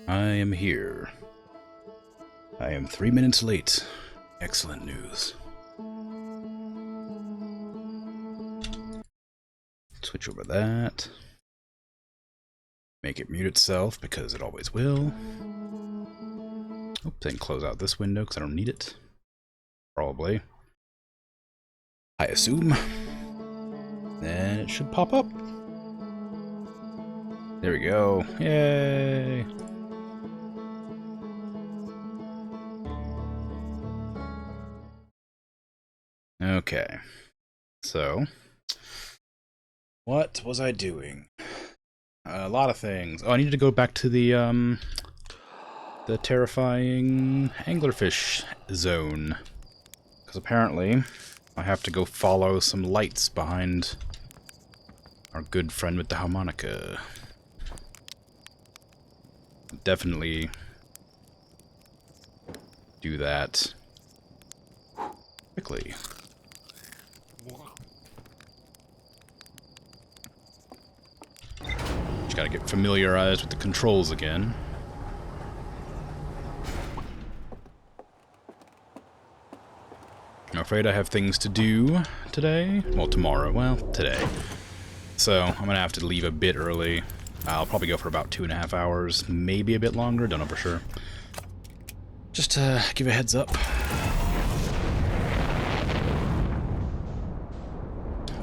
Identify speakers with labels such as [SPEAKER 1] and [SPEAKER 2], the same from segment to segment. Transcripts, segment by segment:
[SPEAKER 1] I am here. I am 3 minutes late. Excellent news. Switch over that. Make it mute itself because it always will. Oh, then close out this window because I don't need it. Probably. I assume. Then it should pop up. There we go. Yay! Okay. So, what was I doing? A lot of things. Oh, I needed to go back to the terrifying anglerfish zone. Because apparently, I have to go follow some lights behind our good friend with the harmonica. Definitely do that quickly. Just gotta get familiarized with the controls again. I'm afraid I have things to do today. Well, tomorrow. Well, today. So, I'm gonna have to leave a bit early. I'll probably go for about 2.5 hours, maybe a bit longer, don't know for sure. Just to give a heads up.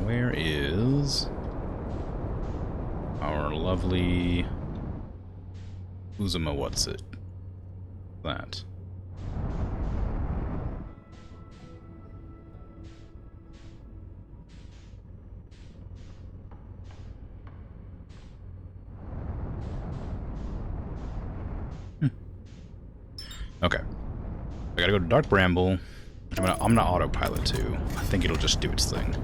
[SPEAKER 1] Where is our lovely Uzuma what's it? That. Okay. I gotta go to Dark Bramble. I'm gonna autopilot too. I think it'll just do its thing.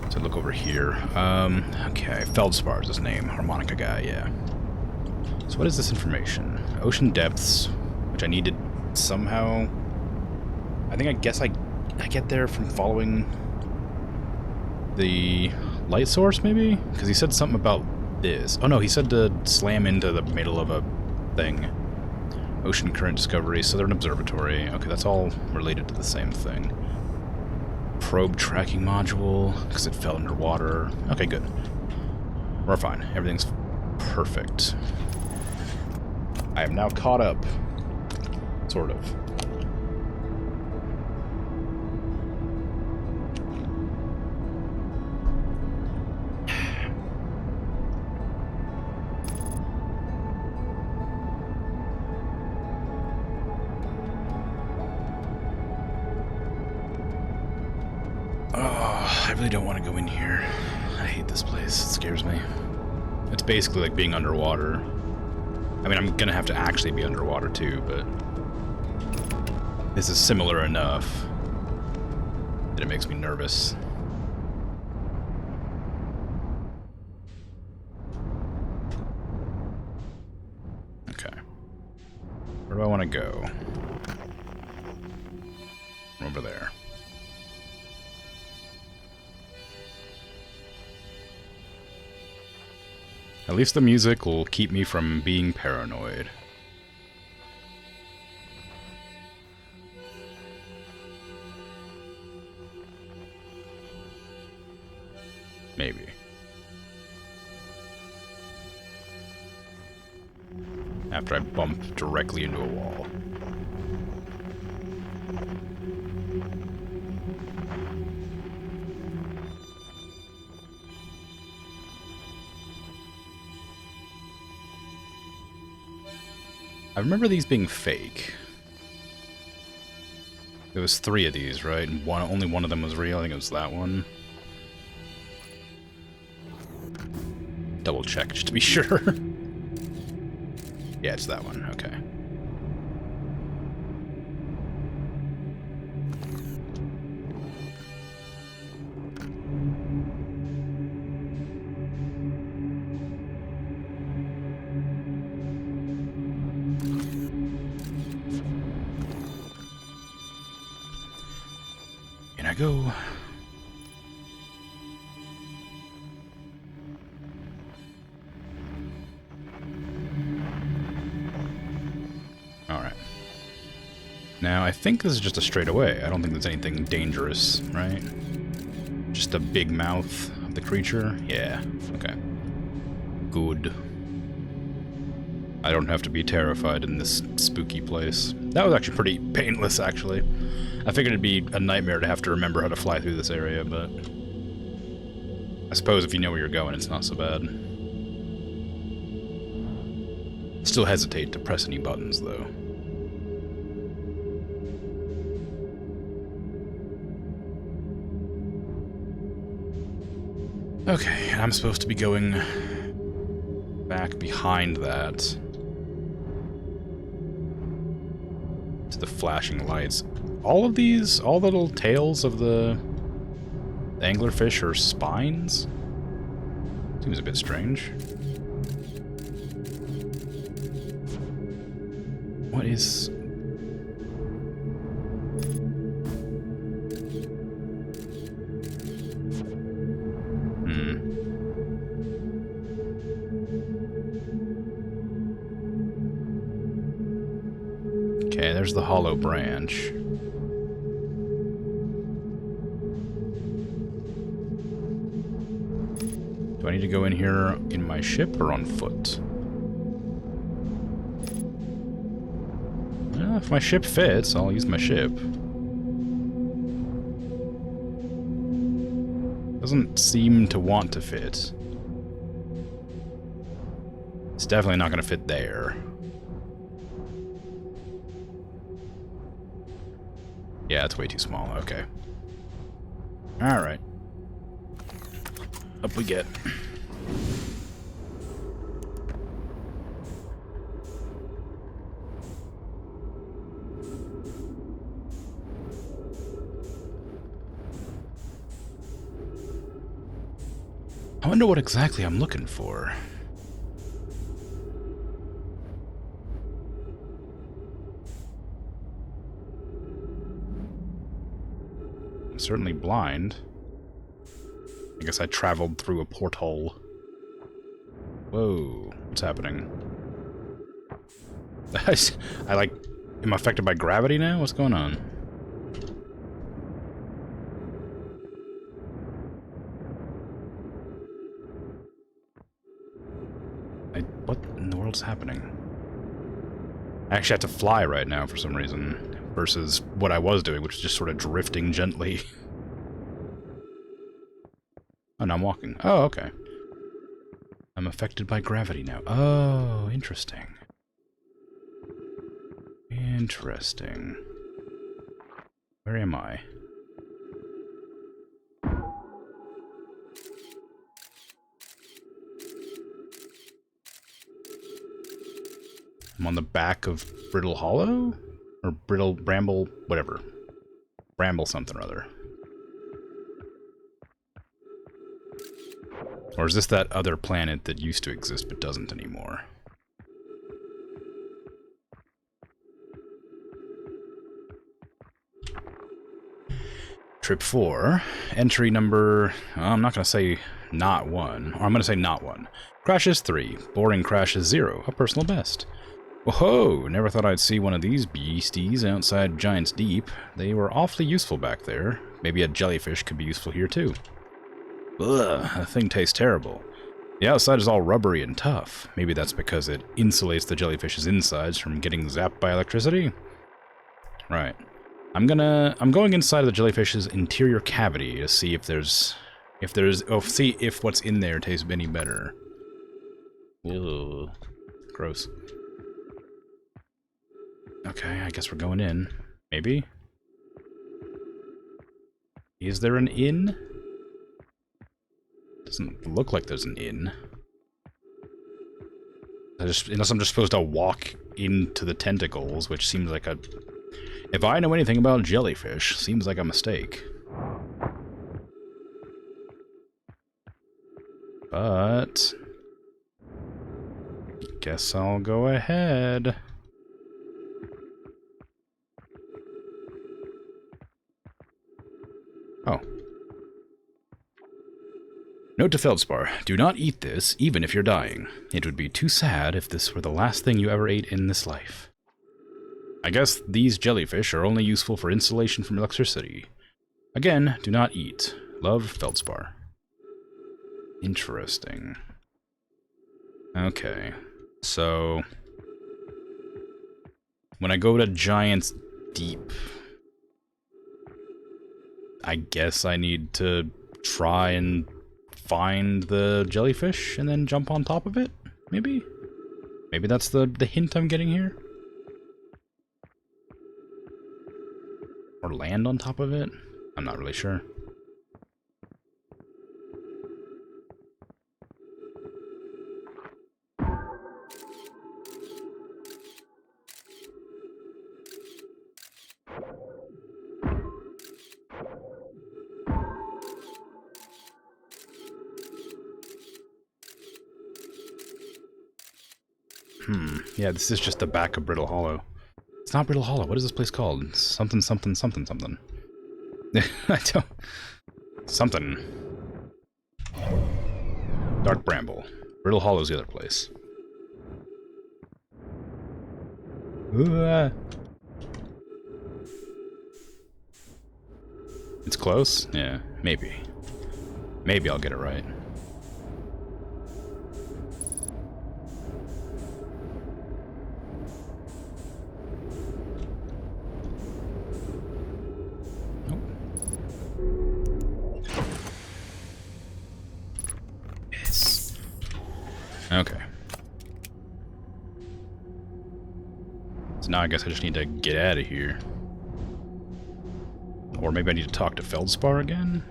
[SPEAKER 1] So look over here. Okay, Feldspar's his name. Harmonica guy, yeah. So what is this information? Ocean depths, which I needed somehow. I guess I get there from following the light source, maybe? Because he said something about this. Oh no, he said to slam into the middle of a thing. Ocean current discovery, southern observatory. Okay, that's all related to the same thing. Probe tracking module, because it fell underwater. Okay, good. We're fine. Everything's perfect. I am now caught up. Sort of. I really don't want to go in here. I hate this place. It scares me. It's basically like being underwater. I mean, I'm gonna have to actually be underwater too, but this is similar enough that it makes me nervous. Okay. Where do I want to go? Over there. At least the music will keep me from being paranoid. Maybe. After I bump directly into a wall. I remember these being fake. There was 3 of these, right? And only one of them was real. I think it was that one. Double check just to be sure. Yeah, it's that one. Okay. In I go. Now, I think this is just a straightaway. I don't think there's anything dangerous, right? Just a big mouth of the creature? Yeah, okay. Good. I don't have to be terrified in this spooky place. That was actually pretty painless, actually. I figured it'd be a nightmare to have to remember how to fly through this area, but... I suppose if you know where you're going, it's not so bad. Still hesitate to press any buttons, though. Okay, I'm supposed to be going back behind that to the flashing lights. All of these, all the little tails of the anglerfish are spines? Seems a bit strange. What is... Okay, there's the hollow branch. Do I need to go in here in my ship or on foot? Well, if my ship fits, I'll use my ship. Doesn't seem to want to fit. It's definitely not going to fit there. Yeah, it's way too small. Okay. Alright. Up we get. I wonder what exactly I'm looking for. I'm certainly blind. I guess I traveled through a porthole. Whoa, what's happening? I like, am I affected by gravity now? What's going on? What in the world's happening? I actually have to fly right now for some reason, versus what I was doing, which is just sort of drifting gently. Oh, no, I'm walking. Oh, okay. I'm affected by gravity now. Oh, interesting. Interesting. Where am I? I'm on the back of Brittle Hollow? Or Brittle Bramble, whatever. Bramble something or other. Or is this that other planet that used to exist but doesn't anymore? Trip 4. Entry number... I'm not going to say not 1. Or I'm going to say not 1. Crashes 3. Boring crashes 0. A personal best. Whoa! Never thought I'd see one of these beasties outside Giant's Deep. They were awfully useful back there. Maybe a jellyfish could be useful here too. Ugh, the thing tastes terrible. The outside is all rubbery and tough. Maybe that's because it insulates the jellyfish's insides from getting zapped by electricity? Right. I'm going inside of the jellyfish's interior cavity to see if see if what's in there tastes any better. Ugh. Gross. Okay, I guess we're going in. Maybe? Is there an inn? Doesn't look like there's an inn. Unless I'm just supposed to walk into the tentacles, which seems like a... If I know anything about jellyfish, seems like a mistake. But... guess I'll go ahead. Oh. Note to Feldspar, do not eat this, even if you're dying. It would be too sad if this were the last thing you ever ate in this life. I guess these jellyfish are only useful for insulation from electricity. Again, do not eat. Love, feldspar. Interesting. Okay. So... when I go to Giant's Deep... I guess I need to try and find the jellyfish and then jump on top of it? Maybe? Maybe that's the hint I'm getting here? Or land on top of it? I'm not really sure. Yeah, this is just the back of Brittle Hollow. It's not Brittle Hollow. What is this place called? Something, something, something, something. I don't... Something. Dark Bramble. Brittle Hollow's the other place. It's close? Yeah, maybe. Maybe I'll get it right. Okay. So now I guess I just need to get out of here. Or maybe I need to talk to Feldspar again?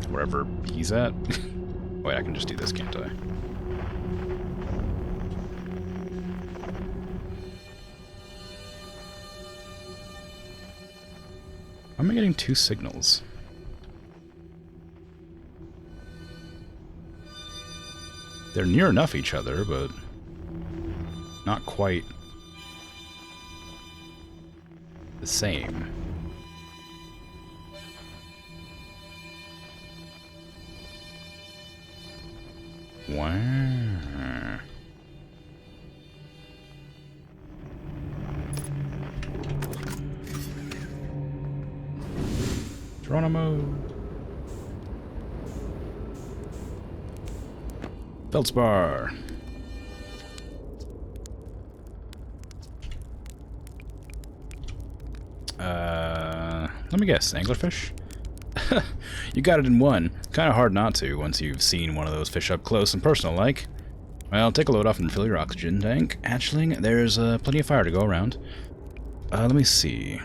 [SPEAKER 1] Wherever he's at. Wait, I can just do this, can't I? Why am I getting two signals? They're near enough each other, but not quite the same. Wow. Geronimo. Feldspar. Let me guess, anglerfish? You got it in one. Kind of hard not to once you've seen one of those fish up close and personal like. Well, take a load off and fill your oxygen tank. Hatchling, there's plenty of fire to go around. Let me see.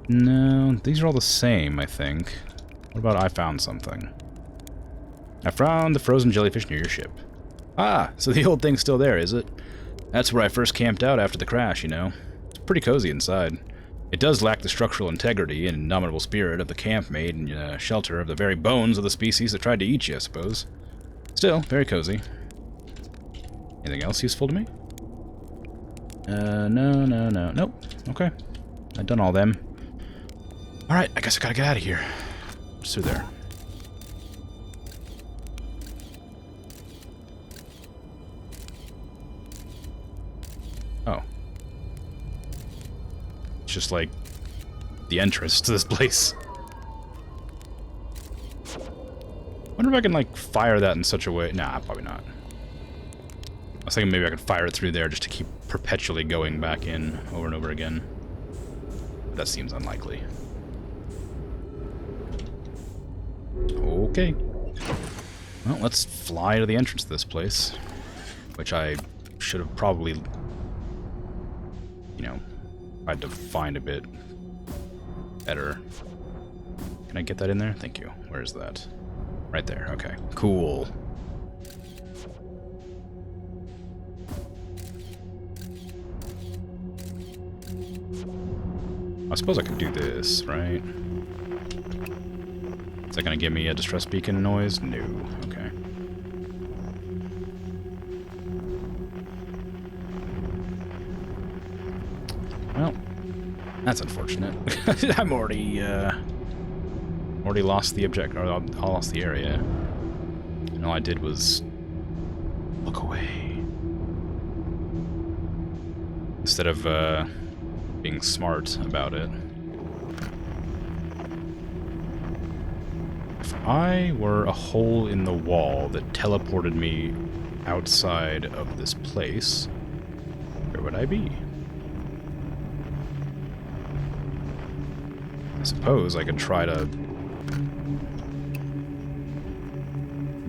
[SPEAKER 1] No, these are all the same, I think. What about I found something? I found the frozen jellyfish near your ship. Ah, so the old thing's still there, is it? That's where I first camped out after the crash, you know. It's pretty cozy inside. It does lack the structural integrity and indomitable spirit of the campmate and shelter of the very bones of the species that tried to eat you, I suppose. Still, very cozy. Anything else useful to me? No. Nope. Okay. I've done all them. Alright, I guess I gotta get out of here. Just through there. Oh. It's just like the entrance to this place. Wonder if I can like fire that in such a way. Nah, probably not. I was thinking maybe I could fire it through there just to keep perpetually going back in over and over again. But that seems unlikely. Okay. Well, let's fly to the entrance to this place. Which I should have probably, you know, tried to find a bit better. Can I get that in there? Thank you. Where is that? Right there. Okay. Cool. I suppose I could do this, right? Is that gonna give me a distress beacon noise? No. Okay. That's unfortunate. I'm already lost the object, or I lost the area. And all I did was look away. Instead of being smart about it. If I were a hole in the wall that teleported me outside of this place, where would I be? I suppose I could try to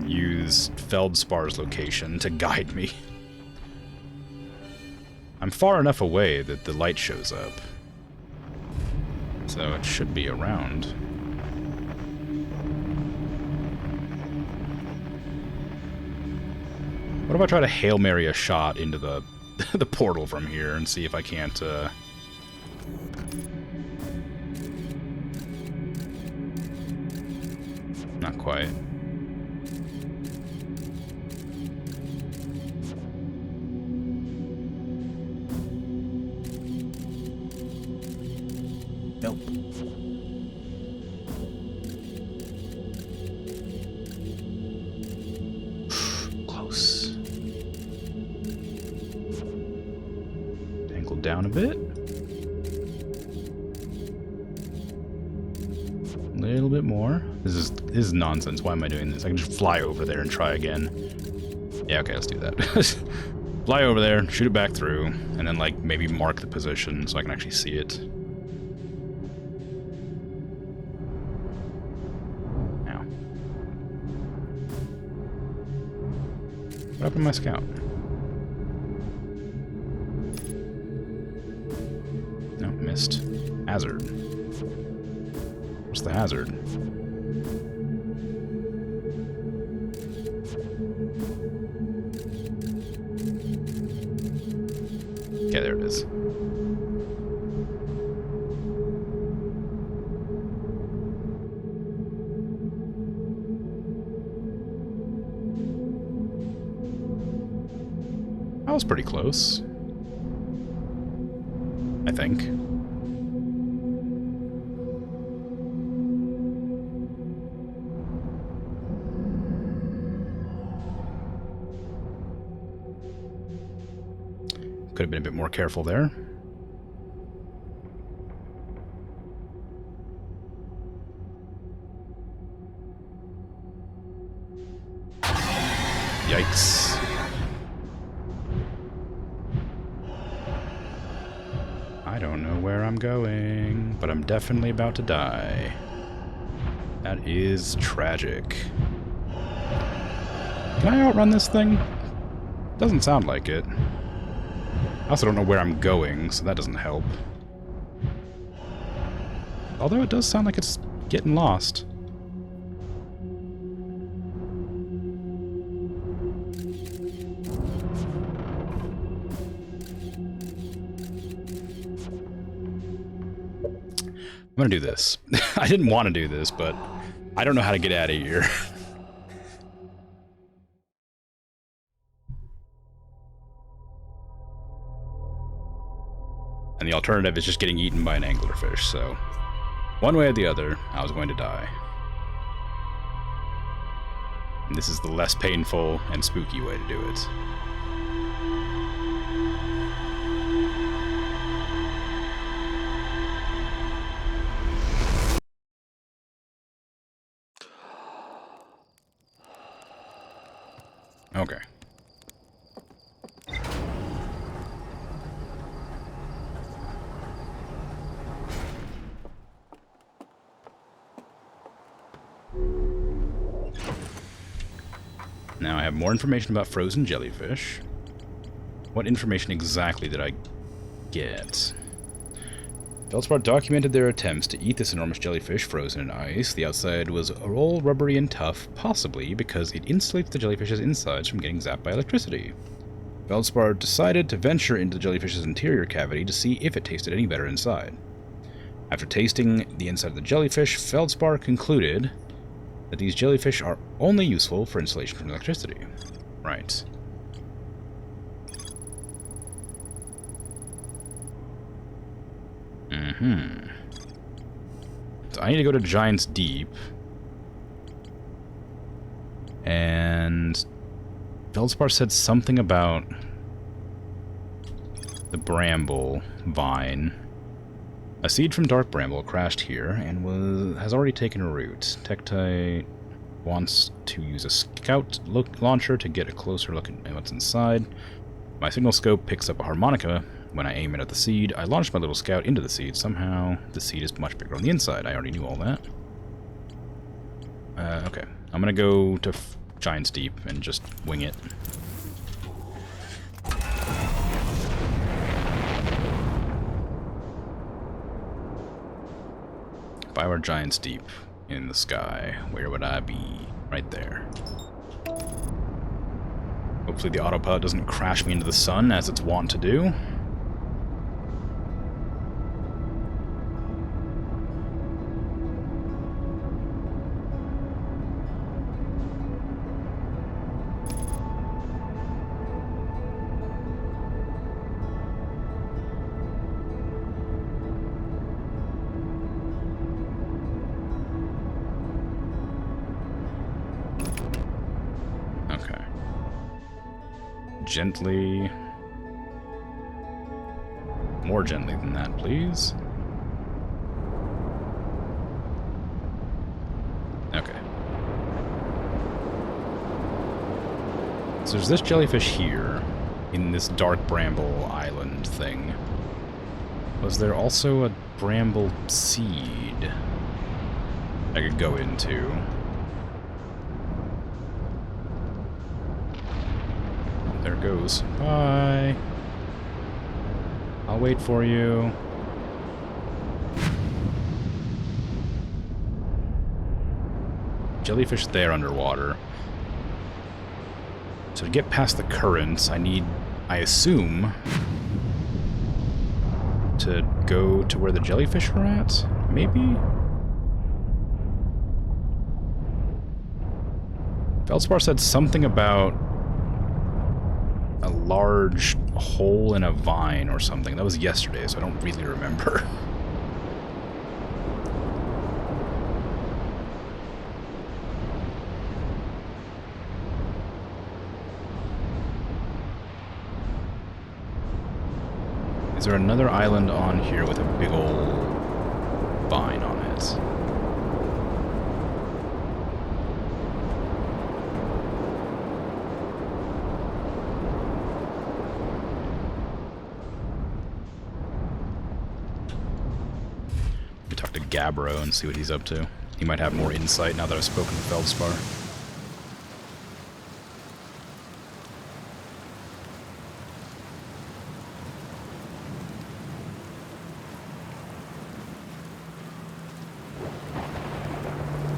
[SPEAKER 1] use Feldspar's location to guide me. I'm far enough away that the light shows up, so it should be around. What if I try to Hail Mary a shot into the the portal from here and see if I can't not quite. Nope. Close. Angle down a bit. A little bit more. This is nonsense. Why am I doing this? I can just fly over there and try again. Yeah, okay, let's do that. Fly over there, shoot it back through, and then, like, maybe mark the position so I can actually see it. Now. What happened to my scout? No, missed. Hazard. What's the hazard? Okay, there it is. That was pretty close. I think. Could have been a bit more careful there. Yikes. I don't know where I'm going, but I'm definitely about to die. That is tragic. Can I outrun this thing? Doesn't sound like it. I also don't know where I'm going, so that doesn't help. Although it does sound like it's getting lost. I'm gonna do this. I didn't want to do this, but I don't know how to get out of here. And the alternative is just getting eaten by an anglerfish, so one way or the other, I was going to die. And this is the less painful and spooky way to do it. Okay. Now I have more information about frozen jellyfish. What information exactly did I get? Feldspar documented their attempts to eat this enormous jellyfish frozen in ice. The outside was all rubbery and tough, possibly because it insulates the jellyfish's insides from getting zapped by electricity. Feldspar decided to venture into the jellyfish's interior cavity to see if it tasted any better inside. After tasting the inside of the jellyfish, Feldspar concluded that these jellyfish are only useful for insulation from electricity. Right. Mm-hmm. So I need to go to Giant's Deep. And Feldspar said something about the bramble vine. A seed from Dark Bramble crashed here and has already taken root. Tektite wants to use a scout launcher to get a closer look at what's inside. My signal scope picks up a harmonica. When I aim it at the seed, I launch my little scout into the seed. Somehow, the seed is much bigger on the inside. I already knew all that. Okay. I'm gonna go to Giant's Deep and just wing it. If I were Giant's Deep in the sky, where would I be? Right there. Hopefully the autopilot doesn't crash me into the sun, as it's wont to do. Gently. More gently than that, please. Okay. So there's this jellyfish here, in this dark bramble island thing. Was there also a bramble seed I could go into? There it goes. Bye. I'll wait for you. Jellyfish there underwater. So to get past the currents, I assume, to go to where the jellyfish are at? Maybe? Feldspar said something about a large hole in a vine or something. That was yesterday, so I don't really remember. Is there another island on here with a big old vine on it? Talk to Gabbro and see what he's up to. He might have more insight now that I've spoken to Feldspar.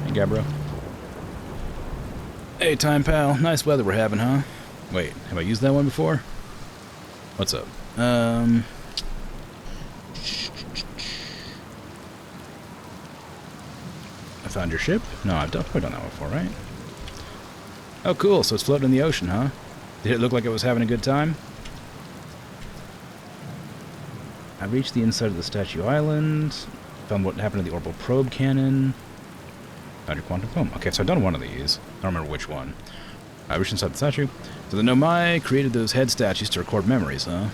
[SPEAKER 1] Hey, Gabbro. Hey, time pal. Nice weather we're having, huh? Wait, have I used that one before? What's up? Found your ship? No, I've definitely done that before, right? Oh, cool. So it's floating in the ocean, huh? Did it look like it was having a good time? I reached the inside of the Statue Island. Found what happened to the orbital probe cannon. Found your quantum foam. Okay, so I've done one of these. I don't remember which one. I reached inside the statue. So the Nomai created those head statues to record memories, huh?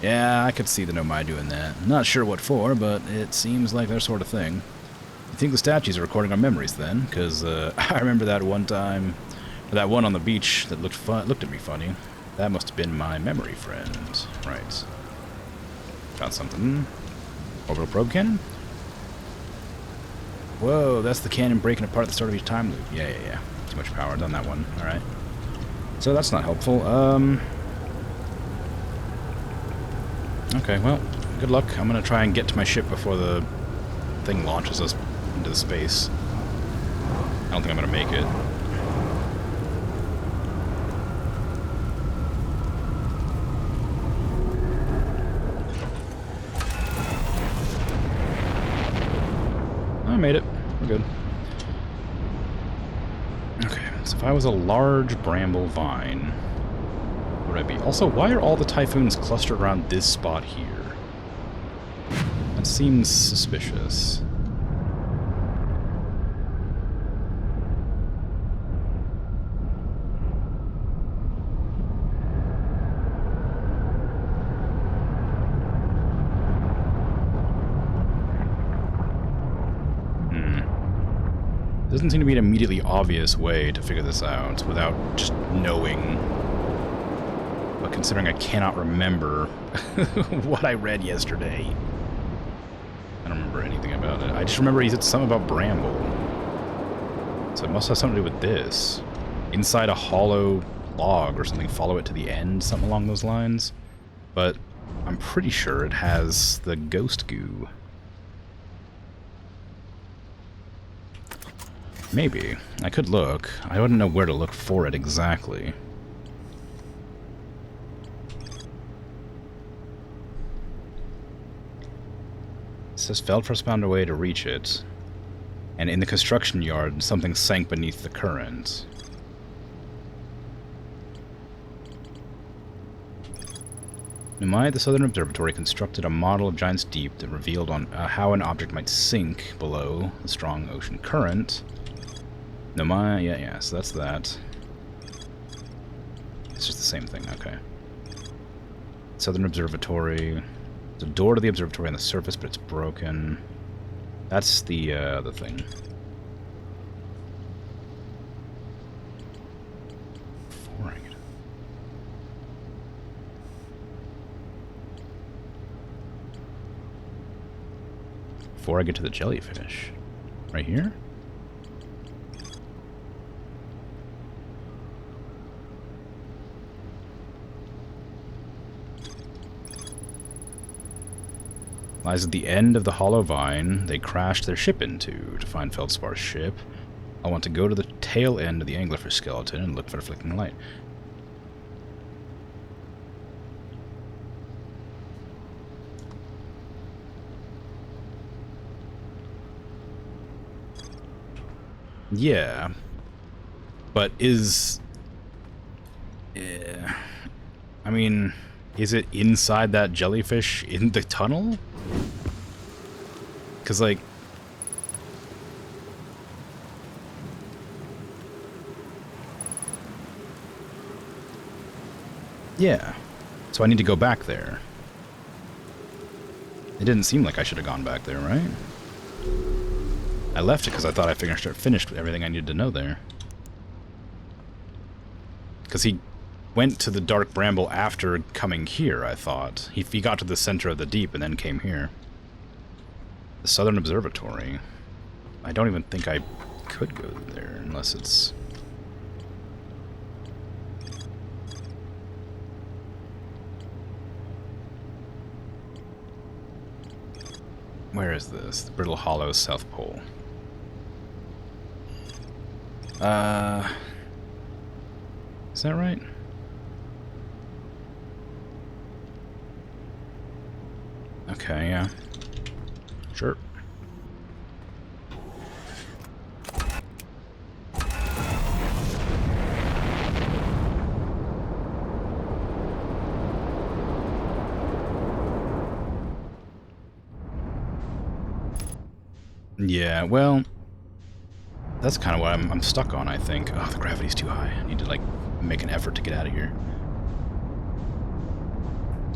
[SPEAKER 1] Yeah, I could see the Nomai doing that. Not sure what for, but it seems like their sort of thing. You think the statues are recording our memories then? Because I remember that one time, that one on the beach that looked at me funny. That must have been my memory friend. Right. Found something. Orbital probe cannon? Whoa, that's the cannon breaking apart at the start of each time loop. Yeah. Too much power. Done that one. Alright. So that's not helpful. Okay, well, good luck. I'm gonna try and get to my ship before the thing launches us into space. I don't think I'm gonna make it. I made it. We're good. Okay, so if I was a large bramble vine, what would I be? Also, why are all the typhoons clustered around this spot here? That seems suspicious. Doesn't seem to be an immediately obvious way to figure this out without just knowing. But considering I cannot remember what I read yesterday. I don't remember anything about it. I just remember he said something about Bramble. So it must have something to do with this. Inside a hollow log or something, follow it to the end, something along those lines. But I'm pretty sure it has the ghost goo. Maybe. I could look. I wouldn't know where to look for it exactly. It says Feldfrost found a way to reach it. And in the construction yard, something sank beneath the current. Numai at the Southern Observatory constructed a model of Giant's Deep that revealed on how an object might sink below the strong ocean current. Numai, yeah, so that's that. It's just the same thing, okay. Southern Observatory. There's a door to the observatory on the surface, but it's broken. That's the thing. Before I get to the jellyfish. Right here? Lies at the end of the hollow vine they crashed their ship into to find Feldspar's ship. I want to go to the tail end of the anglerfish skeleton and look for a flickering light. Yeah. But is... I mean, is it inside that jellyfish in the tunnel? Because, like... Yeah. So I need to go back there. It didn't seem like I should have gone back there, right? I left it because I thought I finished everything I needed to know there. Because he went to the Dark Bramble after coming here, I thought. He got to the center of the deep and then came here. The Southern Observatory. I don't even think I could go there unless it's... Where is this? The Brittle Hollow, South Pole. Is that right? Okay, yeah. Sure. Yeah, well, that's kind of what I'm stuck on, I think. Oh, the gravity's too high. I need to, like, make an effort to get out of here.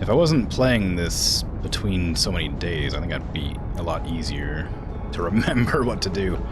[SPEAKER 1] If I wasn't playing this between so many days, I think I'd be a lot easier to remember what to do.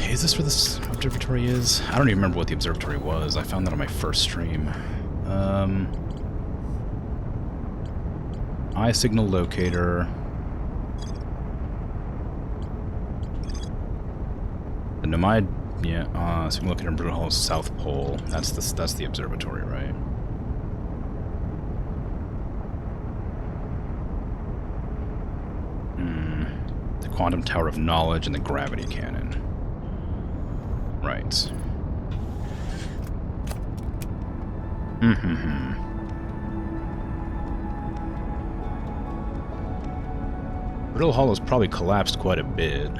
[SPEAKER 1] Is this where this observatory is? I don't even remember what the observatory was. I found that on my first stream. Eye signal locator. The Nomad, yeah, signal locator in Brittle Hollow, South Pole. That's the observatory, right? Quantum Tower of Knowledge and the Gravity Cannon. Right. Mm-hmm. Brittle Hollow's probably collapsed quite a bit.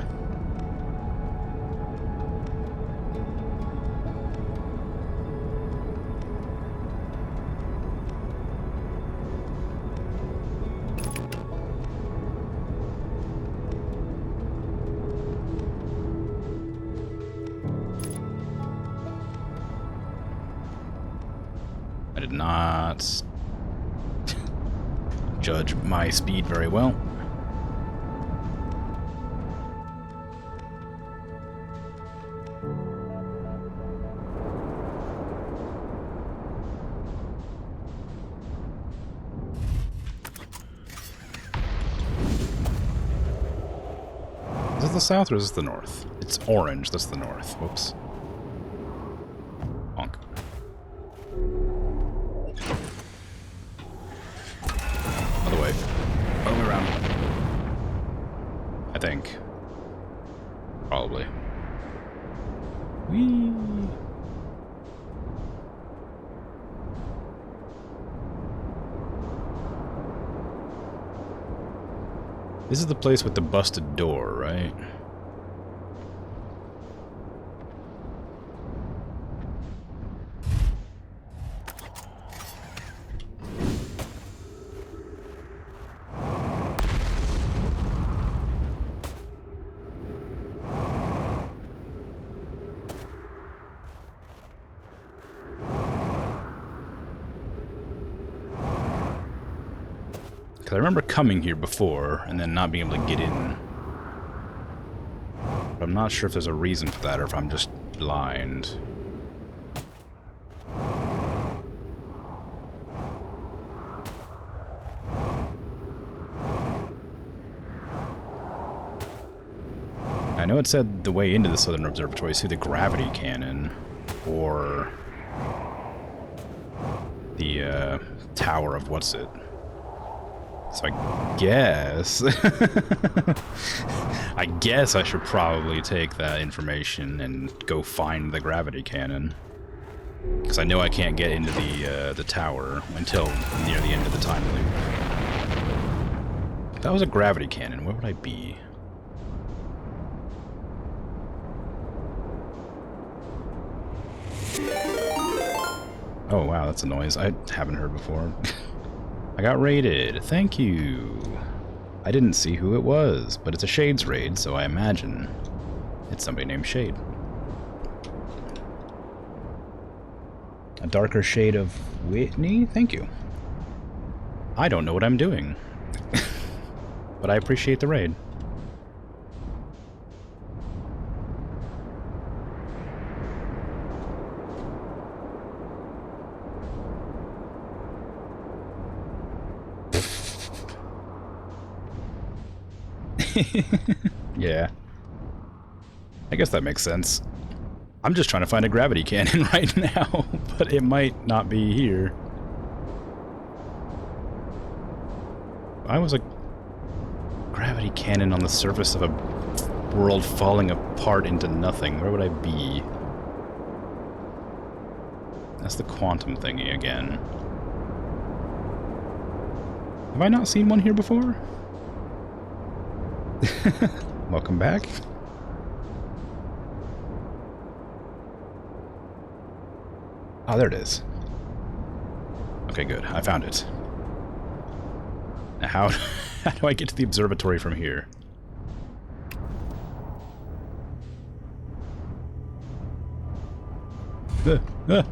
[SPEAKER 1] I did not judge my speed very well. Is this the south or is this the north? It's orange, that's the north. Whoops. Honk. Other way. Other way around. I think. Probably. Whee! This is the place with the busted door, right? I remember coming here before and then not being able to get in. But I'm not sure if there's a reason for that or if I'm just blind. I know it said the way into the Southern Observatory is through the gravity cannon or the tower of what's it. So I guess... I guess I should probably take that information and go find the gravity cannon. Because I know I can't get into the tower until near the end of the time loop. If that was a gravity cannon, where would I be? Oh wow, that's a noise I haven't heard before. I got raided. Thank you. I didn't see who it was, but it's a Shades raid, so I imagine it's somebody named Shade. A darker shade of Whitney? Thank you. I don't know what I'm doing, but I appreciate the raid. Yeah. I guess that makes sense. I'm just trying to find a gravity cannon right now, but it might not be here. I was a gravity cannon on the surface of a world falling apart into nothing. Where would I be? That's the quantum thingy again. Have I not seen one here before? Welcome back. Oh, there it is. Okay, good. I found it. Now how do I get to the observatory from here? Ah.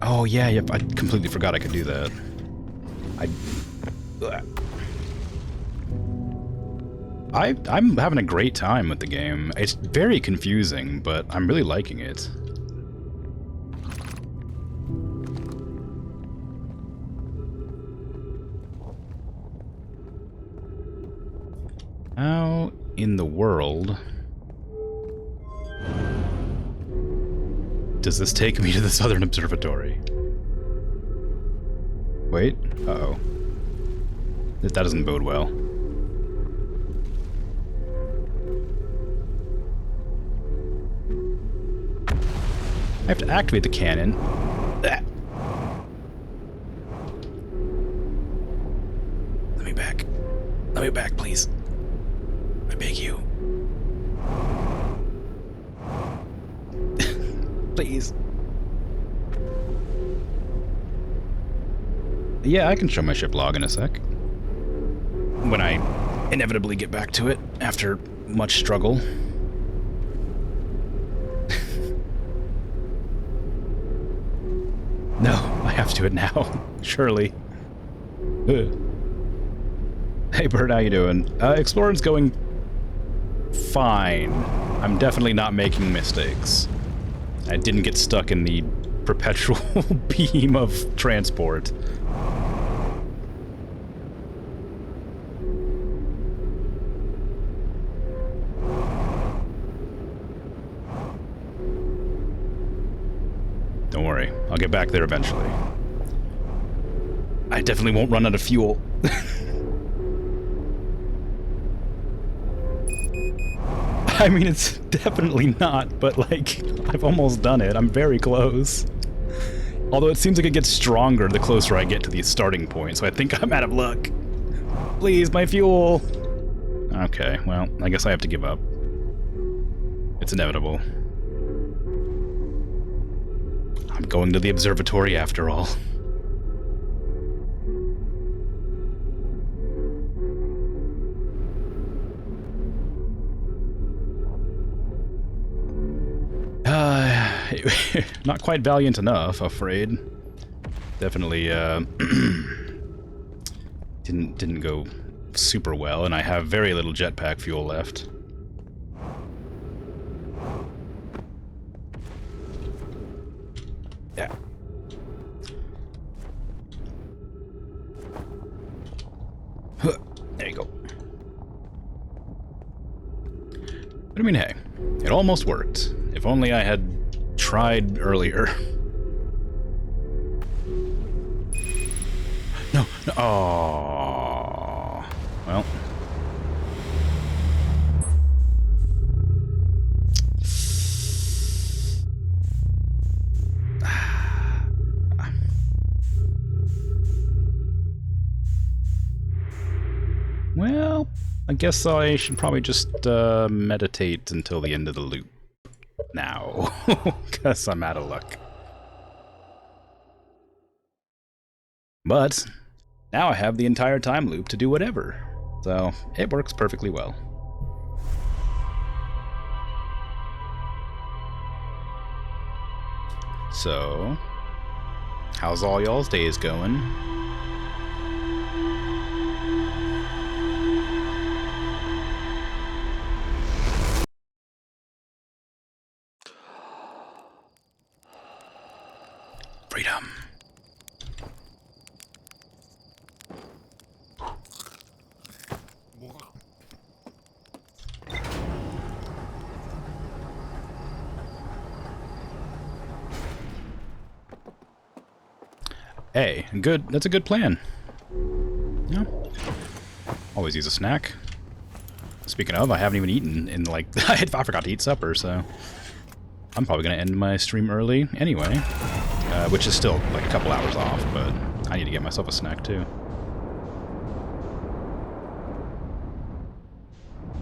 [SPEAKER 1] Oh yeah, yep, I completely forgot I could do that. I'm having a great time with the game. It's very confusing, but I'm really liking it. How in the world does this take me to the Southern Observatory? Wait. Uh-oh. That doesn't bode well. I have to activate the cannon. Ah. Let me back. Let me back, please. I beg you. Please. Yeah, I can show my ship log in a sec. When I inevitably get back to it after much struggle. No, I have to do it now. Surely. Ugh. Hey, Bert, how you doing? Exploring's going fine. I'm definitely not making mistakes. I didn't get stuck in the perpetual beam of transport. Don't worry, I'll get back there eventually. I definitely won't run out of fuel. I mean, it's definitely not, but, like, I've almost done it. I'm very close. Although it seems like it gets stronger the closer I get to the starting point, so I think I'm out of luck. Please, my fuel! Okay, well, I guess I have to give up. It's inevitable. I'm going to the observatory after all. Not quite valiant enough, afraid. Definitely, didn't go super well, and I have very little jetpack fuel left. Yeah. There you go. But I mean, hey, it almost worked. If only I had tried earlier. No, no. Oh. Well. Well, I guess I should probably just meditate until the end of the loop now, because I'm out of luck. But now I have the entire time loop to do whatever, so it works perfectly well. So, how's all y'all's days going? Freedom. Hey, good. That's a good plan. Yeah. Always use a snack. Speaking of, I haven't even eaten in, like, I forgot to eat supper, so I'm probably going to end my stream early anyway, which is still, like, a couple hours off, but I need to get myself a snack, too.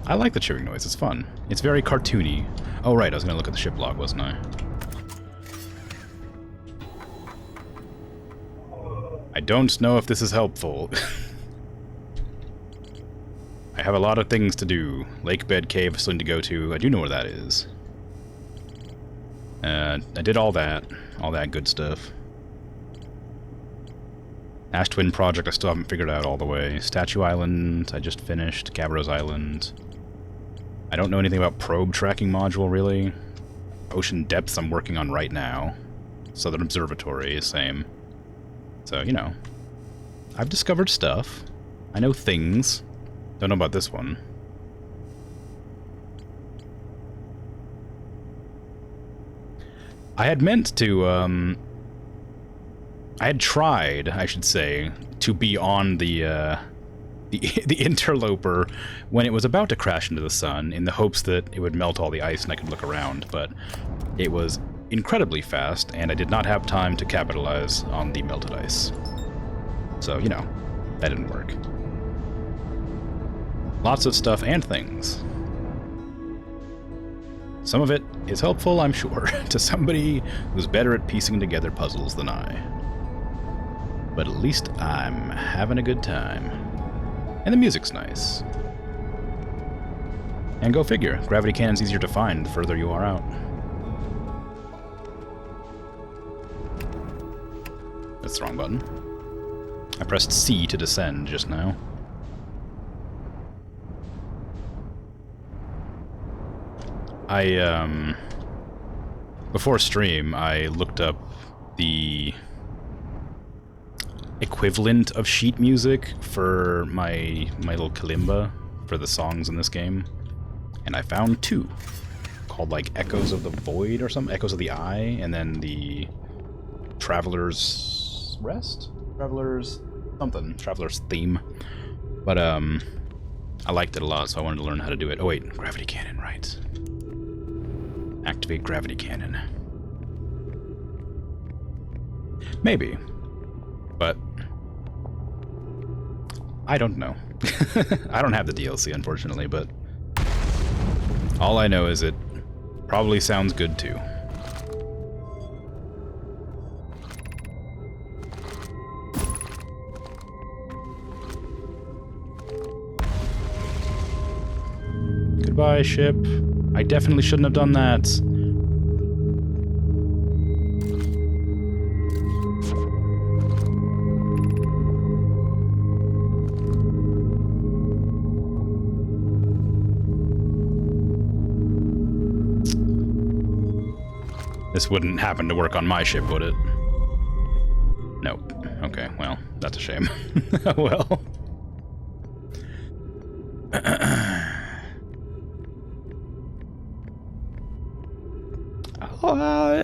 [SPEAKER 1] I like the chewing noise. It's fun. It's very cartoony. Oh, right. I was going to look at the ship log, wasn't I? I don't know if this is helpful. I have a lot of things to do. Lake Bed Cave is something to go to. I do know where that is. I did all that good stuff. Ash Twin Project I still haven't figured out all the way. Statue Island I just finished. Gavro's Island. I don't know anything about Probe Tracking Module, really. Ocean Depths I'm working on right now. Southern Observatory, same. So, you know, I've discovered stuff. I know things. Don't know about this one. I had meant to, I had tried, I should say, to be on the interloper when it was about to crash into the sun in the hopes that it would melt all the ice and I could look around, but it was incredibly fast and I did not have time to capitalize on the melted ice. So, you know, that didn't work. Lots of stuff and things. Some of it is helpful, I'm sure, to somebody who's better at piecing together puzzles than I. But at least I'm having a good time. And the music's nice. And go figure, gravity cannon's easier to find the further you are out. That's the wrong button. I pressed C to descend just now. Before stream, I looked up the equivalent of sheet music for my little kalimba for the songs in this game, and I found two called like Echoes of the Void or something, Echoes of the Eye, and then the Traveler's Rest? Traveler's something, Traveler's Theme. But I liked it a lot, so I wanted to learn how to do it. Oh wait, gravity cannon, right. Activate gravity cannon. Maybe. But I don't know. I don't have the DLC, unfortunately, but all I know is it probably sounds good too. Goodbye, ship. I definitely shouldn't have done that. This wouldn't happen to work on my ship, would it? Nope. Okay, well, that's a shame. Well.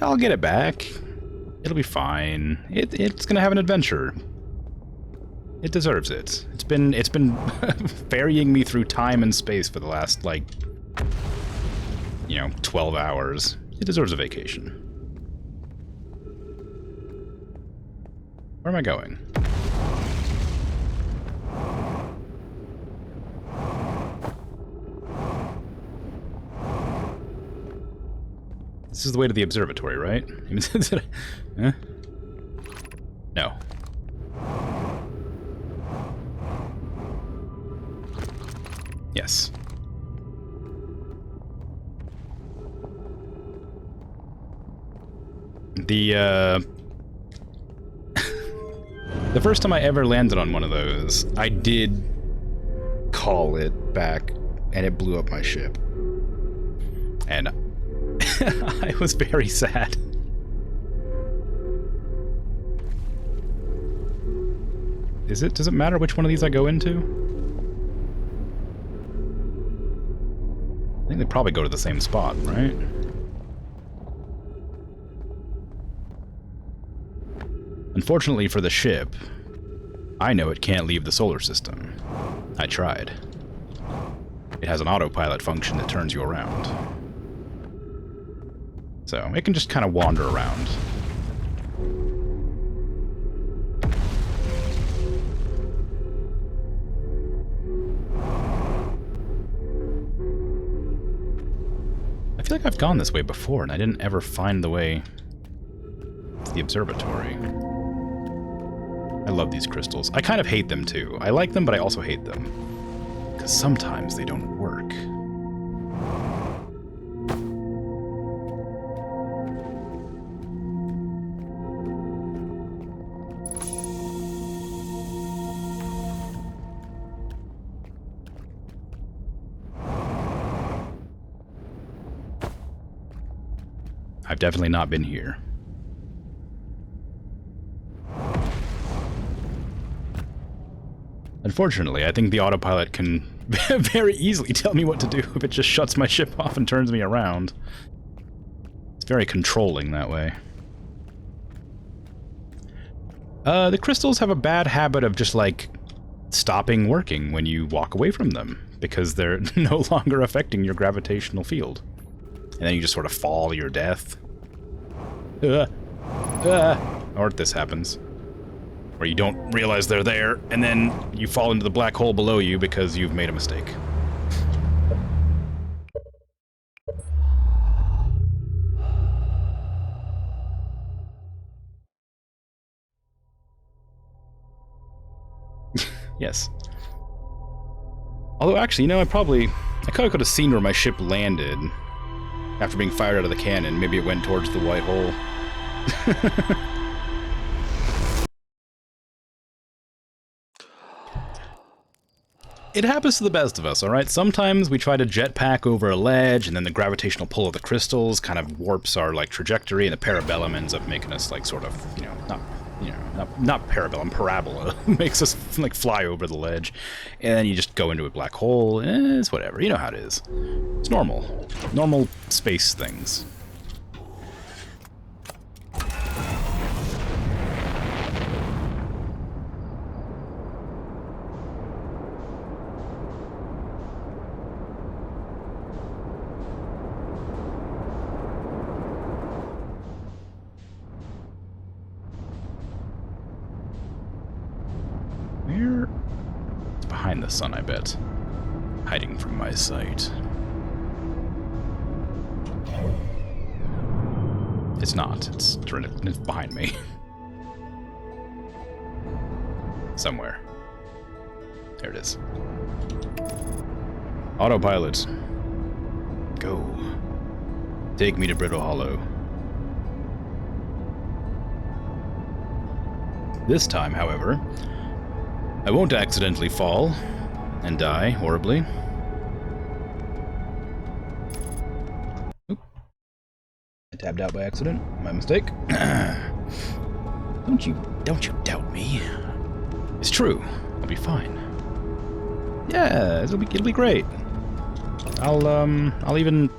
[SPEAKER 1] I'll get it back. It'll be fine. It's gonna have an adventure. It deserves it. It's been ferrying me through time and space for the last, like, 12 hours. It deserves a vacation. Where am I going? This is the way to the observatory, right? Huh? No. Yes. The first time I ever landed on one of those, I did call it back, and it blew up my ship. And I was very sad. Does it matter which one of these I go into? I think they probably go to the same spot, right? Unfortunately for the ship, I know it can't leave the solar system. I tried. It has an autopilot function that turns you around. So it can just kind of wander around. I feel like I've gone this way before and I didn't ever find the way to the observatory. I love these crystals. I kind of hate them too. I like them, but I also hate them. Because sometimes they don't work. I've definitely not been here. Unfortunately, I think the autopilot can very easily tell me what to do if it just shuts my ship off and turns me around. It's very controlling that way. The crystals have a bad habit of just, like, stopping working when you walk away from them, because they're no longer affecting your gravitational field. And then you just sort of fall to your death. Or this happens. Where you don't realize they're there, and then you fall into the black hole below you because you've made a mistake. Yes. Although, actually, you know, I could have seen where my ship landed after being fired out of the cannon. Maybe it went towards the white hole. It happens to the best of us, alright? Sometimes we try to jetpack over a ledge, and then the gravitational pull of the crystals kind of warps our, like, trajectory, and the parabellum ends up making us, like, sort of, not parabellum, parabola, makes us, like, fly over the ledge, and then you just go into a black hole, it's whatever, you know how it is. It's normal. Normal space things. It's behind the sun, I bet. Hiding from my sight. It's not. It's behind me. Somewhere. There it is. Autopilot. Go. Take me to Brittle Hollow. This time, however, I won't accidentally fall and die horribly. Oop. I tabbed out by accident. My mistake. Don't you doubt me. It's true. I'll be fine. Yeah, it'll be great. I'll even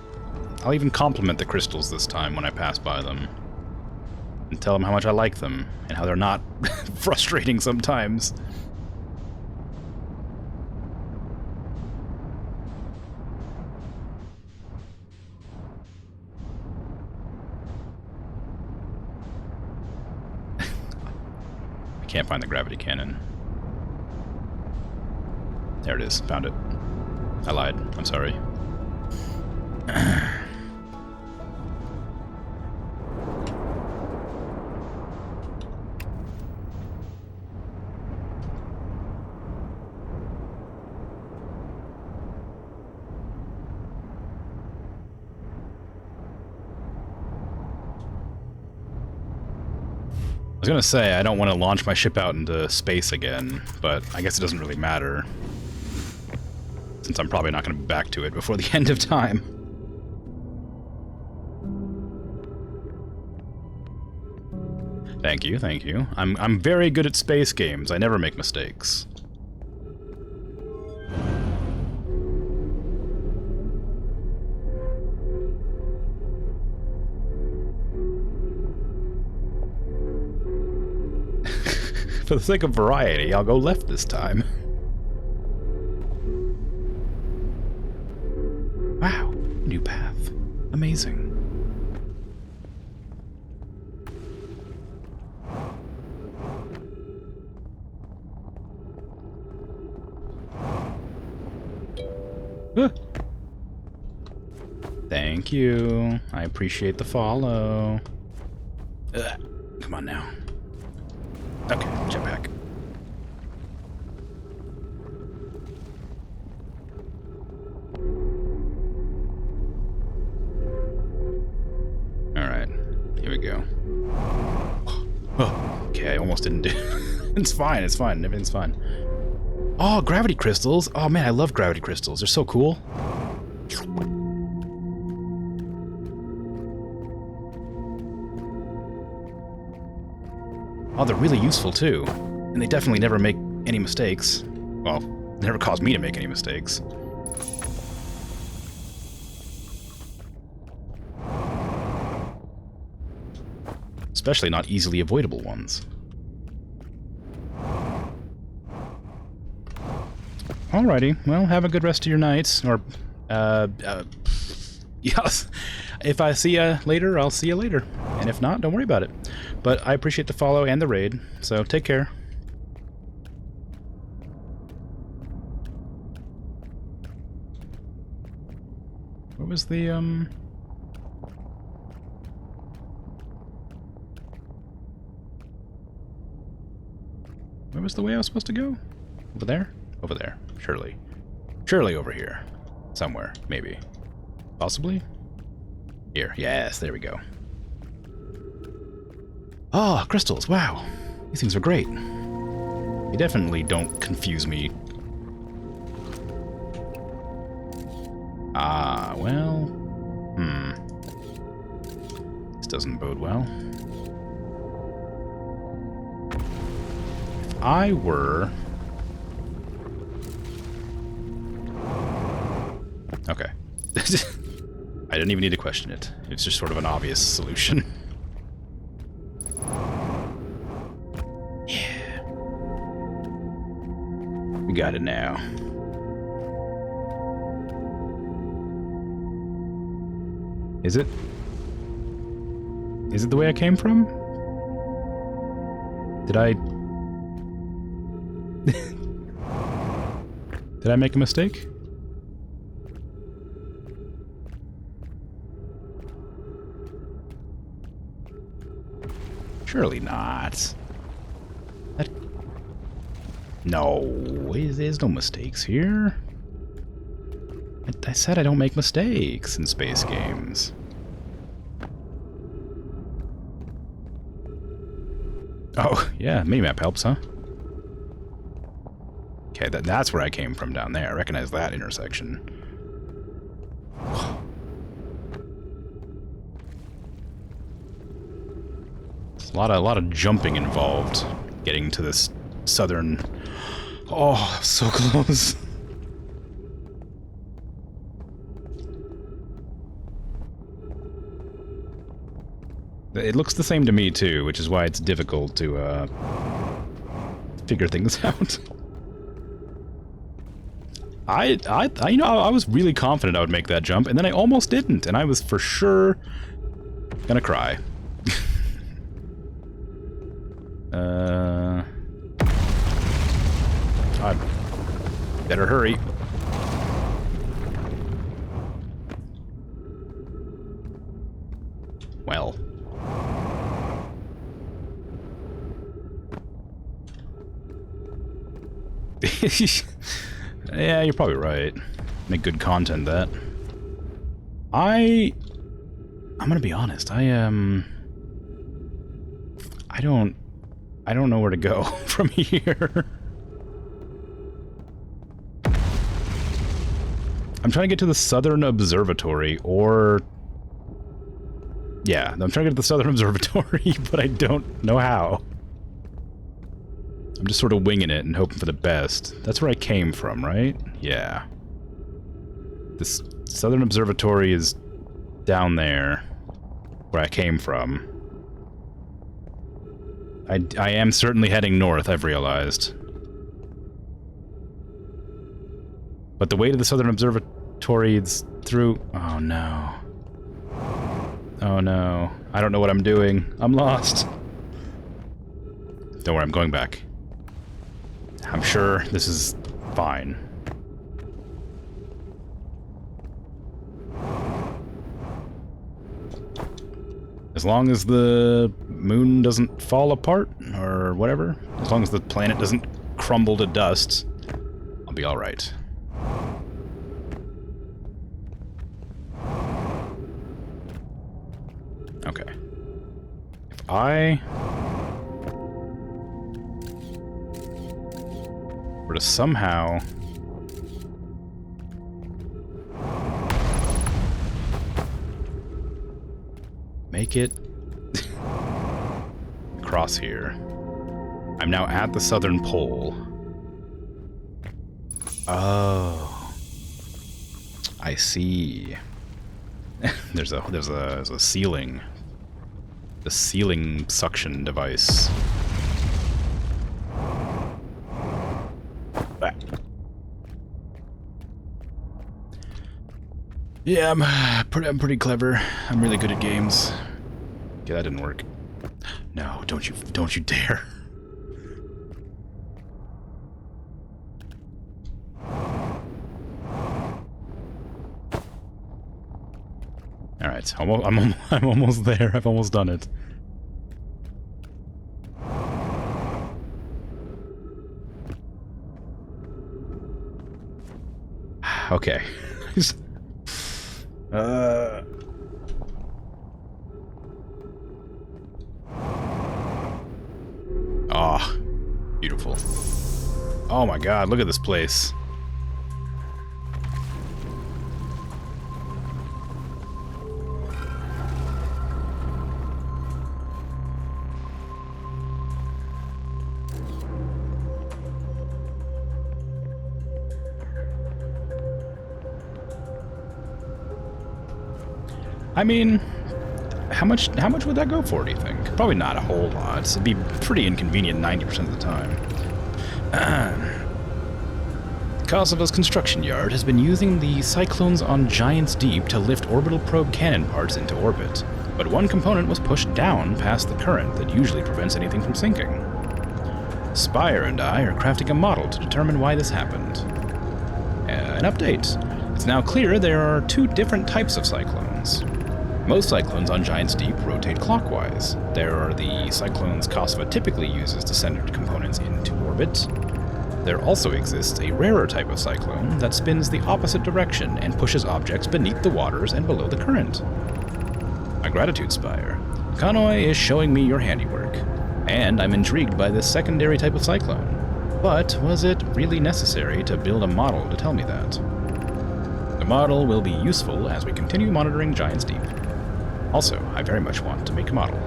[SPEAKER 1] compliment the crystals this time when I pass by them. And tell them how much I like them, and how they're not frustrating sometimes. I can't find the gravity cannon. There it is. Found it. I lied. I'm sorry. I was gonna say, I don't want to launch my ship out into space again, but I guess it doesn't really matter, since I'm probably not gonna be back to it before the end of time. Thank you, thank you. I'm very good at space games. I never make mistakes. For the sake of variety, I'll go left this time. Wow, new path. Amazing. Thank you. I appreciate the follow. Come on now. Okay, jetpack. Alright, here we go. Oh, okay, I almost didn't do It's fine, everything's fine. Oh, gravity crystals! Oh man, I love gravity crystals, they're so cool. Oh, they're really useful, too. And they definitely never make any mistakes. Well, never cause me to make any mistakes. Especially not easily avoidable ones. Alrighty, well, have a good rest of your night, or, yes. If I see you later, I'll see you later. And if not, don't worry about it. But I appreciate the follow and the raid, so take care. What was the, where was the way I was supposed to go? Over there? Over there. Surely. Surely over here. Somewhere. Maybe. Possibly? Here. Yes, there we go. Ah, crystals. Wow. These things are great. They definitely don't confuse me. Ah, well... This doesn't bode well. If I were... Okay. I didn't even need to question it. It's just sort of an obvious solution. Yeah. We got it now. Is it? Is it the way I came from? Did I... Did I make a mistake? Surely not. That... No, there's no mistakes here. I said I don't make mistakes in space games. Oh, yeah, minimap helps, huh? Okay, that's where I came from down there. I recognize that intersection. There's a lot of jumping involved getting to this southern... Oh, so close. It looks the same to me, too, which is why it's difficult to, figure things out. You know, I was really confident I would make that jump, and then I almost didn't, and I was for sure gonna cry. I better hurry. Well. Yeah, you're probably right. Make good content, that. I'm gonna be honest, I don't know where to go from here. I'm trying to get to the Southern Observatory, or... Yeah, I'm trying to get to the Southern Observatory, but I don't know how. I'm just sort of winging it and hoping for the best. That's where I came from, right? Yeah. This Southern Observatory is down there, where I came from. I am certainly heading north, I've realized. But the way to the Southern Observatory is through... Oh no. Oh no. I don't know what I'm doing. I'm lost. Don't worry, I'm going back. I'm sure this is fine. As long as the moon doesn't fall apart, or whatever. As long as the planet doesn't crumble to dust, I'll be alright. Okay. If I were to somehow make it across here. I'm now at the southern pole. Oh, I see. there's a ceiling. The ceiling suction device. Yeah, I'm pretty clever. I'm really good at games. Okay, that didn't work. No, don't you dare. All right, I'm almost there. I've almost done it. Okay. Oh, beautiful. Oh my god, look at this place. I mean, how much would that go for, do you think? Probably not a whole lot. It'd be pretty inconvenient 90% of the time. Kosovo's construction yard has been using the cyclones on Giant's Deep to lift orbital probe cannon parts into orbit, but one component was pushed down past the current that usually prevents anything from sinking. Spire and I are crafting a model to determine why this happened. An update. It's now clear there are two different types of cyclones. Most cyclones on Giant's Deep rotate clockwise. There are the cyclones Kosovo typically uses to send components into orbit. There also exists a rarer type of cyclone that spins the opposite direction and pushes objects beneath the waters and below the current. My gratitude, Spire. Kanoi is showing me your handiwork, and I'm intrigued by this secondary type of cyclone. But was it really necessary to build a model to tell me that? The model will be useful as we continue monitoring Giant's Deep. Also, I very much want to make a model.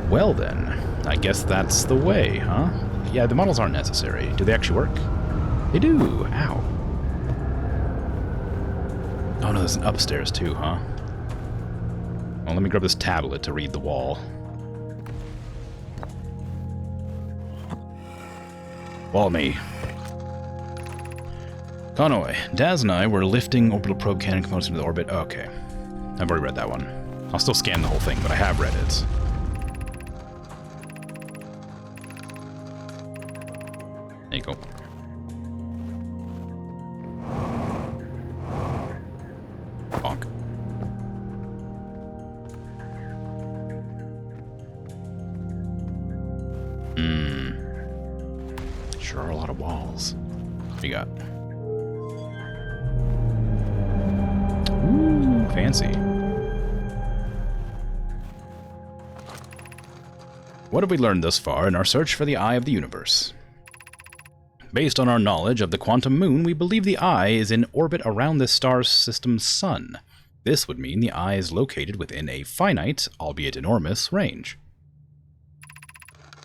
[SPEAKER 1] Well then, I guess that's the way, huh? Yeah, the models aren't necessary. Do they actually work? They do! Ow. Oh no, there's an upstairs too, huh? Well, let me grab this tablet to read the wall. Wall me. Konoi, Daz and I were lifting orbital probe cannon components into the orbit. Okay. I've already read that one. I'll still scan the whole thing, but I have read it. There you go. Bonk. Sure are a lot of walls. What do you got? Ooh, fancy. What have we learned thus far in our search for the Eye of the Universe? Based on our knowledge of the quantum moon, we believe the Eye is in orbit around this star system's sun. This would mean the Eye is located within a finite, albeit enormous, range.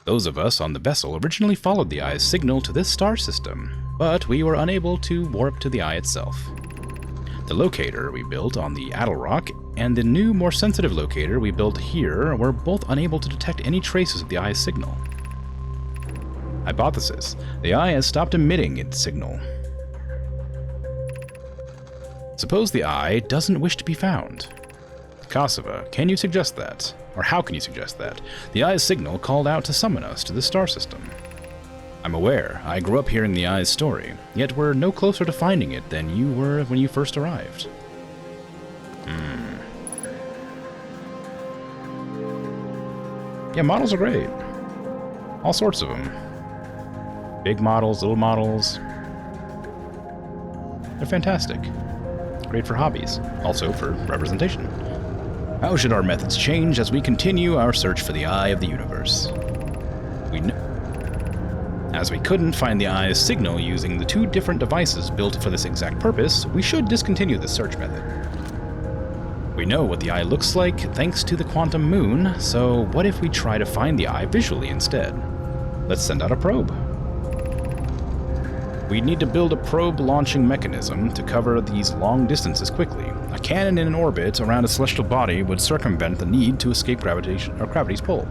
[SPEAKER 1] Those of us on the vessel originally followed the Eye's signal to this star system, but we were unable to warp to the Eye itself. The locator we built on the Adelrock and the new, more sensitive locator we built here were both unable to detect any traces of the Eye's signal. Hypothesis: the Eye has stopped emitting its signal. Suppose the Eye doesn't wish to be found. Kosovo, can you suggest that? Or how can you suggest that? The Eye's signal called out to summon us to the star system. I'm aware, I grew up hearing the Eye's story, yet we're no closer to finding it than you were when you first arrived. Yeah, models are great. All sorts of them. Big models, little models. They're fantastic. Great for hobbies. Also for representation. How should our methods change as we continue our search for the Eye of the Universe? As we couldn't find the Eye's signal using the two different devices built for this exact purpose, we should discontinue this search method. We know what the Eye looks like thanks to the quantum moon, so what if we try to find the Eye visually instead? Let's send out a probe. We need to build a probe launching mechanism to cover these long distances quickly. A cannon in an orbit around a celestial body would circumvent the need to escape gravity's pull.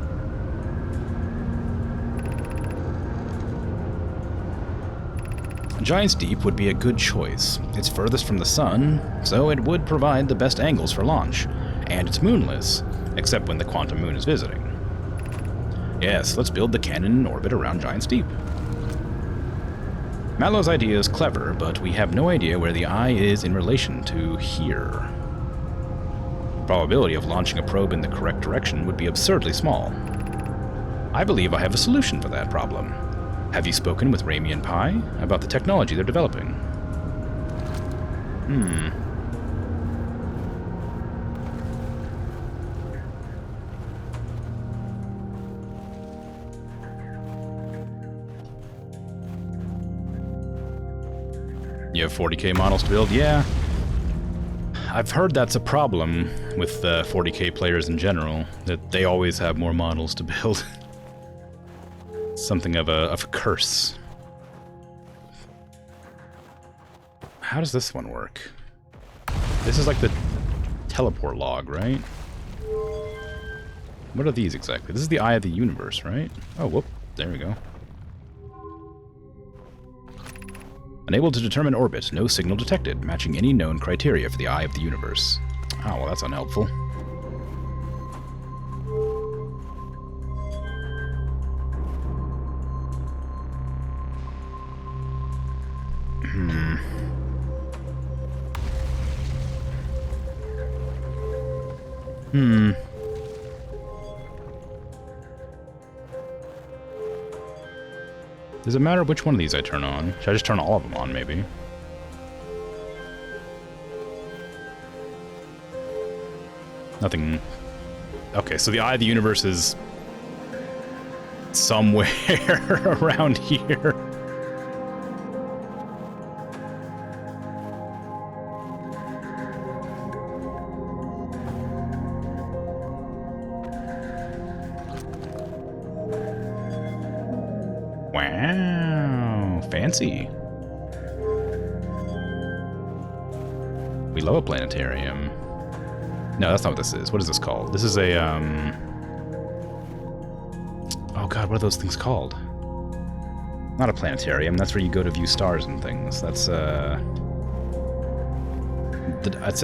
[SPEAKER 1] Giant's Deep would be a good choice. It's furthest from the sun, so it would provide the best angles for launch. And it's moonless, except when the quantum moon is visiting. Yes, let's build the cannon in orbit around Giant's Deep. Mallow's idea is clever, but we have no idea where the eye is in relation to here. The probability of launching a probe in the correct direction would be absurdly small. I believe I have a solution for that problem. Have you spoken with Raimi and Pi about the technology they're developing? You have 40K models to build? Yeah. I've heard that's a problem with 40K players in general, that they always have more models to build. Something of a curse. How does this one work? This is like the teleport log, right? What are these exactly? This is the Eye of the Universe, right? Oh, whoop. There we go. Unable to determine orbit. No signal detected, matching any known criteria for the Eye of the Universe. Oh, well, that's unhelpful. Does it matter which one of these I turn on? Should I just turn all of them on, maybe? Nothing. Okay, so the Eye of the Universe is somewhere around here. Wow, fancy. We love a planetarium. No, that's not what this is. What is this called? This is a, oh god, what are those things called? Not a planetarium, that's where you go to view stars and things. That's a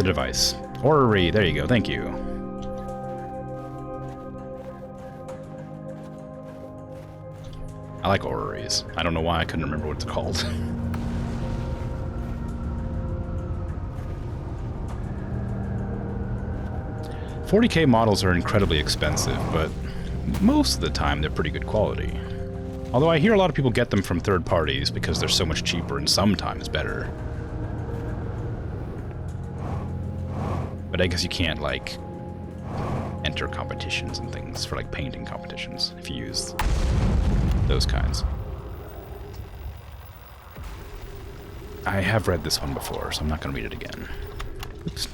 [SPEAKER 1] device. Orrery, there you go, thank you. I like orreries. I don't know why I couldn't remember what it's called. $40K models are incredibly expensive, but most of the time they're pretty good quality. Although I hear a lot of people get them from third parties because they're so much cheaper and sometimes better. But I guess you can't, like, enter competitions and things for, like, painting competitions if you use those kinds. I have read this one before, so I'm not going to read it again. Oops.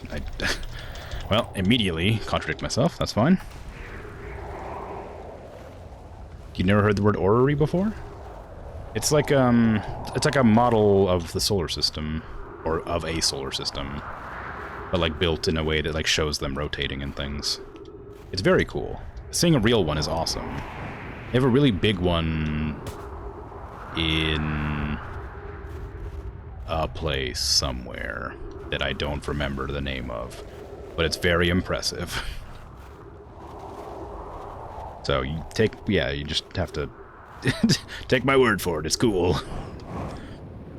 [SPEAKER 1] Well, immediately contradict myself. That's fine. You never heard the word orrery before? It's like a model of the solar system, or of a solar system, but like built in a way that like shows them rotating and things. It's very cool. Seeing a real one is awesome. They have a really big one in a place somewhere that I don't remember the name of, but it's very impressive. So you you just have to take my word for it. It's cool.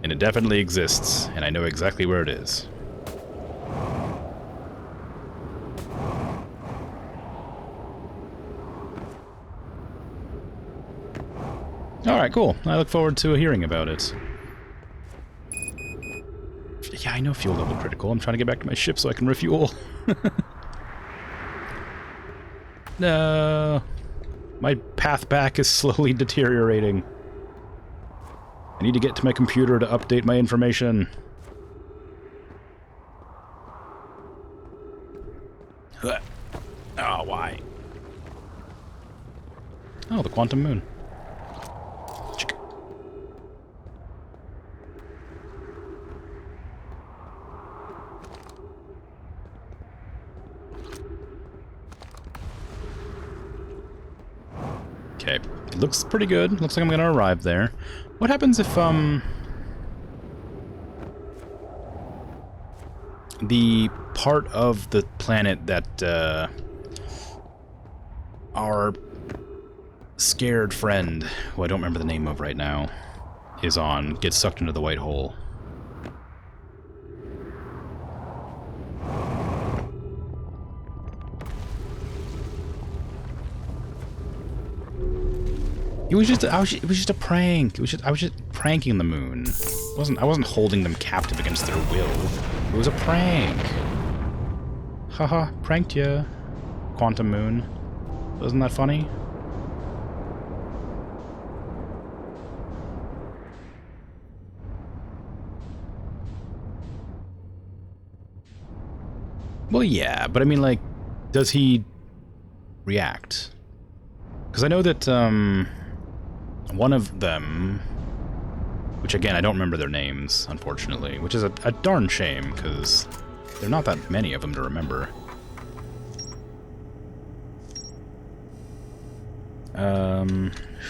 [SPEAKER 1] And it definitely exists, and I know exactly where it is. Alright, cool. I look forward to hearing about it. Yeah, I know fuel level critical. I'm trying to get back to my ship so I can refuel. No. My path back is slowly deteriorating. I need to get to my computer to update my information. Oh, why? Oh, the quantum moon. Okay, it looks pretty good. Looks like I'm gonna arrive there. What happens if, the part of the planet that our scared friend, who I don't remember the name of right now, is on, gets sucked into the white hole. It was just a prank. I was just pranking the moon. I wasn't holding them captive against their will. It was a prank. Haha, pranked ya, Quantum Moon. Wasn't that funny? Well, yeah, but I mean, like, does he react? Because I know that, one of them, which again, I don't remember their names, unfortunately, which is a darn shame, because there are not that many of them to remember.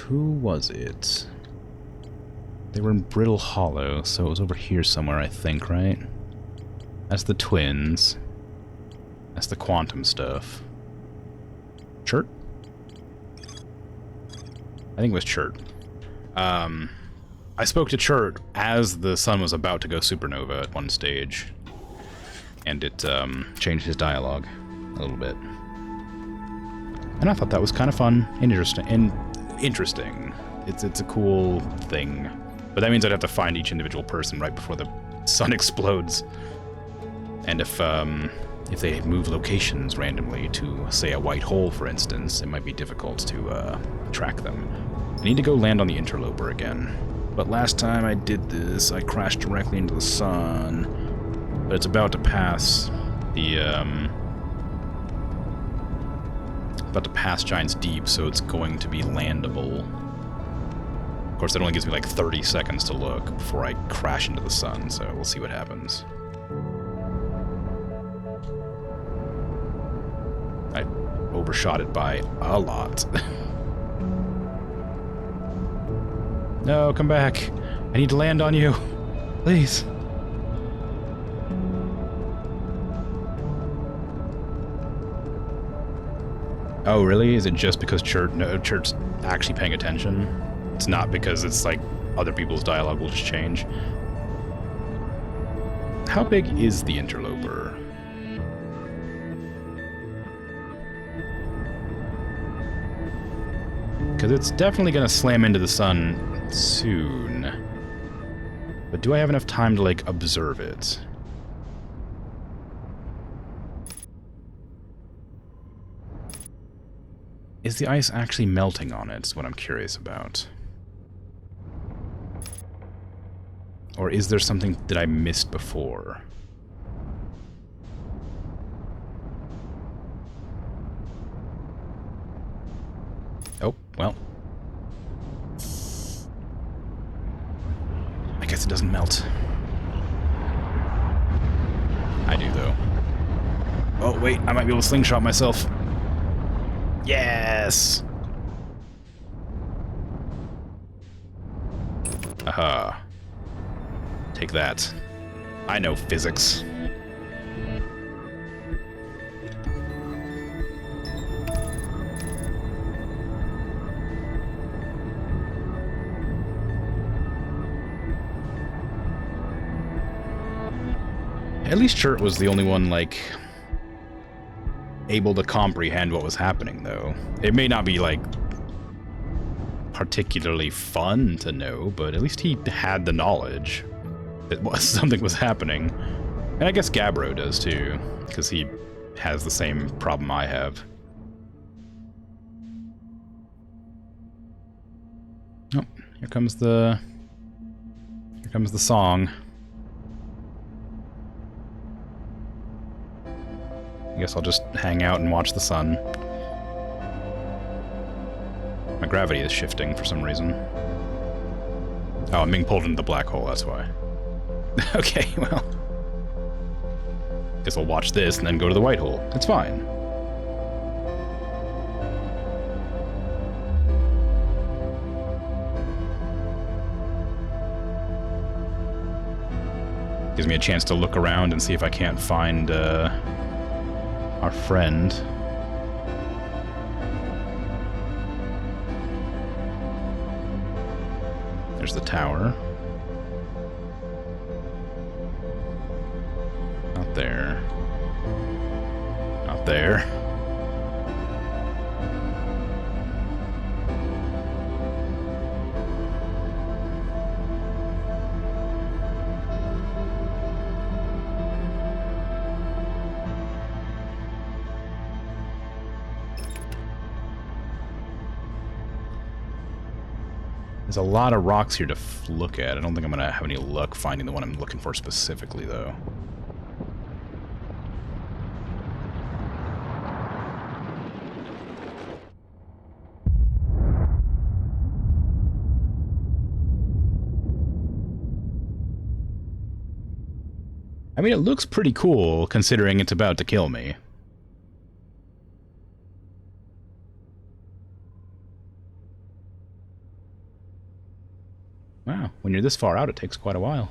[SPEAKER 1] Who was it? They were in Brittle Hollow, so it was over here somewhere, I think, right? That's the twins. That's the quantum stuff. Chert? I think it was Chert. I spoke to Chert as the sun was about to go supernova at one stage. And it changed his dialogue a little bit. And I thought that was kind of fun and interesting. It's a cool thing. But that means I'd have to find each individual person right before the sun explodes. And if they move locations randomly to, say, a white hole, for instance, it might be difficult to track them. I need to go land on the interloper again. But last time I did this, I crashed directly into the sun. But it's about to pass the, about to pass Giant's Deep, so it's going to be landable. Of course, that only gives me like 30 seconds to look before I crash into the sun, so we'll see what happens. I overshot it by a lot. No, come back. I need to land on you. Please. Oh, really? Is it just because Church's actually paying attention? It's not because it's like other people's dialogue will just change. How big is the interloper? Because it's definitely going to slam into the sun soon. But do I have enough time to, like, observe it? Is the ice actually melting on it, is what I'm curious about. Or is there something that I missed before? Oh, well. I guess it doesn't melt. I do, though. Oh, wait, I might be able to slingshot myself. Yes! Aha. Take that. I know physics. At least Chert was the only one, like, able to comprehend what was happening, though. It may not be, like, particularly fun to know, but at least he had the knowledge that something was happening. And I guess Gabbro does, too, because he has the same problem I have. Oh, here comes the song. I guess I'll just hang out and watch the sun. My gravity is shifting for some reason. Oh, I'm being pulled into the black hole, that's why. Okay, well. Guess I'll watch this and then go to the white hole. It's fine. Gives me a chance to look around and see if I can't find our friend. There's the tower. Not there. Not there. There's a lot of rocks here to look at. I don't think I'm going to have any luck finding the one I'm looking for specifically, though. I mean, it looks pretty cool, considering it's about to kill me. Wow, when you're this far out, it takes quite a while.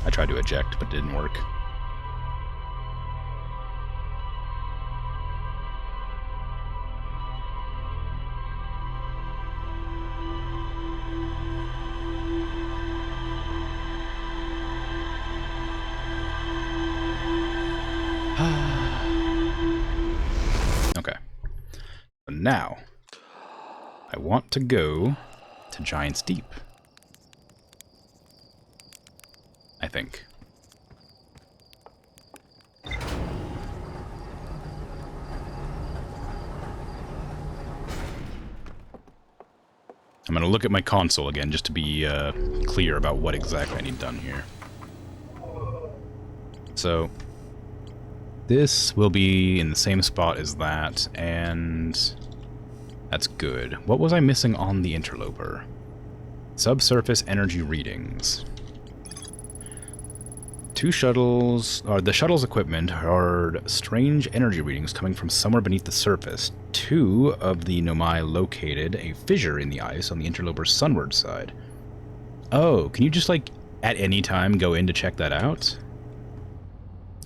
[SPEAKER 1] I tried to eject, but it didn't work. Okay. So now, I want to go to Giant's Deep. I think. I'm going to look at my console again just to be clear about what exactly I need done here. So, this will be in the same spot as that, and that's good. What was I missing on the interloper? Subsurface energy readings. Two shuttles, or the shuttle's equipment are strange energy readings coming from somewhere beneath the surface. Two of the Nomai located a fissure in the ice on the interloper's sunward side. Oh, can you just, like, at any time go in to check that out?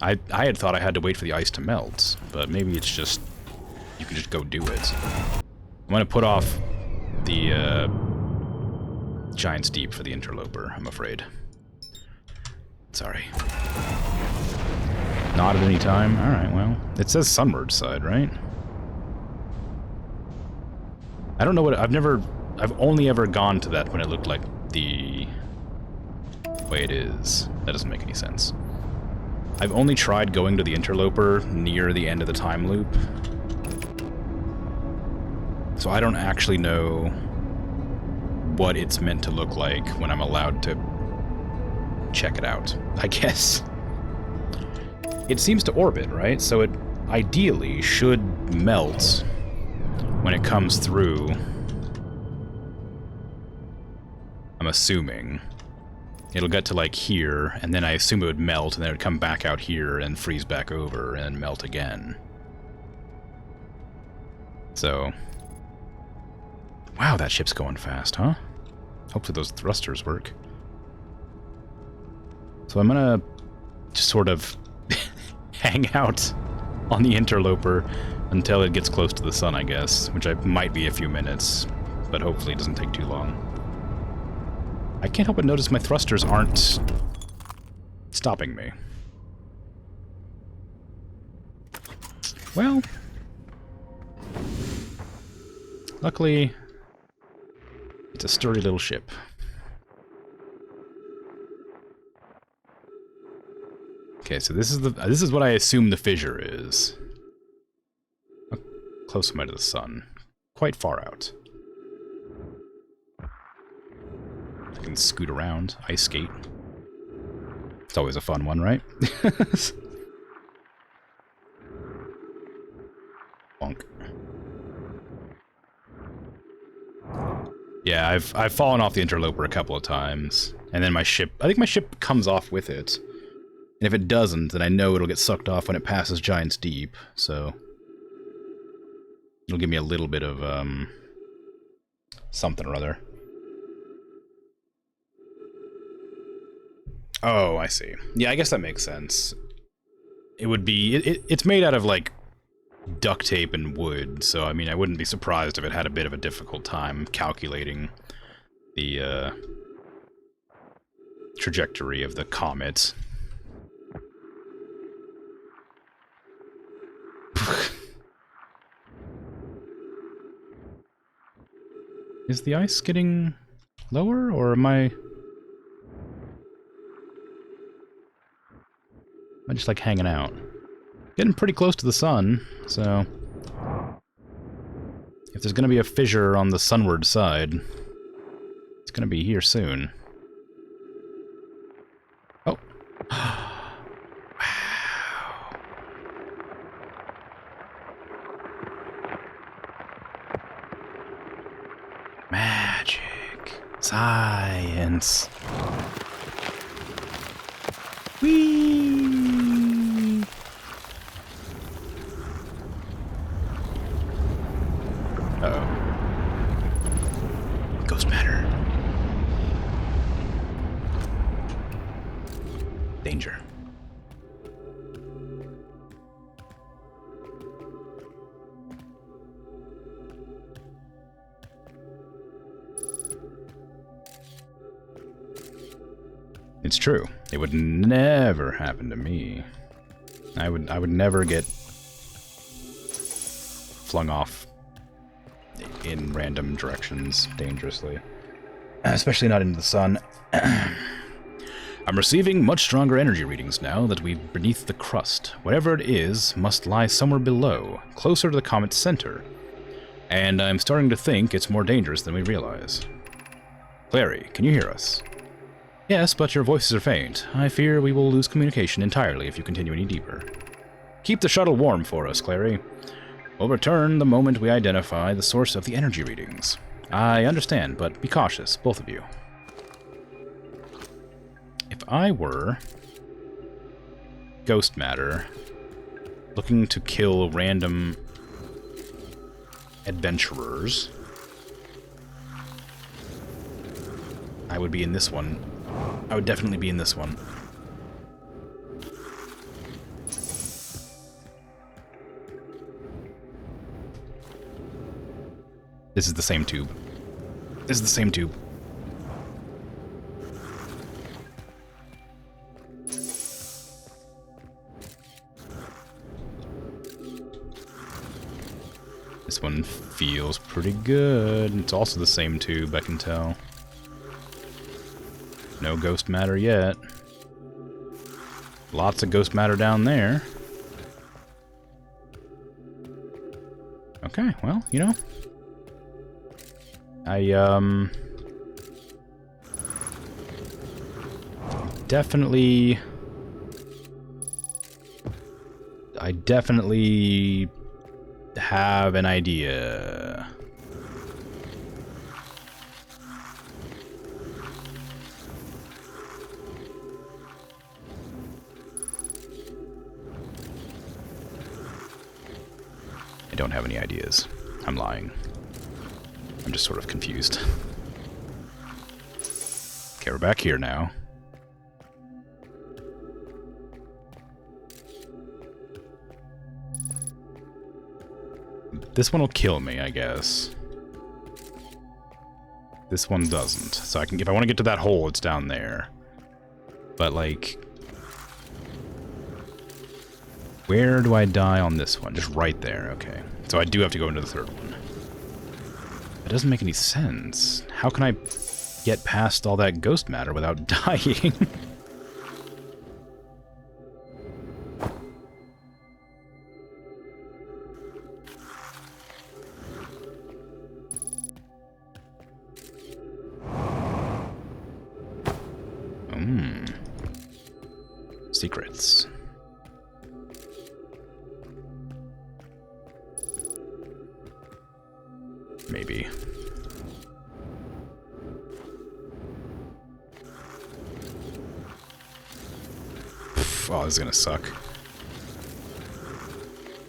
[SPEAKER 1] I had thought I had to wait for the ice to melt, but maybe it's just, you can just go do it. I'm gonna put off the Giant's Deep for the interloper, I'm afraid. Sorry. Not at any time? Alright, well. It says sunward side, right? I don't know what... I've only ever gone to that when it looked like the way it is. That doesn't make any sense. I've only tried going to the interloper near the end of the time loop. So I don't actually know what it's meant to look like when I'm allowed to check it out, I guess. It seems to orbit, right? So it ideally should melt when it comes through. I'm assuming. It'll get to, like, here, and then I assume it would melt, and then it would come back out here and freeze back over and melt again. So... Wow, that ship's going fast, huh? Hopefully those thrusters work. So I'm gonna just sort of hang out on the interloper until it gets close to the sun, I guess, which might be a few minutes, but hopefully it doesn't take too long. I can't help but notice my thrusters aren't stopping me. Well, luckily, it's a sturdy little ship. Okay, so this is what I assume the fissure is. How close am I to the sun? Quite far out. I can scoot around, ice skate. It's always a fun one, right? Bonk. Yeah, I've fallen off the interloper a couple of times. And then my ship... I think my ship comes off with it. And if it doesn't, then I know it'll get sucked off when it passes Giant's Deep, so... It'll give me a little bit of, something or other. Oh, I see. Yeah, I guess that makes sense. It would be... It's made out of, like, duct tape and wood, so, I mean, I wouldn't be surprised if it had a bit of a difficult time calculating the, trajectory of the comet. Is the ice getting lower, or am I just, like, hanging out? Getting pretty close to the sun, so... If there's gonna be a fissure on the sunward side, it's gonna be here soon. Oh. Wow. Magic. Science. Whee! Uh-oh. Ghost matter. Danger. It's true. It would never happen to me. I would never get flung off in random directions dangerously. Especially not into the sun. I'm receiving much stronger energy readings now that we're beneath the crust. Whatever it is must lie somewhere below, closer to the comet's center. And I'm starting to think it's more dangerous than we realize. Clary, can you hear us? Yes, but your voices are faint. I fear we will lose communication entirely if you continue any deeper. Keep the shuttle warm for us, Clary. We'll return the moment we identify the source of the energy readings. I understand, but be cautious, both of you. If I were ghost matter, looking to kill random adventurers, I would be in this one. I would definitely be in this one. This is the same tube. This is the same tube. This one feels pretty good. It's also the same tube, I can tell. No ghost matter yet. Lots of ghost matter down there. Okay, well, you know. I definitely have an idea. I don't have any ideas. I'm lying. I'm just sort of confused. Okay, we're back here now. This one will kill me, I guess. This one doesn't. So I can, if I want to get to that hole, it's down there. But, like, where do I die on this one? Just right there, okay. So I do have to go into the third one. That doesn't make any sense. How can I get past all that ghost matter without dying? Secrets. Maybe. Oh, this is gonna suck.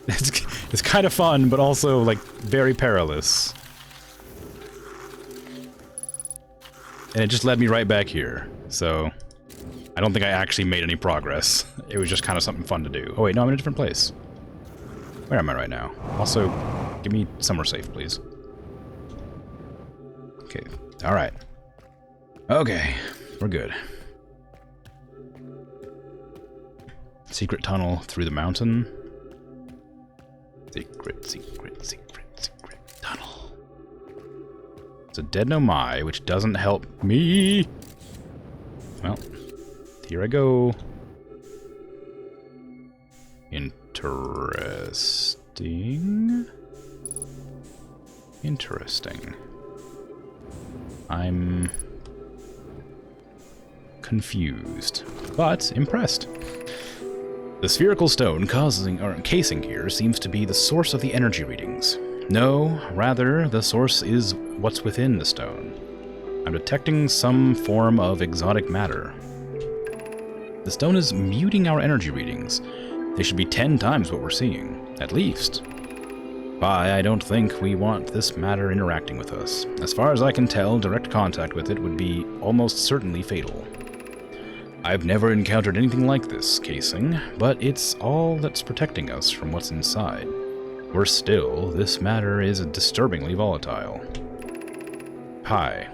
[SPEAKER 1] It's kind of fun, but also, like, very perilous. And it just led me right back here, so... I don't think I actually made any progress. It was just kind of something fun to do. Oh wait, no, I'm in a different place. Where am I right now? Also, give me somewhere safe, please. Okay, alright. Okay, we're good. Secret tunnel through the mountain. Secret tunnel. It's a dead Nomai, which doesn't help me. Well, here I go. Interesting. Interesting. I'm confused, but impressed. The spherical stone encasing here seems to be the source of the energy readings. No, rather, the source is what's within the stone. I'm detecting some form of exotic matter. The stone is muting our energy readings. They should be 10 times what we're seeing, at least. I don't think we want this matter interacting with us. As far as I can tell, direct contact with it would be almost certainly fatal. I've never encountered anything like this casing, but it's all that's protecting us from what's inside. Worse still, this matter is disturbingly volatile. Pi.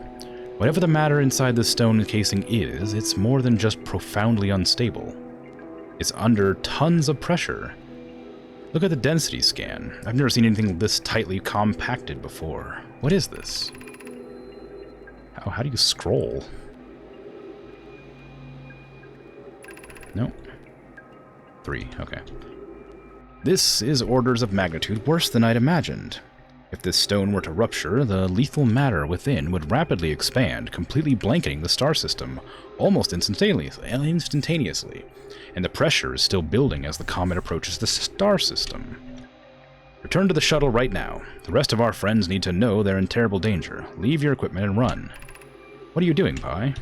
[SPEAKER 1] Whatever the matter inside this stone casing is, it's more than just profoundly unstable. It's under tons of pressure. Look at the density scan. I've never seen anything this tightly compacted before. What is this? How do you scroll? No. 3, okay. This is orders of magnitude worse than I'd imagined. If this stone were to rupture, the lethal matter within would rapidly expand, completely blanketing the star system, almost instantaneously. And the pressure is still building as the comet approaches the star system. Return to the shuttle right now. The rest of our friends need to know they're in terrible danger. Leave your equipment and run. What are you doing, Pi?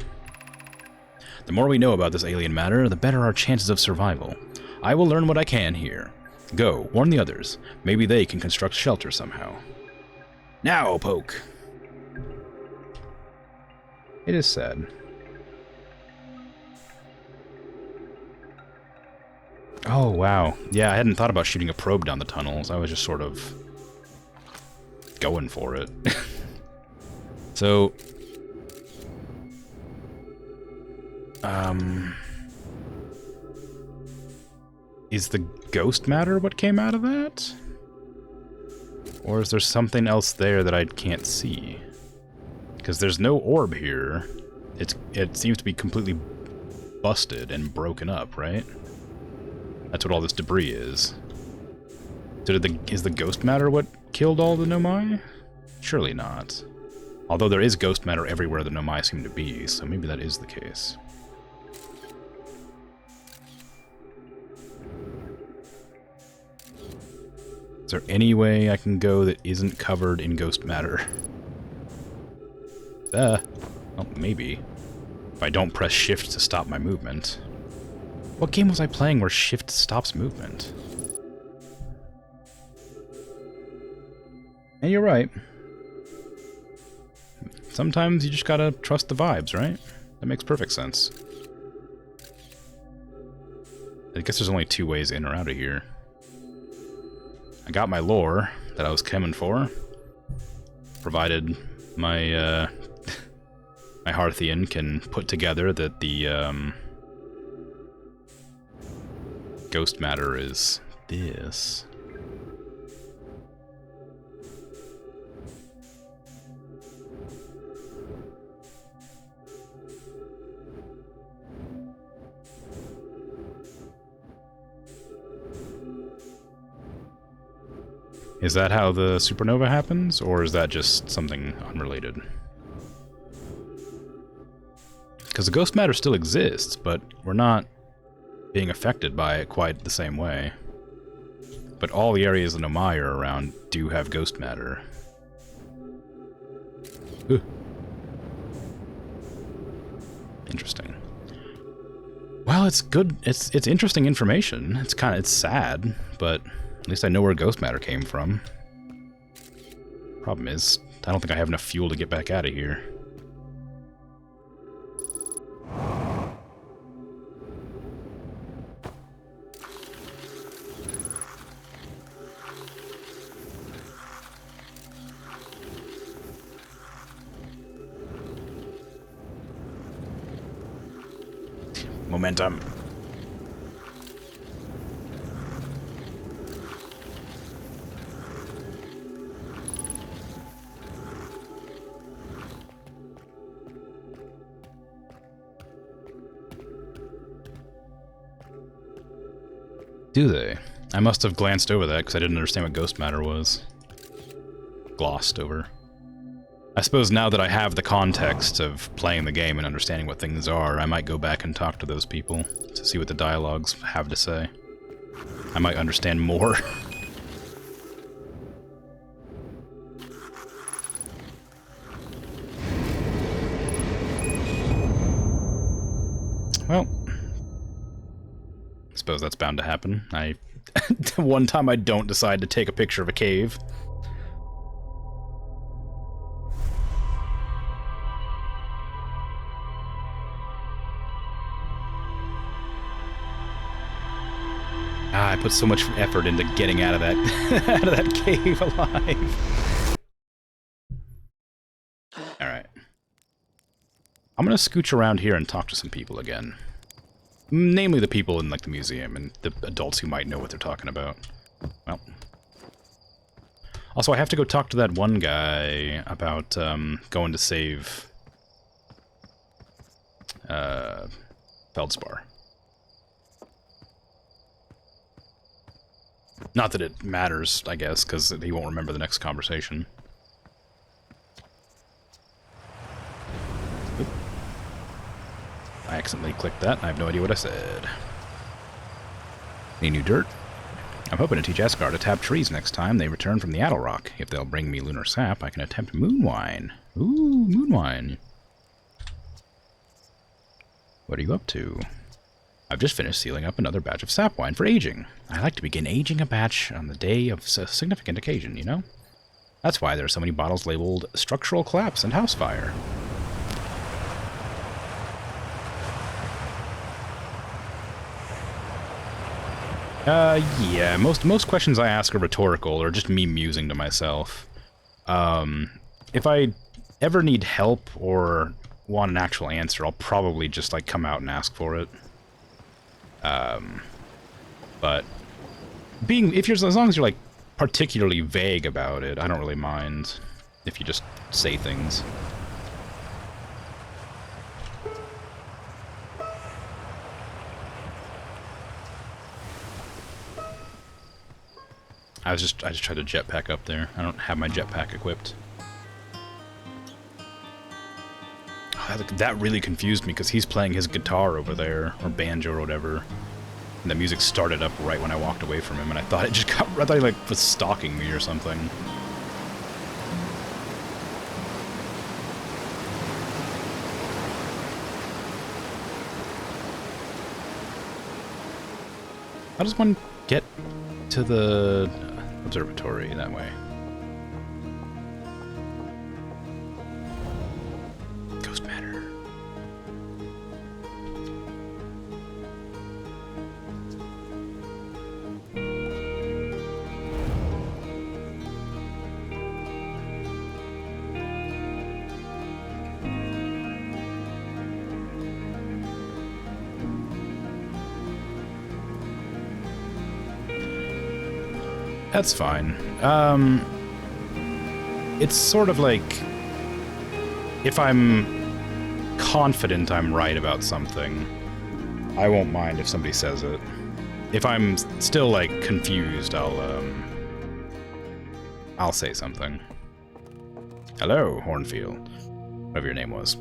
[SPEAKER 1] The more we know about this alien matter, the better our chances of survival. I will learn what I can here. Go, warn the others. Maybe they can construct shelter somehow. Now, Poke! It is sad. Oh, wow. Yeah, I hadn't thought about shooting a probe down the tunnels. I was just sort of going for it. So... is the ghost matter what came out of that? Or is there something else there that I can't see? Because there's no orb here. It seems to be completely busted and broken up, right? That's what all this debris is. So is the ghost matter what killed all the Nomai? Surely not. Although there is ghost matter everywhere the Nomai seem to be, so maybe that is the case. Is there any way I can go that isn't covered in ghost matter? Well, maybe. If I don't press shift to stop my movement. What game was I playing where shift stops movement? And you're right. Sometimes you just gotta trust the vibes, right? That makes perfect sense. I guess there's only 2 ways in or out of here. I got my lore that I was coming for, provided my my Hearthian can put together that the ghost matter is this. Is that how the supernova happens, or is that just something unrelated? Because the ghost matter still exists, but we're not being affected by it quite the same way. But all the areas the Nomai are around do have ghost matter. Ooh. Interesting. Well, it's good. It's interesting information. It's sad, but at least I know where ghost matter came from. Problem is, I don't think I have enough fuel to get back out of here. Momentum. Do they? I must have glanced over that because I didn't understand what ghost matter was. Glossed over. I suppose now that I have the context of playing the game and understanding what things are, I might go back and talk to those people to see what the dialogues have to say. I might understand more. Well, I suppose that's bound to happen. One time I don't decide to take a picture of a cave. I put so much effort into getting out of that out of that cave alive. All right. I'm gonna scooch around here and talk to some people again. Namely the people in, like, the museum and the adults who might know what they're talking about. Well. Also, I have to go talk to that one guy about, going to save, Feldspar. Not that it matters, I guess, because he won't remember the next conversation. Oop. I accidentally clicked that, and I have no idea what I said. Any new dirt? I'm hoping to teach Eskar to tap trees next time they return from the Addle Rock. If they'll bring me lunar sap, I can attempt moon wine. Ooh, moon wine. What are you up to? I've just finished sealing up another batch of sap wine for aging. I like to begin aging a batch on the day of a significant occasion, you know? That's why there are so many bottles labeled structural collapse and house fire. Yeah, most questions I ask are rhetorical, or just me musing to myself. If I ever need help or want an actual answer, I'll probably just, like, come out and ask for it. But as long as you're, like, particularly vague about it, I don't really mind if you just say things. I just tried to jetpack up there. I don't have my jetpack equipped. That really confused me, because he's playing his guitar over there, or banjo or whatever. And the music started up right when I walked away from him, and I thought I thought he, like, was stalking me or something. How does one get to the observatory that way? Ghost matter. That's fine. It's sort of like, if I'm confident I'm right about something, I won't mind if somebody says it. If I'm still, like, confused, I'll say something. Hello, Hornfield. Whatever your name was.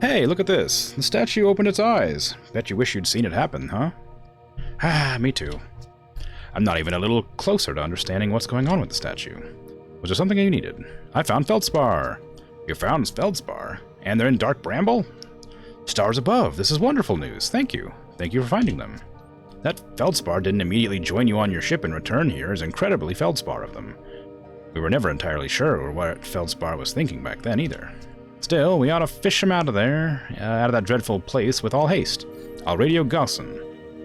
[SPEAKER 1] Hey, look at this. The statue opened its eyes. Bet you wish you'd seen it happen, huh? Ah, me too. I'm not even a little closer to understanding what's going on with the statue. Was there something you needed? I found Feldspar. You found Feldspar? And they're in Dark Bramble? Stars above! This is wonderful news. Thank you. Thank you for finding them. That Feldspar didn't immediately join you on your ship and return here is incredibly Feldspar of them. We were never entirely sure what Feldspar was thinking back then either. Still, we ought to fish him out of there, out of that dreadful place with all haste. I'll radio Gaussen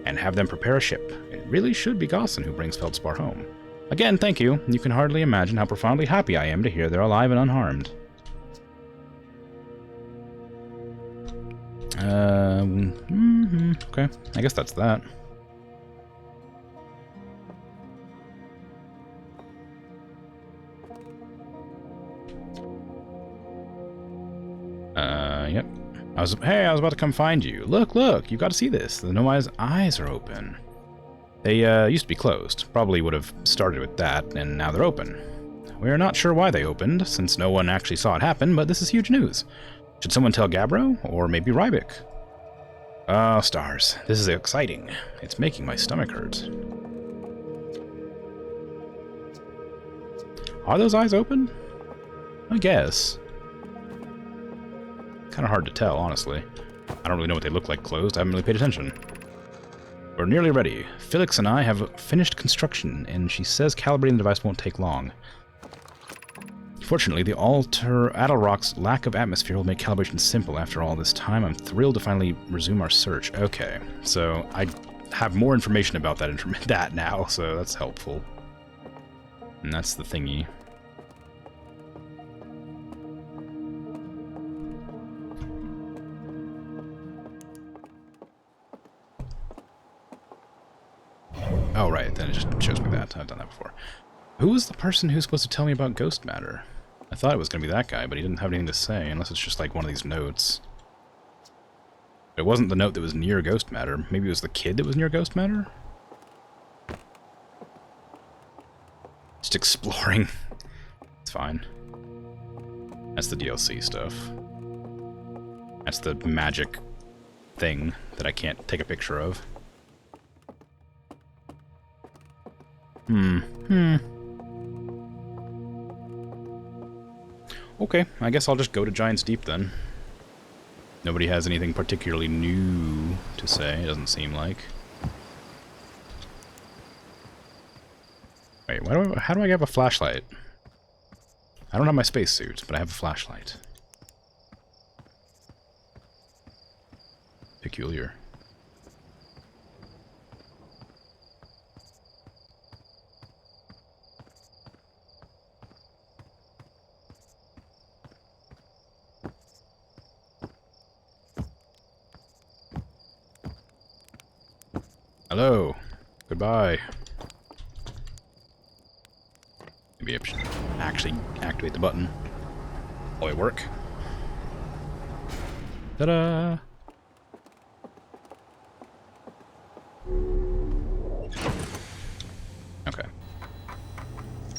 [SPEAKER 1] and have them prepare a ship. It really should be Gaussen who brings Feldspar home. Again, thank you. You can hardly imagine how profoundly happy I am to hear they're alive and unharmed. Okay. I guess that's that. Yep. I was about to come find you. Look, you've got to see this. The Nomai's eyes are open. They, used to be closed. Probably would have started with that, and now they're open. We're not sure why they opened, since no one actually saw it happen, but this is huge news. Should someone tell Gabbro? Or maybe Rybik? Oh, stars. This is exciting. It's making my stomach hurt. Are those eyes open? I guess. Kind of hard to tell, honestly. I don't really know what they look like closed. I haven't really paid attention. We're nearly ready. Felix and I have finished construction, and she says calibrating the device won't take long. Fortunately, the Adelrock's lack of atmosphere will make calibration simple after all this time. I'm thrilled to finally resume our search. Okay, so I have more information about that now, so that's helpful. And that's the thingy. Oh, right, then it just shows me that. I've done that before. Who was the person who's supposed to tell me about ghost matter? I thought it was going to be that guy, but he didn't have anything to say, unless it's just like one of these notes. It wasn't the note that was near ghost matter. Maybe it was the kid that was near ghost matter? Just exploring. It's fine. That's the DLC stuff. That's the magic thing that I can't take a picture of. Okay, I guess I'll just go to Giant's Deep then. Nobody has anything particularly new to say, it doesn't seem like. Wait, how do I have a flashlight? I don't have my spacesuit, but I have a flashlight. Peculiar. Hello. Goodbye. Maybe I should actually activate the button while I work. Ta-da! Okay.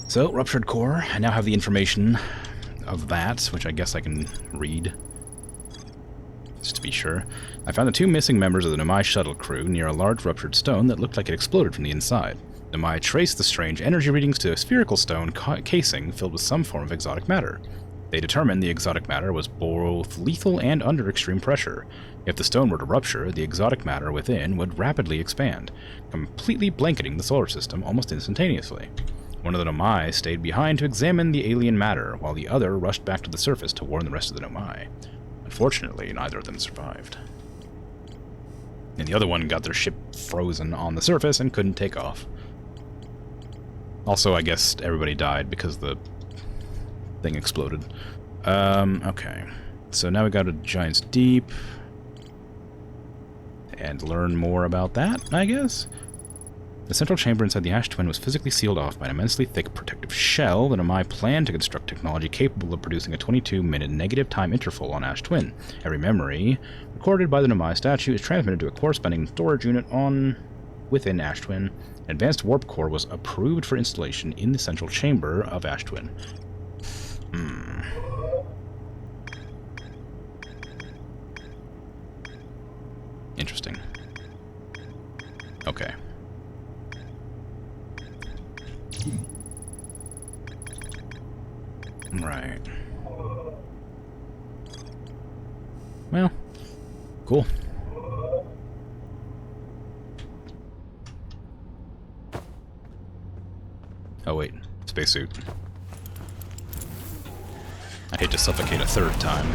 [SPEAKER 1] So, ruptured core. I now have the information of that, which I guess I can read. Just to be sure. I found the two missing members of the Nomai shuttle crew near a large ruptured stone that looked like it exploded from the inside. Nomai traced the strange energy readings to a spherical stone casing filled with some form of exotic matter. They determined the exotic matter was both lethal and under extreme pressure. If the stone were to rupture, the exotic matter within would rapidly expand, completely blanketing the solar system almost instantaneously. One of the Nomai stayed behind to examine the alien matter, while the other rushed back to the surface to warn the rest of the Nomai. Unfortunately, neither of them survived. And the other one got their ship frozen on the surface and couldn't take off. Also, I guess everybody died because the thing exploded. Okay. So now we go to Giant's Deep. And learn more about that, I guess? The central chamber inside the Ash Twin was physically sealed off by an immensely thick protective shell that Nomai planned to construct technology capable of producing a 22-minute negative time interval on Ash Twin. Every memory recorded by the Nomai statue is transmitted to a corresponding storage unit within Ash Twin. An advanced warp core was approved for installation in the central chamber of Ash Twin. Interesting. Okay. Right. Well, Cool. Oh wait, spacesuit. I hate to suffocate a third time.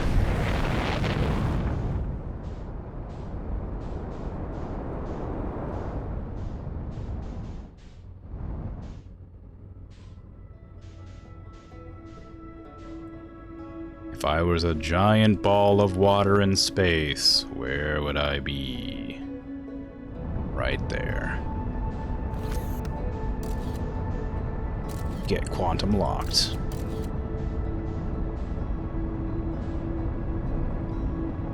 [SPEAKER 1] If I was a giant ball of water in space, where would I be? Right there. Get quantum locked.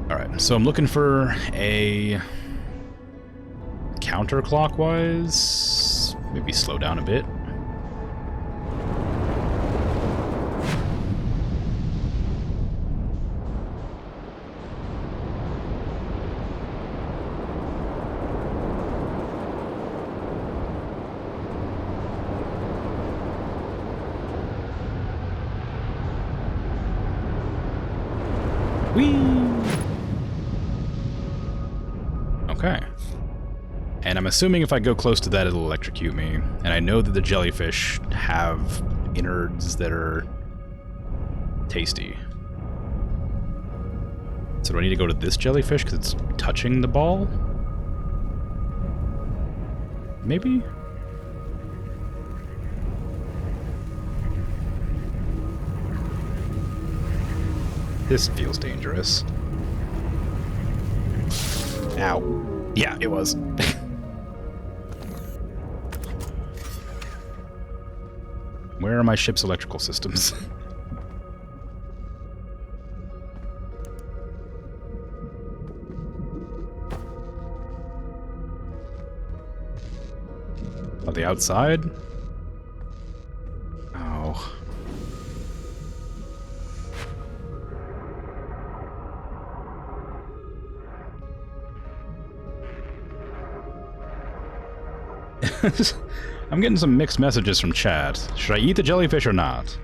[SPEAKER 1] Alright, so I'm looking for a counterclockwise, maybe slow down a bit. Whee! Okay. And I'm assuming if I go close to that, it'll electrocute me. And I know that the jellyfish have innards that are tasty. So do I need to go to this jellyfish because it's touching the ball? Maybe? This feels dangerous. Ow. Yeah, it was. Where are my ship's electrical systems? On the outside? Oh. I'm getting some mixed messages from chat. Should I eat the jellyfish or not?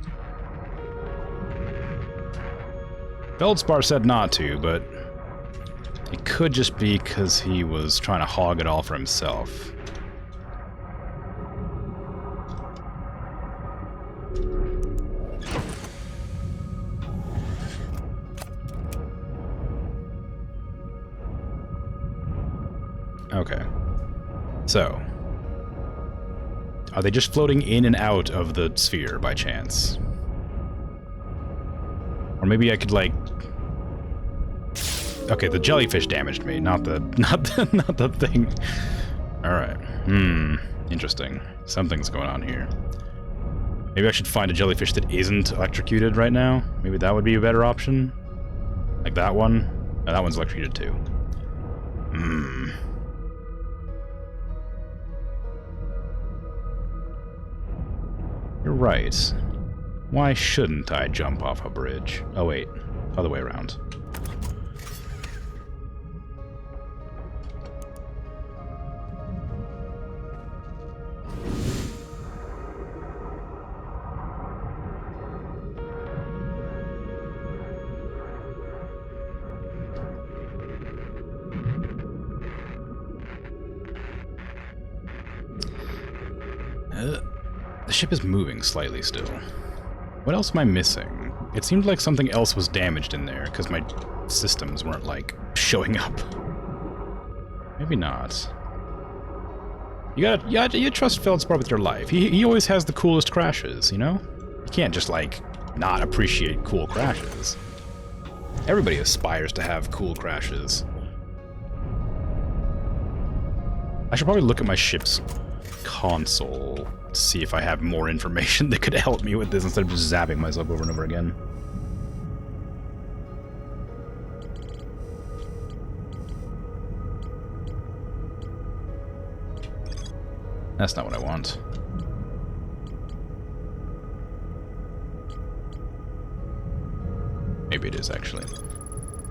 [SPEAKER 1] Feldspar said not to, but it could just be because he was trying to hog it all for himself. Okay. So, are they just floating in and out of the sphere by chance? Or maybe I could like... Okay, the jellyfish damaged me, not the thing. Alright. Interesting. Something's going on here. Maybe I should find a jellyfish that isn't electrocuted right now. Maybe that would be a better option. Like that one. No, that one's electrocuted too. You're right. Why shouldn't I jump off a bridge? Oh wait, other way around. The ship is moving slightly still. What else am I missing? It seemed like something else was damaged in there, because my systems weren't, like, showing up. Maybe not. You trust Feldspar with your life. He always has the coolest crashes, you know? You can't just, like, not appreciate cool crashes. Everybody aspires to have cool crashes. I should probably look at my ship's console to see if I have more information that could help me with this instead of just zapping myself over and over again. That's not what I want. Maybe it is, actually.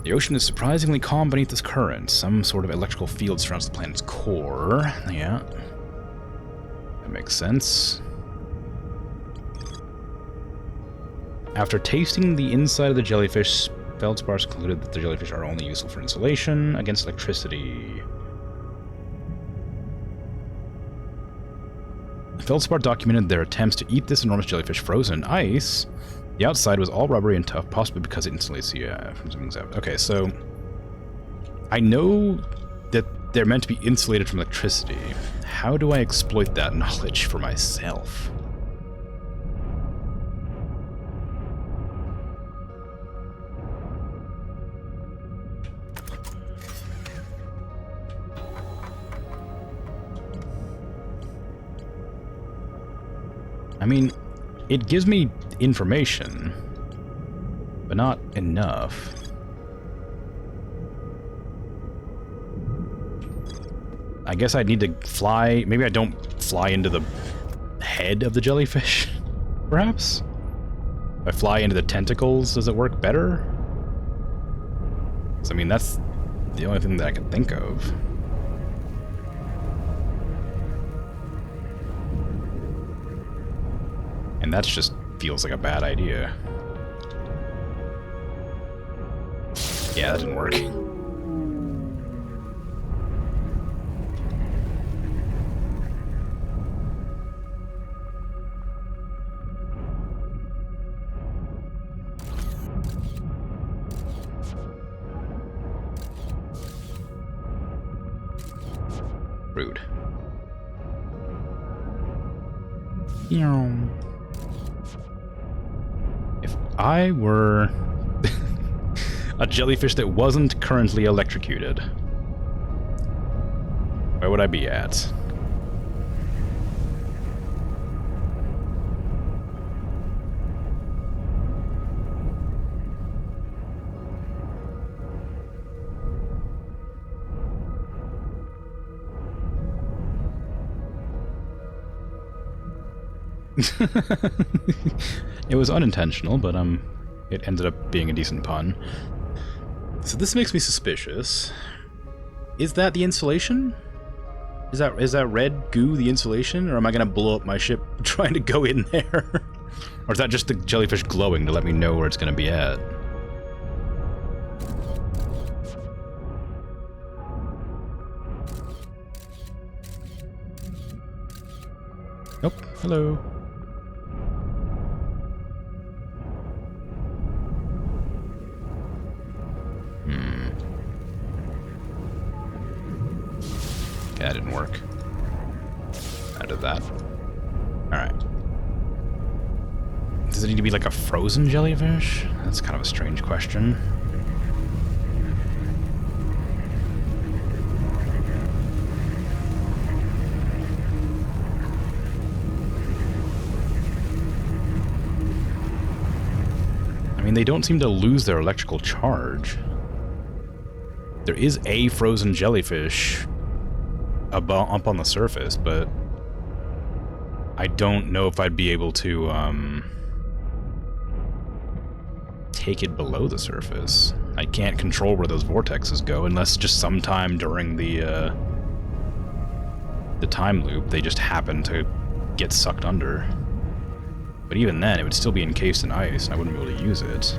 [SPEAKER 1] The ocean is surprisingly calm beneath this current. Some sort of electrical field surrounds the planet's core. Yeah. That makes sense. After tasting the inside of the jellyfish Feldspars concluded that the jellyfish are only useful for insulation against electricity. Feldspar documented their attempts to eat this enormous jellyfish frozen in ice. The outside was all rubbery and tough, possibly because it insulates the from something's out. Okay, so I know that they're meant to be insulated from electricity. How do I exploit that knowledge for myself? I mean, it gives me information, but not enough. I guess I'd need to fly. Maybe I don't fly into the head of the jellyfish, perhaps? If I fly into the tentacles, does it work better? 'Cause, I mean, that's the only thing that I can think of. And that just feels like a bad idea. Yeah, that didn't work. Rude. If I were a jellyfish that wasn't currently electrocuted, where would I be at? It was unintentional, but it ended up being a decent pun. So this makes me suspicious. Is that the insulation? Is that red goo the insulation, or am I gonna blow up my ship trying to go in there? Or is that just the jellyfish glowing to let me know where it's gonna be at? Nope. Hello. Okay, that didn't work. I did that. Alright. Does it need to be like a frozen jellyfish? That's kind of a strange question. I mean, they don't seem to lose their electrical charge. There is a frozen jellyfish up on the surface, but I don't know if I'd be able to take it below the surface. I can't control where those vortexes go unless just sometime during the time loop they just happen to get sucked under. But even then, it would still be encased in ice, and I wouldn't be able to use it.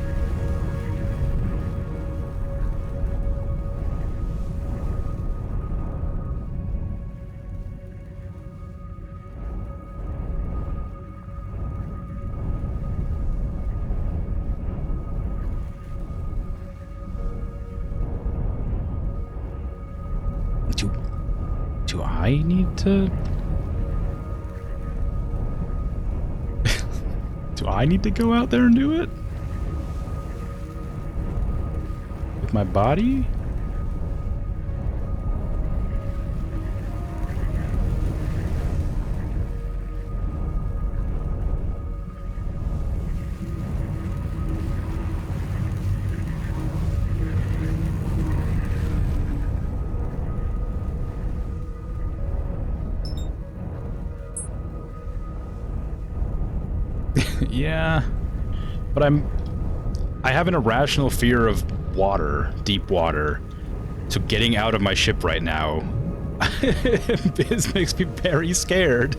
[SPEAKER 1] Do I need to... Do I need to go out there and do it? With my body? Yeah, but I have an irrational fear of water, deep water, so getting out of my ship right now, this makes me very scared.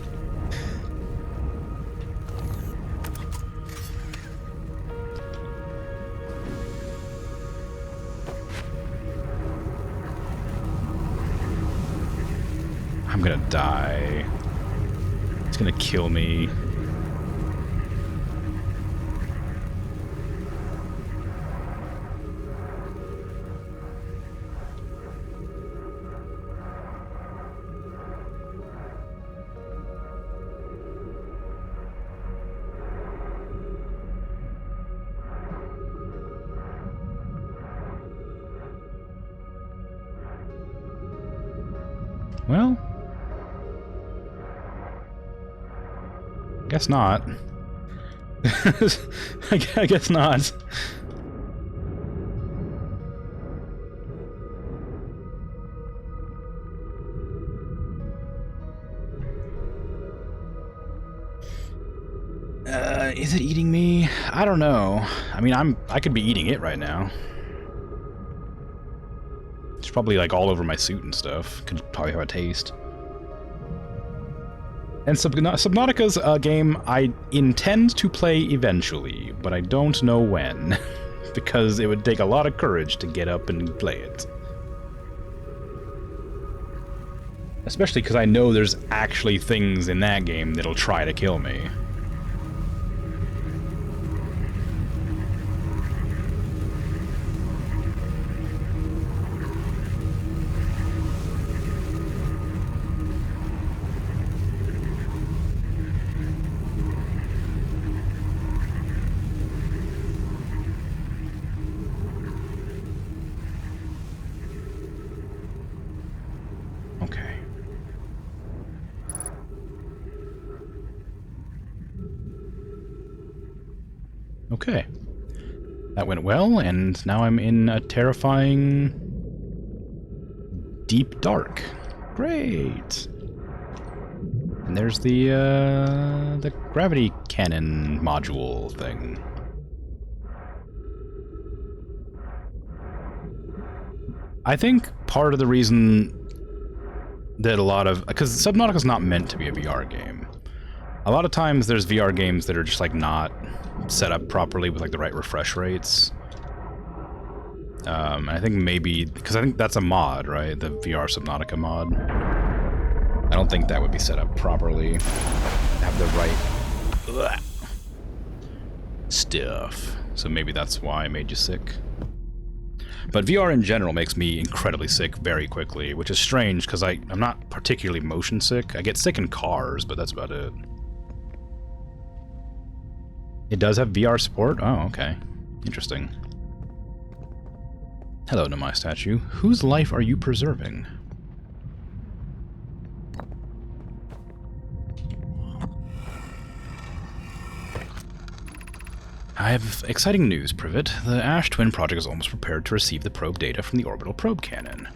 [SPEAKER 1] I'm gonna die. It's gonna kill me. Well, guess not. I guess not. Is it eating me? I don't know. I mean, I could be eating it right now. It's probably like all over my suit and stuff. Could probably have a taste. And Subnautica's a game I intend to play eventually, but I don't know when. Because it would take a lot of courage to get up and play it. Especially because I know there's actually things in that game that'll try to kill me. Okay. That went well, and now I'm in a terrifying deep dark. Great. And there's the gravity cannon module thing. I think part of the reason that a lot of... because Subnautica's not meant to be a VR game. A lot of times there's VR games that are just like not set up properly with like the right refresh rates. I think maybe because I think that's a mod, right? The VR Subnautica mod. I don't think that would be set up properly. Have the right stuff. So maybe that's why I made you sick. But VR in general makes me incredibly sick very quickly, which is strange because I'm not particularly motion sick. I get sick in cars, but that's about it. It does have VR support? Oh, okay. Interesting. Hello, Nomai statue. Whose life are you preserving? I have exciting news, Privet. The Ash Twin project is almost prepared to receive the probe data from the orbital probe cannon.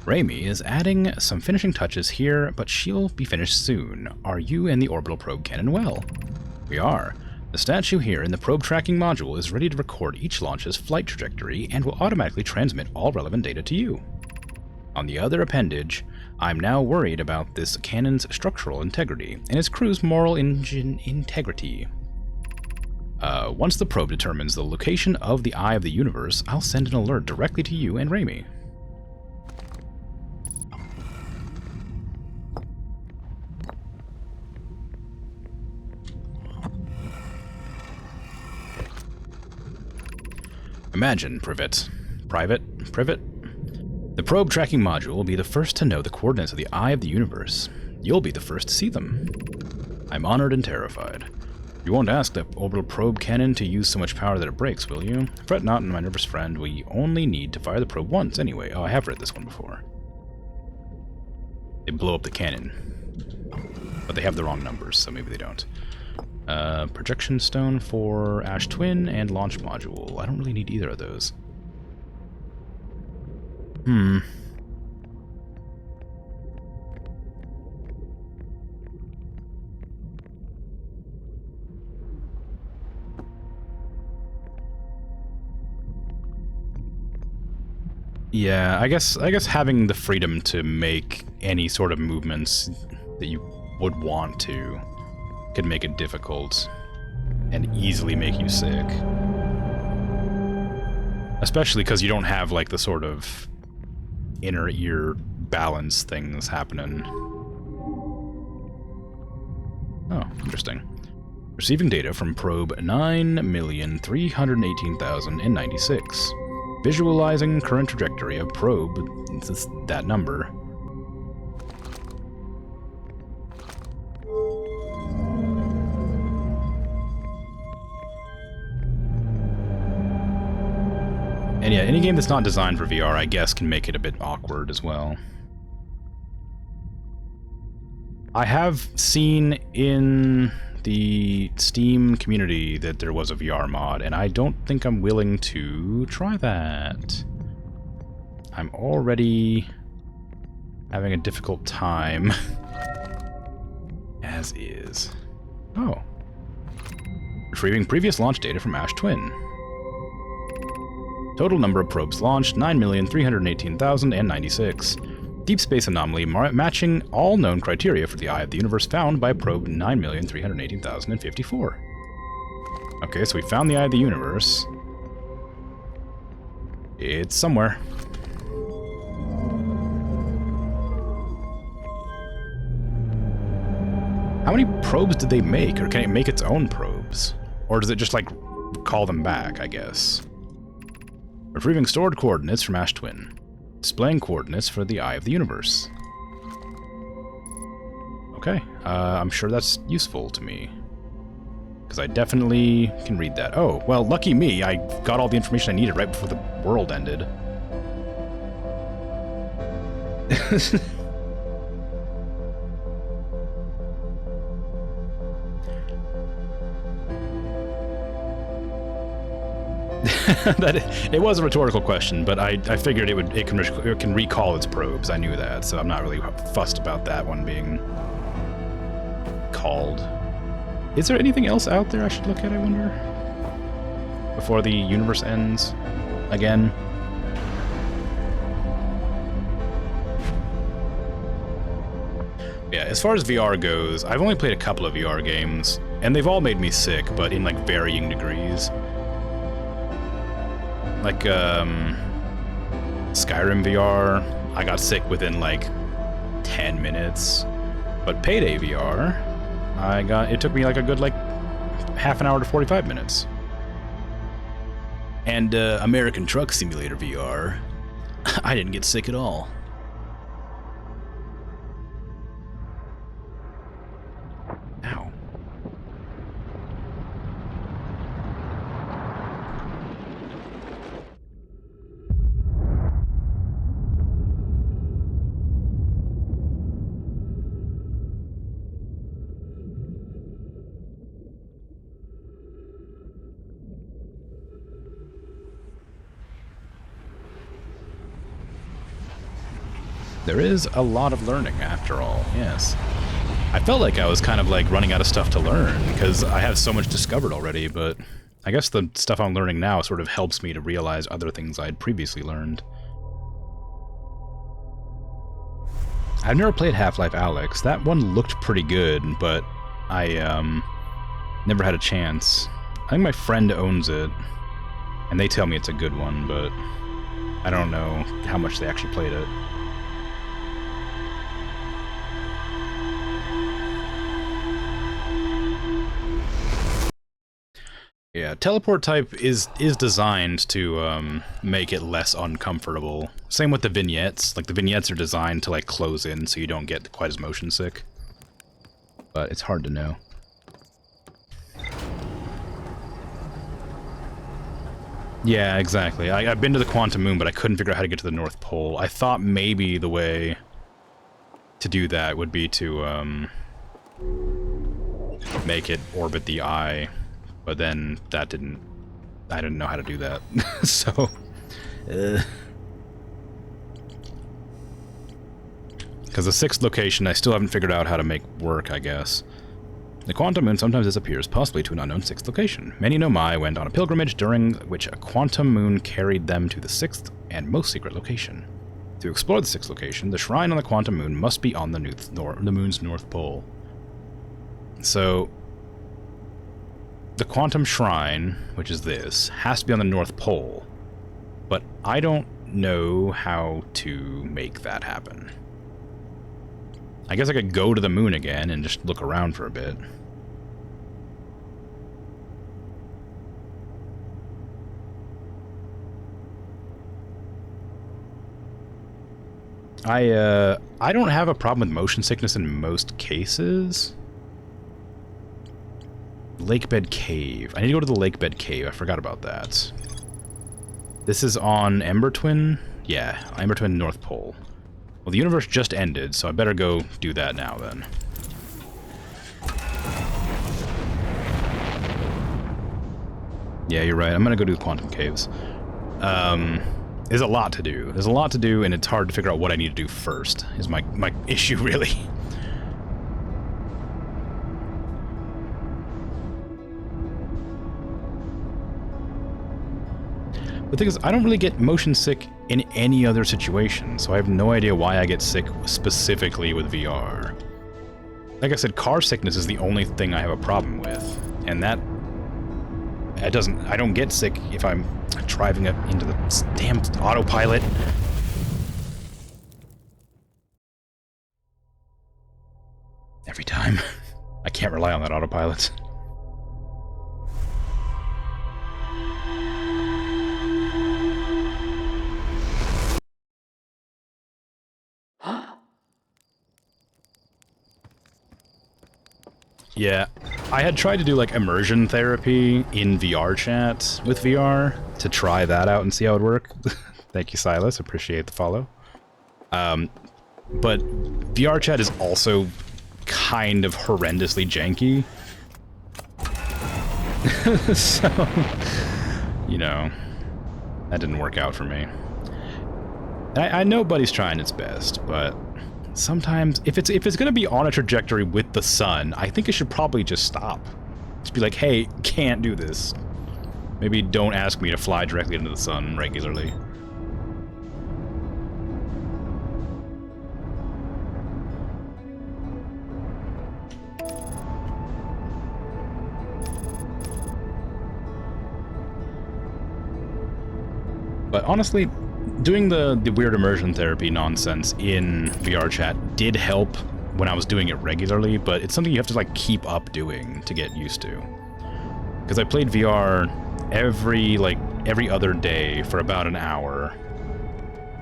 [SPEAKER 1] Raimi is adding some finishing touches here, but she'll be finished soon. Are you and the orbital probe cannon well? We are. The statue here in the probe tracking module is ready to record each launch's flight trajectory and will automatically transmit all relevant data to you. On the other appendage, I'm now worried about this cannon's structural integrity and its crew's moral integrity. Once the probe determines the location of the Eye of the Universe, I'll send an alert directly to you and Raimi. Imagine, Privet. The probe tracking module will be the first to know the coordinates of the Eye of the Universe. You'll be the first to see them. I'm honored and terrified. You won't ask the orbital probe cannon to use so much power that it breaks, will you? Fret not, my nervous friend. We only need to fire the probe once anyway. Oh, I have read this one before. They blow up the cannon. But they have the wrong numbers, so maybe they don't. Projection stone for Ash Twin and launch module. I don't really need either of those. Yeah, I guess having the freedom to make any sort of movements that you would want to could make it difficult and easily make you sick. Especially because you don't have like the sort of inner ear balance things happening. Oh, interesting. Receiving data from probe 9,318,096. Visualizing current trajectory of probe, it's that number. And yeah, any game that's not designed for VR, I guess, can make it a bit awkward as well. I have seen in the Steam community that there was a VR mod, and I don't think I'm willing to try that. I'm already having a difficult time, as is. Oh. Retrieving previous launch data from Ash Twin. Total number of probes launched, 9,318,096. Deep space anomaly matching all known criteria for the Eye of the Universe found by probe 9,318,054. Okay, so we found the Eye of the Universe. It's somewhere. How many probes did they make? Or can it make its own probes? Or does it just, like, call them back, I guess? Retrieving stored coordinates from Ash Twin. Displaying coordinates for the Eye of the Universe. Okay, I'm sure that's useful to me. Because I definitely can read that. Oh, well, lucky me, I got all the information I needed right before the world ended. It was a rhetorical question, but I figured it can recall its probes. I knew that, so I'm not really fussed about that one being called. Is there anything else out there I should look at, I wonder? Before the universe ends again? Yeah, as far as VR goes, I've only played a couple of VR games, and they've all made me sick, but in like varying degrees. Like, Skyrim VR, I got sick within, like, 10 minutes. But Payday VR, it took me, like, a good, like, half an hour to 45 minutes. And, American Truck Simulator VR, I didn't get sick at all. Ow. There is a lot of learning, after all, yes. I felt like I was kind of like running out of stuff to learn, because I have so much discovered already, but I guess the stuff I'm learning now sort of helps me to realize other things I'd previously learned. I've never played Half-Life Alyx. That one looked pretty good, but I never had a chance. I think my friend owns it, and they tell me it's a good one, but I don't know how much they actually played it. Yeah, teleport type is designed to make it less uncomfortable. Same with the vignettes. Like, the vignettes are designed to, like, close in so you don't get quite as motion sick. But it's hard to know. Yeah, exactly. I've been to the Quantum Moon, but I couldn't figure out how to get to the North Pole. I thought maybe the way to do that would be to make it orbit the eye. But then that didn't... I didn't know how to do that. So... Because the sixth location I still haven't figured out how to make work, I guess. The Quantum Moon sometimes disappears, possibly to an unknown sixth location. Many Nomai went on a pilgrimage during which a Quantum Moon carried them to the sixth and most secret location. To explore the sixth location, the shrine on the Quantum Moon must be on the moon's north pole. So... the Quantum Shrine, which is this, has to be on the North Pole, but I don't know how to make that happen. I guess I could go to the moon again and just look around for a bit. I don't have a problem with motion sickness in most cases. Lakebed Cave. I need to go to the Lakebed Cave. I forgot about that. This is on Ember Twin? Yeah, Ember Twin North Pole. Well, the universe just ended, so I better go do that now, then. Yeah, you're right. I'm gonna go do the Quantum Caves. There's a lot to do. There's a lot to do, and it's hard to figure out what I need to do first, is my issue, really. The thing is, I don't really get motion sick in any other situation, so I have no idea why I get sick specifically with VR. Like I said, car sickness is the only thing I have a problem with, and I don't get sick if I'm driving up into the damn autopilot. Every time. I can't rely on that autopilot. Yeah, I had tried to do like immersion therapy in VR chat with VR to try that out and see how it would work. Thank you, Silas. Appreciate the follow. But VR chat is also kind of horrendously janky. So, you know, that didn't work out for me. I know Buddy's trying its best, but sometimes, if it's going to be on a trajectory with the sun, I think it should probably just stop. Just be like, hey, can't do this. Maybe don't ask me to fly directly into the sun regularly. But honestly, doing the weird immersion therapy nonsense in VR chat did help when I was doing it regularly, but it's something you have to like keep up doing to get used to. Because I played VR every other day for about an hour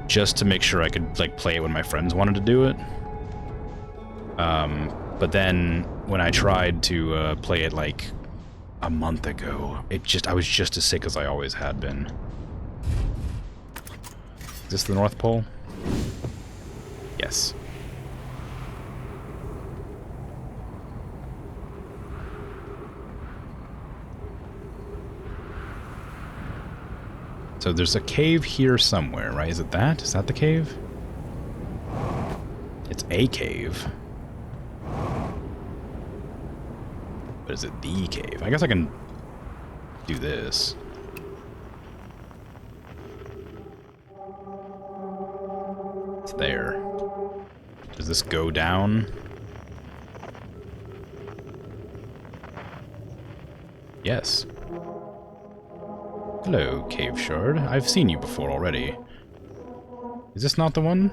[SPEAKER 1] just to make sure I could like play it when my friends wanted to do it. But then when I tried to play it like a month ago, I was just as sick as I always had been. Is this the North Pole? Yes. So there's a cave here somewhere, right? Is it that? Is that the cave? It's a cave. But is it the cave? I guess I can do this. It's there. Does this go down? Yes. Hello, Cave Shard. I've seen you before already. Is this not the one?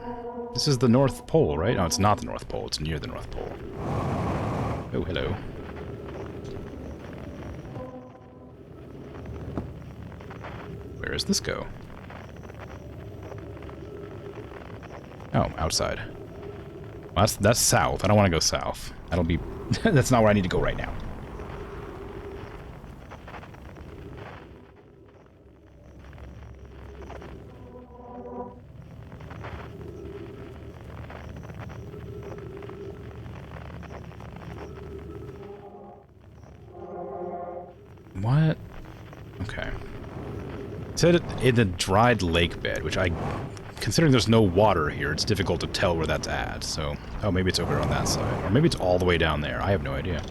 [SPEAKER 1] This is the North Pole, right? No, it's not the North Pole. It's near the North Pole. Oh, hello. Where does this go? Oh, outside. Well, that's south. I don't want to go south. That'll be... that's not where I need to go right now. What? Okay. It said in the dried lake bed, which considering there's no water here, it's difficult to tell where that's at, so... Oh, maybe it's over on that side. Or maybe it's all the way down there. I have no idea.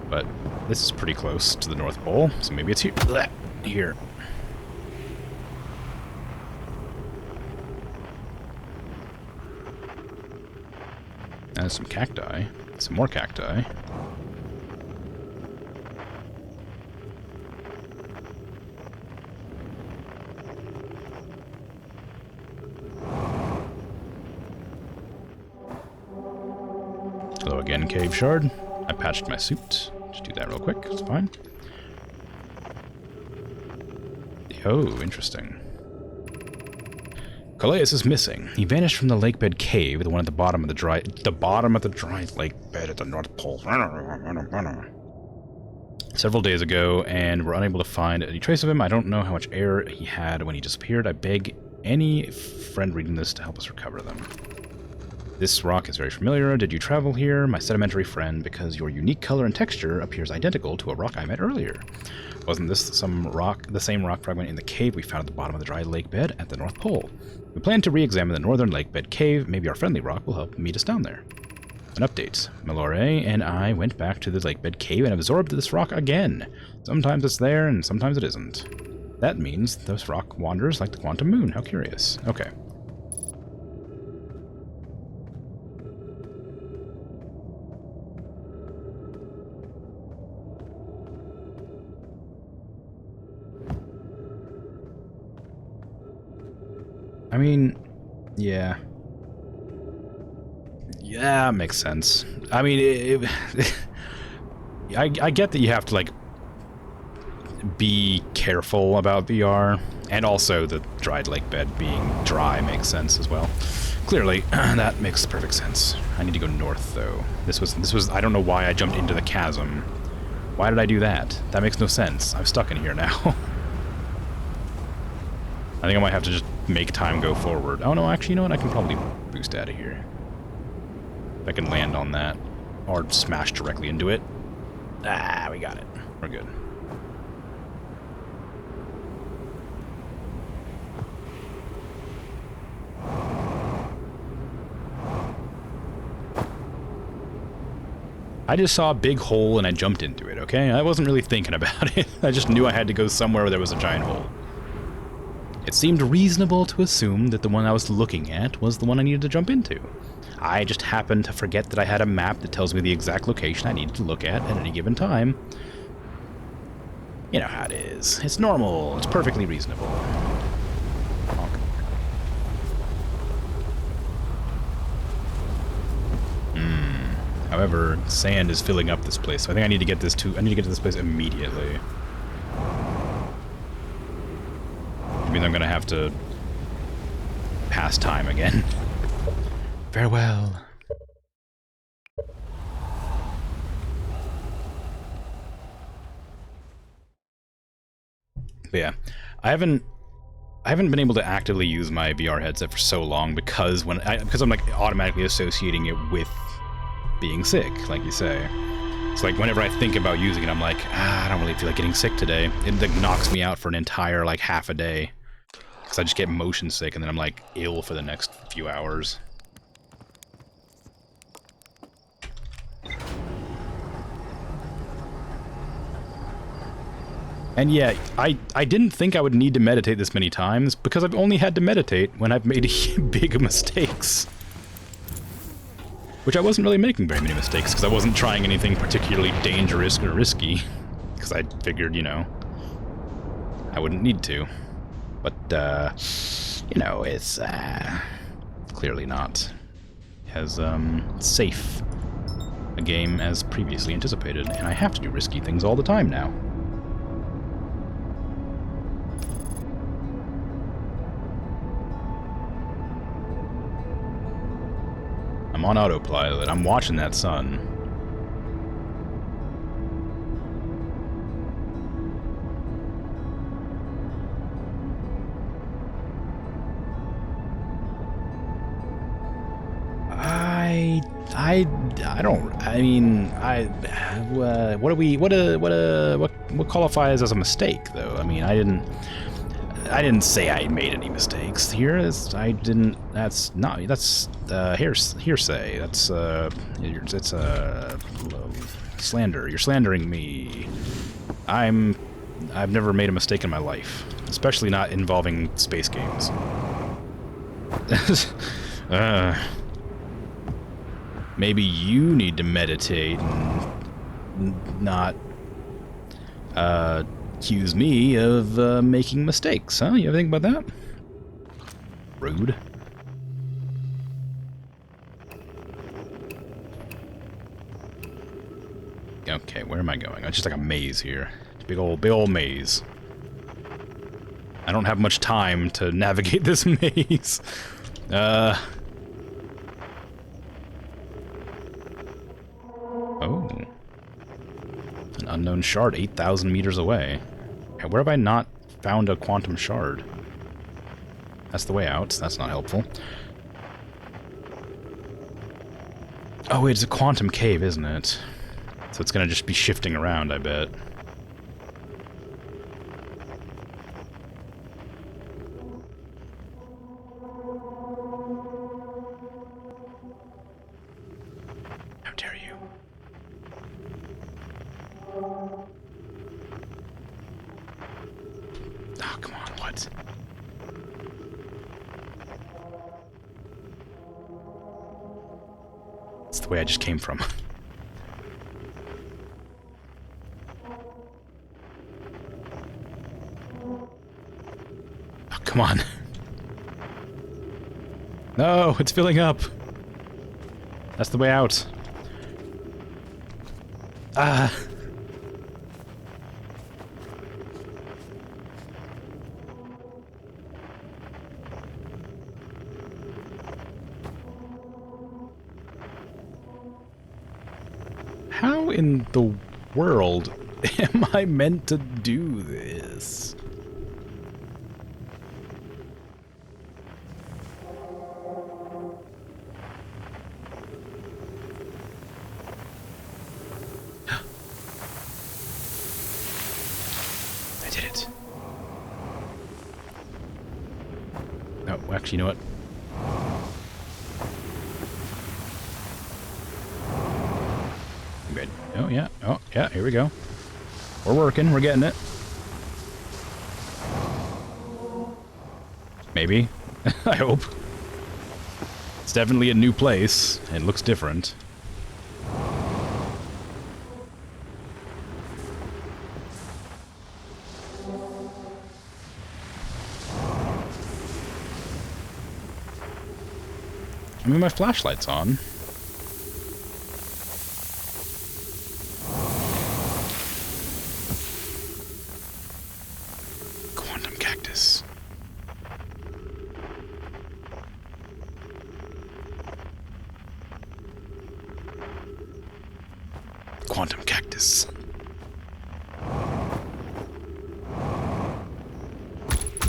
[SPEAKER 1] But this is pretty close to the North Pole, so maybe it's here. Blech, here. And some cacti. Some more cacti. again, cave shard. I patched my suit. Just do that real quick. It's fine. Oh, interesting. Calais is missing. He vanished from the lakebed cave, the one at the bottom of the dry lake bed at the North Pole. Several days ago, and we're unable to find any trace of him. I don't know how much air he had when he disappeared. I beg any friend reading this to help us recover them. This rock is very familiar. Did you travel here, my sedimentary friend, because your unique color and texture appears identical to a rock I met earlier? Wasn't this the same rock fragment in the cave we found at the bottom of the dry lake bed at the North Pole? We plan to re-examine the northern lake bed cave. Maybe our friendly rock will help meet us down there. An update. Malore and I went back to the lake bed cave and absorbed this rock again. Sometimes it's there and sometimes it isn't. That means this rock wanders like the quantum moon. How curious. Okay. I mean, yeah. Yeah, makes sense. I mean, I get that you have to, like, be careful about VR, and also the dried lake bed being dry makes sense as well. Clearly, that makes perfect sense. I need to go north, though. This was, I don't know why I jumped into the chasm. Why did I do that? That makes no sense. I'm stuck in here now. I think I might have to just make time go forward. Oh no, actually, you know what? I can probably boost out of here. I can land on that. Or smash directly into it. Ah, we got it. We're good. I just saw a big hole and I jumped into it, okay? I wasn't really thinking about it. I just knew I had to go somewhere where there was a giant hole. It seemed reasonable to assume that the one I was looking at was the one I needed to jump into. I just happened to forget that I had a map that tells me the exact location I needed to look at any given time. You know how it is. It's normal. It's perfectly reasonable. However, sand is filling up this place, so I think I need to get to this place immediately. I mean, I'm gonna have to pass time again. Farewell. But yeah, I haven't been able to actively use my VR headset for so long because I'm like automatically associating it with being sick, like you say. It's like whenever I think about using it, I'm like, I don't really feel like getting sick today. It like knocks me out for an entire like half a day. Because I just get motion sick and then I'm like ill for the next few hours. And yeah, I didn't think I would need to meditate this many times because I've only had to meditate when I've made big mistakes. Which I wasn't really making very many mistakes because I wasn't trying anything particularly dangerous or risky. Because I figured, you know, I wouldn't need to. But, you know, it's clearly not as safe a game as previously anticipated. And I have to do risky things all the time now. I'm on autopilot. I'm watching that sun. What qualifies as a mistake, though? I mean, I didn't say I made any mistakes here. That's hearsay. It's slander. You're slandering me. I've never made a mistake in my life, especially not involving space games. Maybe you need to meditate and not accuse me of making mistakes, huh? You ever think about that? Rude. where am I going? It's just like a maze here. Big old maze. I don't have much time to navigate this maze. Oh. An unknown shard 8,000 meters away. Where have I not found a quantum shard? That's the way out. That's not helpful. Oh, wait, it's a quantum cave, isn't it? So it's gonna just be shifting around, I bet. How dare you? Oh, come on, what? It's the way I just came from. Oh, come on. No, it's filling up. That's the way out. Ah. How in the world am I meant to do this? I did it. No, actually, you know what? Good. Oh, yeah. Oh, yeah, here we go. We're working. We're getting it. Maybe. I hope. It's definitely a new place. It looks different. I mean, my flashlight's on. Quantum cactus. Quantum cactus.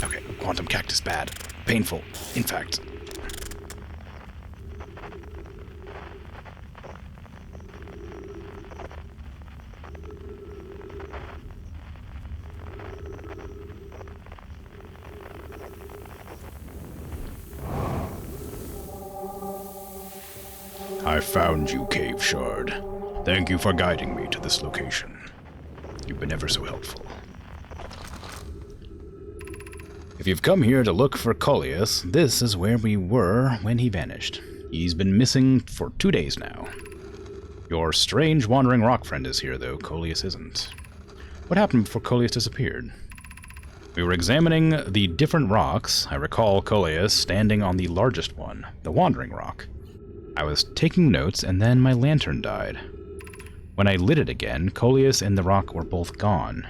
[SPEAKER 1] Okay, quantum cactus bad. Painful, in fact. I found you, Cave Shard. Thank you for guiding me to this location. You've been ever so helpful. If you've come here to look for Coleus, this is where we were when he vanished. He's been missing for 2 days now. Your strange wandering rock friend is here, though Coleus isn't. What happened before Coleus disappeared? We were examining the different rocks. I recall Coleus standing on the largest one, the wandering rock. I was taking notes, and then my lantern died. When I lit it again, Coleus and the rock were both gone.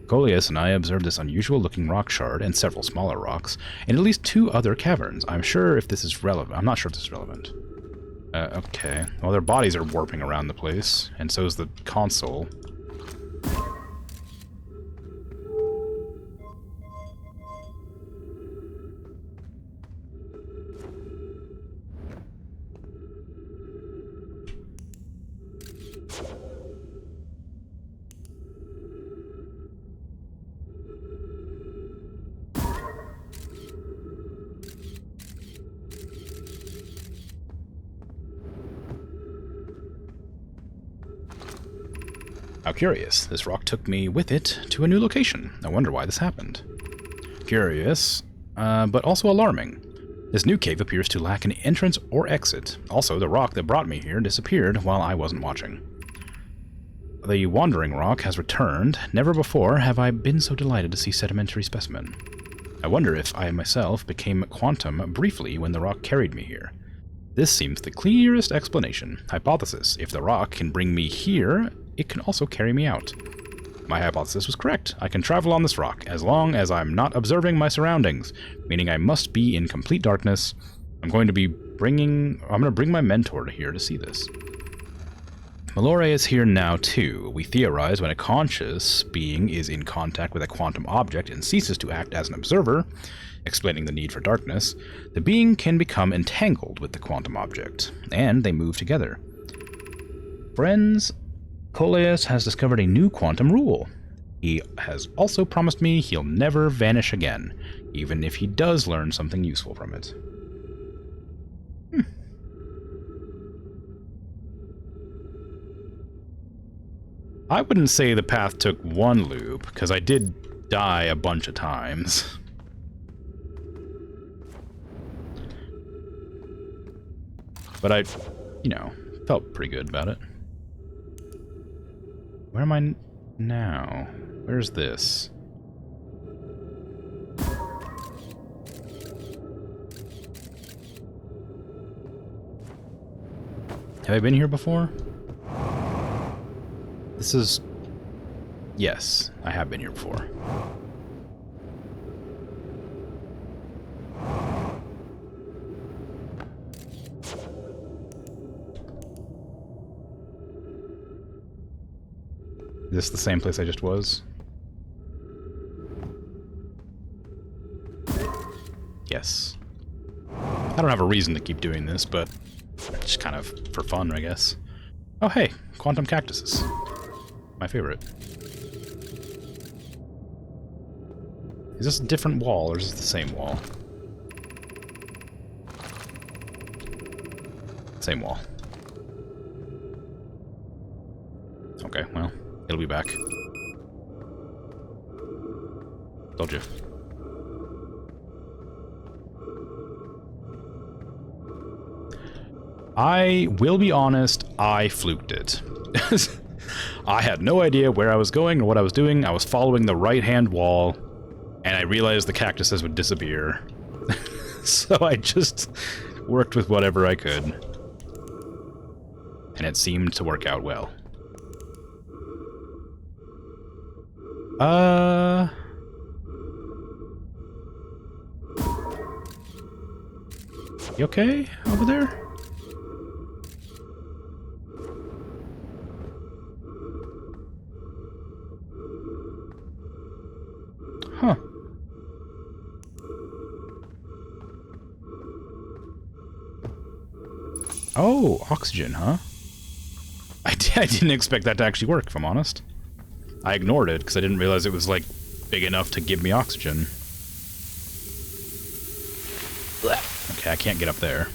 [SPEAKER 1] Coleus and I observed this unusual-looking rock shard and several smaller rocks, and at least 2 other caverns. I'm not sure if this is relevant. Okay. Well, their bodies are warping around the place, and so is the console. How curious. This rock took me with it to a new location. I wonder why this happened. Curious, but also alarming. This new cave appears to lack an entrance or exit. Also, the rock that brought me here disappeared while I wasn't watching. The wandering rock has returned. Never before have I been so delighted to see sedimentary specimen. I wonder if I myself became quantum briefly when the rock carried me here. This seems the clearest explanation. Hypothesis. If the rock can bring me here, it can also carry me out. My hypothesis was correct. I can travel on this rock, as long as I'm not observing my surroundings, meaning I must be in complete darkness. I'm going to bring my mentor here to see this. Malore is here now, too. We theorize when a conscious being is in contact with a quantum object and ceases to act as an observer, explaining the need for darkness, the being can become entangled with the quantum object, and they move together. Friends, Coleus has discovered a new quantum rule. He has also promised me he'll never vanish again, even if he does learn something useful from it. I wouldn't say the path took one loop, because I did die a bunch of times. But I, felt pretty good about it. Where am I now? Where's this? Have I been here before? This is... Yes, I have been here before. Is this the same place I just was? Yes. I don't have a reason to keep doing this, but just kind of for fun, I guess. Oh hey, quantum cactuses. My favorite. Is this a different wall, or is this the same wall? Same wall. Okay, well, it'll be back. Told you. I will be honest, I fluked it. I had no idea where I was going or what I was doing. I was following the right-hand wall, and I realized the cactuses would disappear. So I just worked with whatever I could. And it seemed to work out well. You okay over there? Huh. Oh, oxygen, huh? I didn't expect that to actually work, if I'm honest. I ignored it, because I didn't realize it was, like, big enough to give me oxygen. Okay, I can't get up there.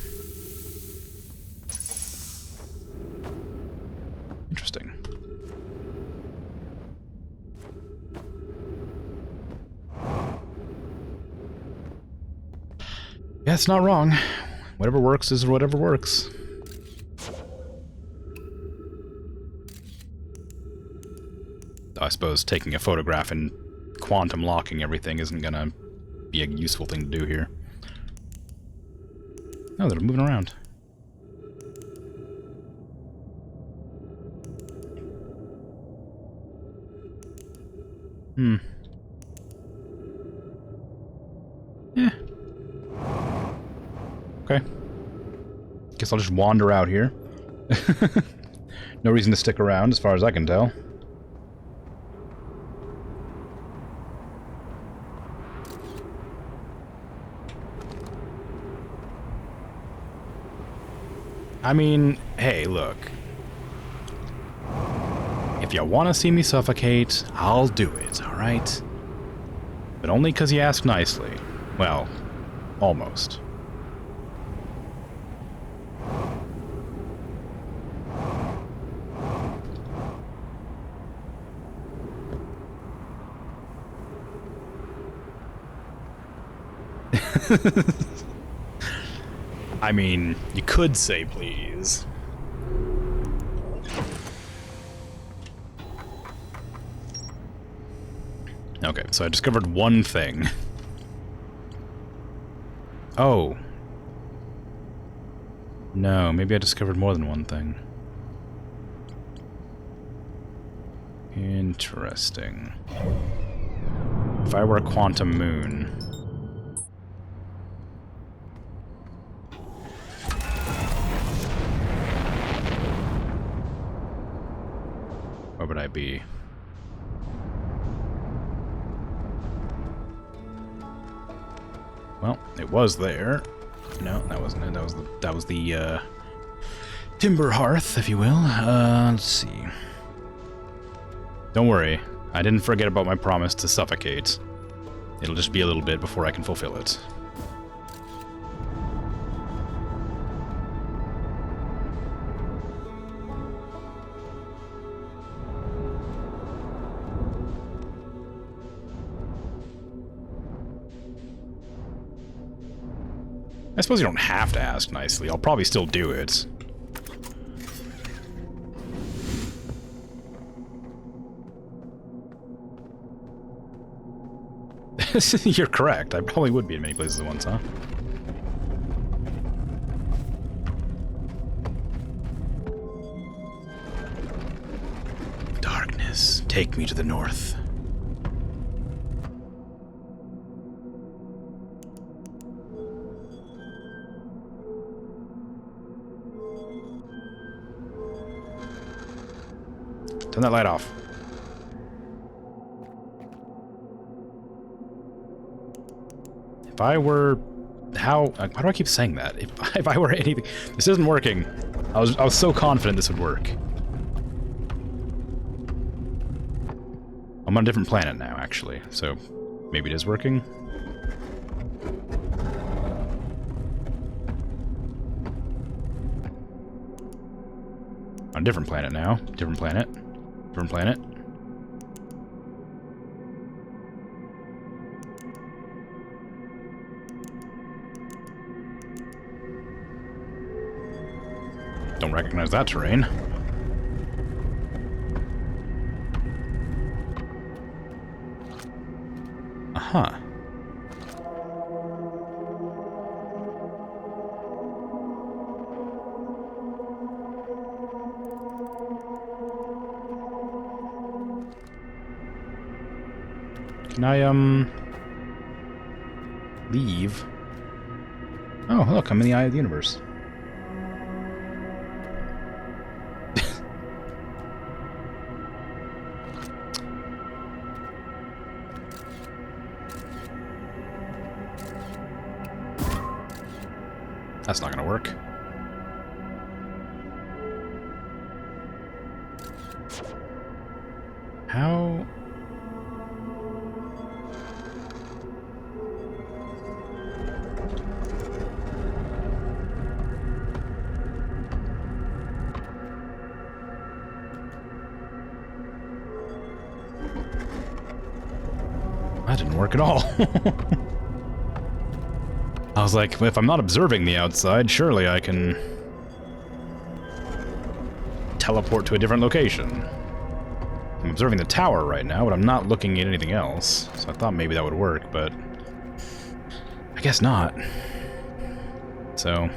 [SPEAKER 1] Interesting. Yeah, it's not wrong. Whatever works is whatever works. I suppose taking a photograph and quantum locking everything isn't gonna be a useful thing to do here. Oh, they're moving around. Yeah. Okay. Guess I'll just wander out here. No reason to stick around, as far as I can tell. I mean, hey, look. If you want to see me suffocate, I'll do it, alright? But only because you ask nicely. Well, almost. I mean, you could say please. Okay, so I discovered one thing. Oh. No, maybe I discovered more than one thing. Interesting. If I were a quantum moon... where would I be? Well, it was there. No, that wasn't it. That was the timber hearth, if you will. Let's see. Don't worry, I didn't forget about my promise to suffocate. It'll just be a little bit before I can fulfill it. I suppose you don't have to ask nicely. I'll probably still do it. You're correct. I probably would be in many places at once, huh? Darkness, take me to the north. Turn that light off. If I were... why do I keep saying that? If I were anything... This isn't working. I was so confident this would work. I'm on a different planet now, actually, so maybe it is working. On a different planet now. Different planet. Different planet. Don't recognize that terrain. Uh-huh. Can I, leave? Oh, look, I'm in the eye of the universe. That's not gonna work. How... That didn't work at all. I was like, if I'm not observing the outside, surely I can teleport to a different location. I'm observing the tower right now, but I'm not looking at anything else. So I thought maybe that would work, but I guess not. So...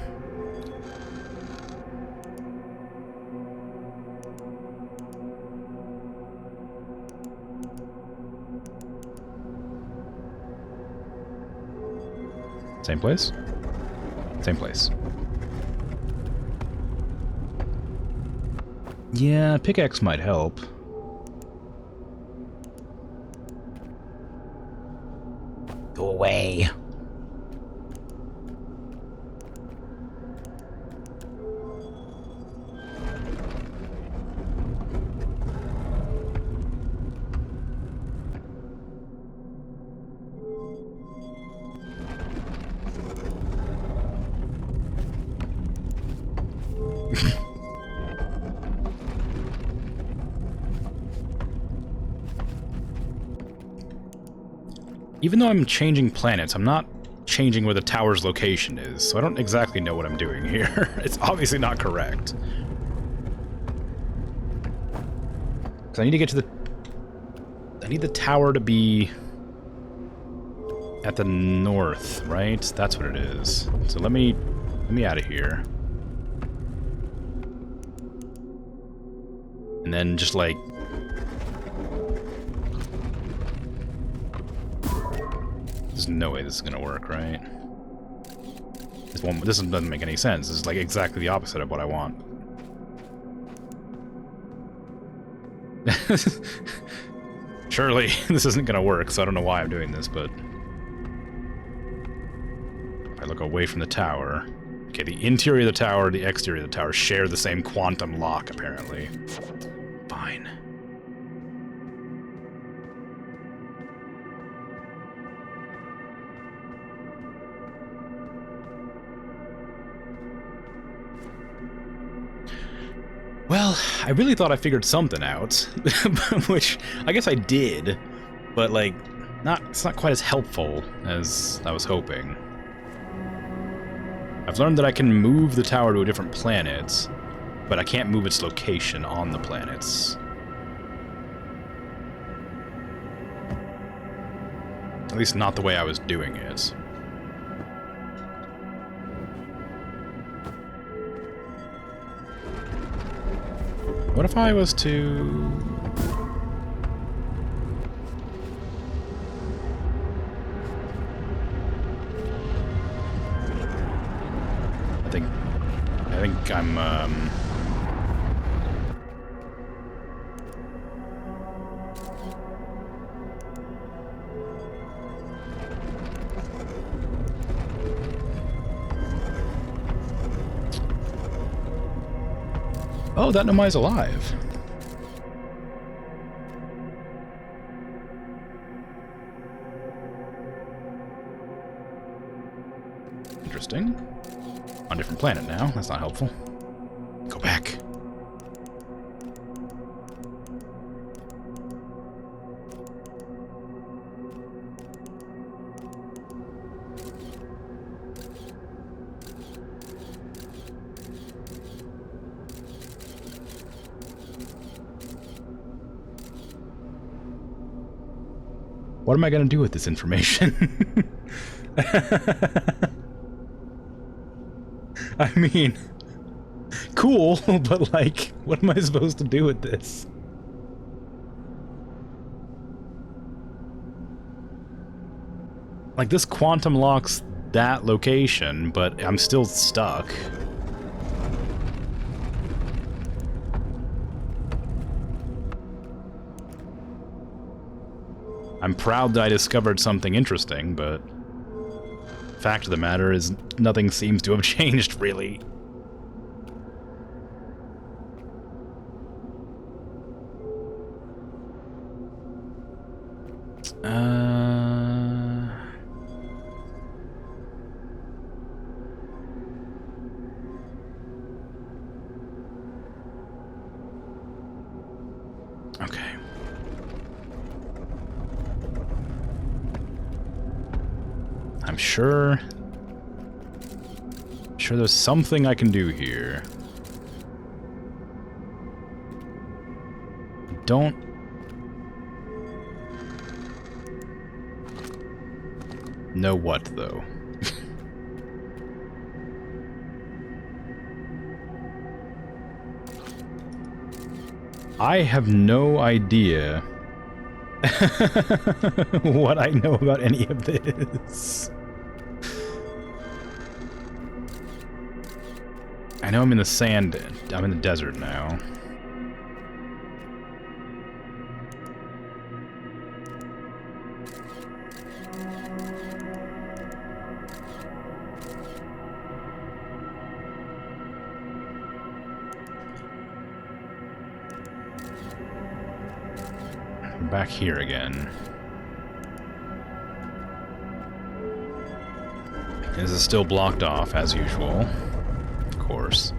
[SPEAKER 1] Same place? Same place. Yeah, pickaxe might help. Go away. Even though I'm changing planets, I'm not changing where the tower's location is, so I don't exactly know what I'm doing here. It's obviously not correct. Because I need to get to the... I need the tower to be... at the north, right? That's what it is. So let me out of here. And then just like... There's no way this is gonna work, right? This doesn't make any sense. This is like exactly the opposite of what I want. Surely this isn't gonna work, so I don't know why I'm doing this, but... If I look away from the tower... Okay, the interior of the tower, the exterior of the tower share the same quantum lock, apparently. Fine. Well, I really thought I figured something out, which I guess I did, but like, it's not quite as helpful as I was hoping. I've learned that I can move the tower to a different planet, but I can't move its location on the planets. At least not the way I was doing it. What if I was to... I think I'm, Oh, that Nomai's alive. Interesting. On a different planet now. That's not helpful. Go back. What am I going to do with this information? I mean, cool, but like, what am I supposed to do with this? Like, this quantum locks that location, but I'm still stuck. I'm proud that I discovered something interesting, but fact of the matter is nothing seems to have changed, really. Okay. I'm sure there's something I can do here. Don't know what, though. I have no idea what I know about any of this. I know I'm in the sand. I'm in the desert now. I'm back here again. This is still blocked off, as usual. Of course.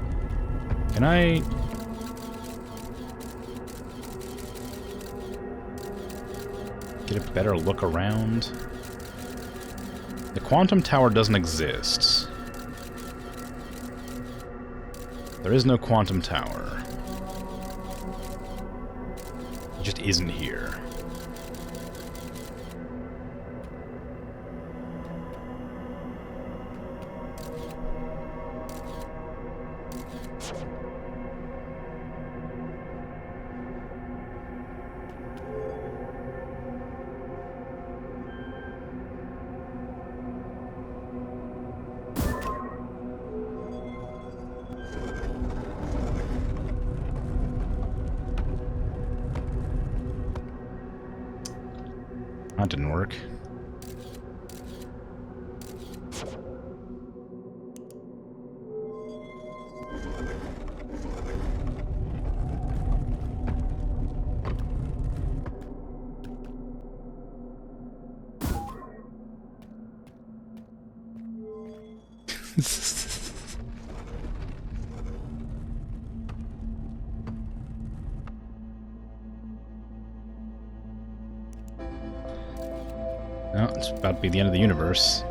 [SPEAKER 1] Can I... get a better look around? The quantum tower doesn't exist. There is no quantum tower. It just isn't here. that didn't work. No, it's about to be the end of the universe.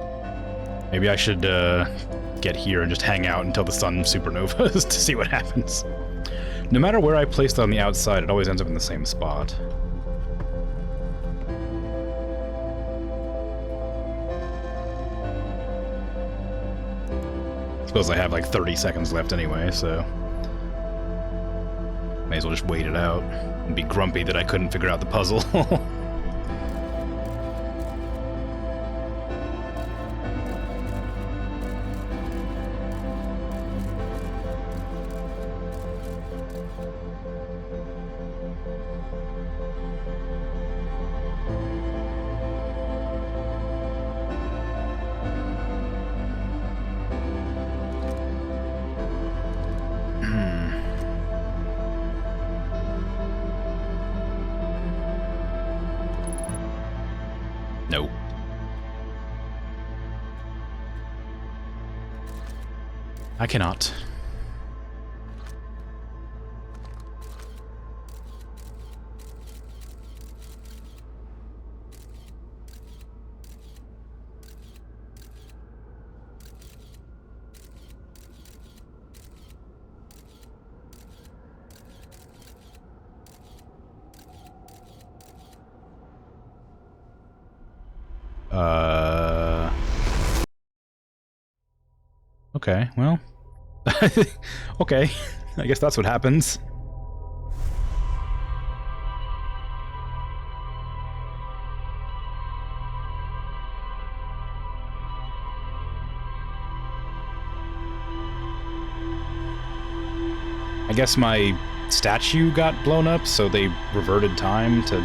[SPEAKER 1] Maybe I should get here and just hang out until the sun supernovas to see what happens. No matter where I place it on the outside, it always ends up in the same spot. I suppose I have like 30 seconds left anyway, so may as well just wait it out and be grumpy that I couldn't figure out the puzzle. No. I cannot. Okay, well. Okay, I guess that's what happens. I guess my statue got blown up, so they reverted time to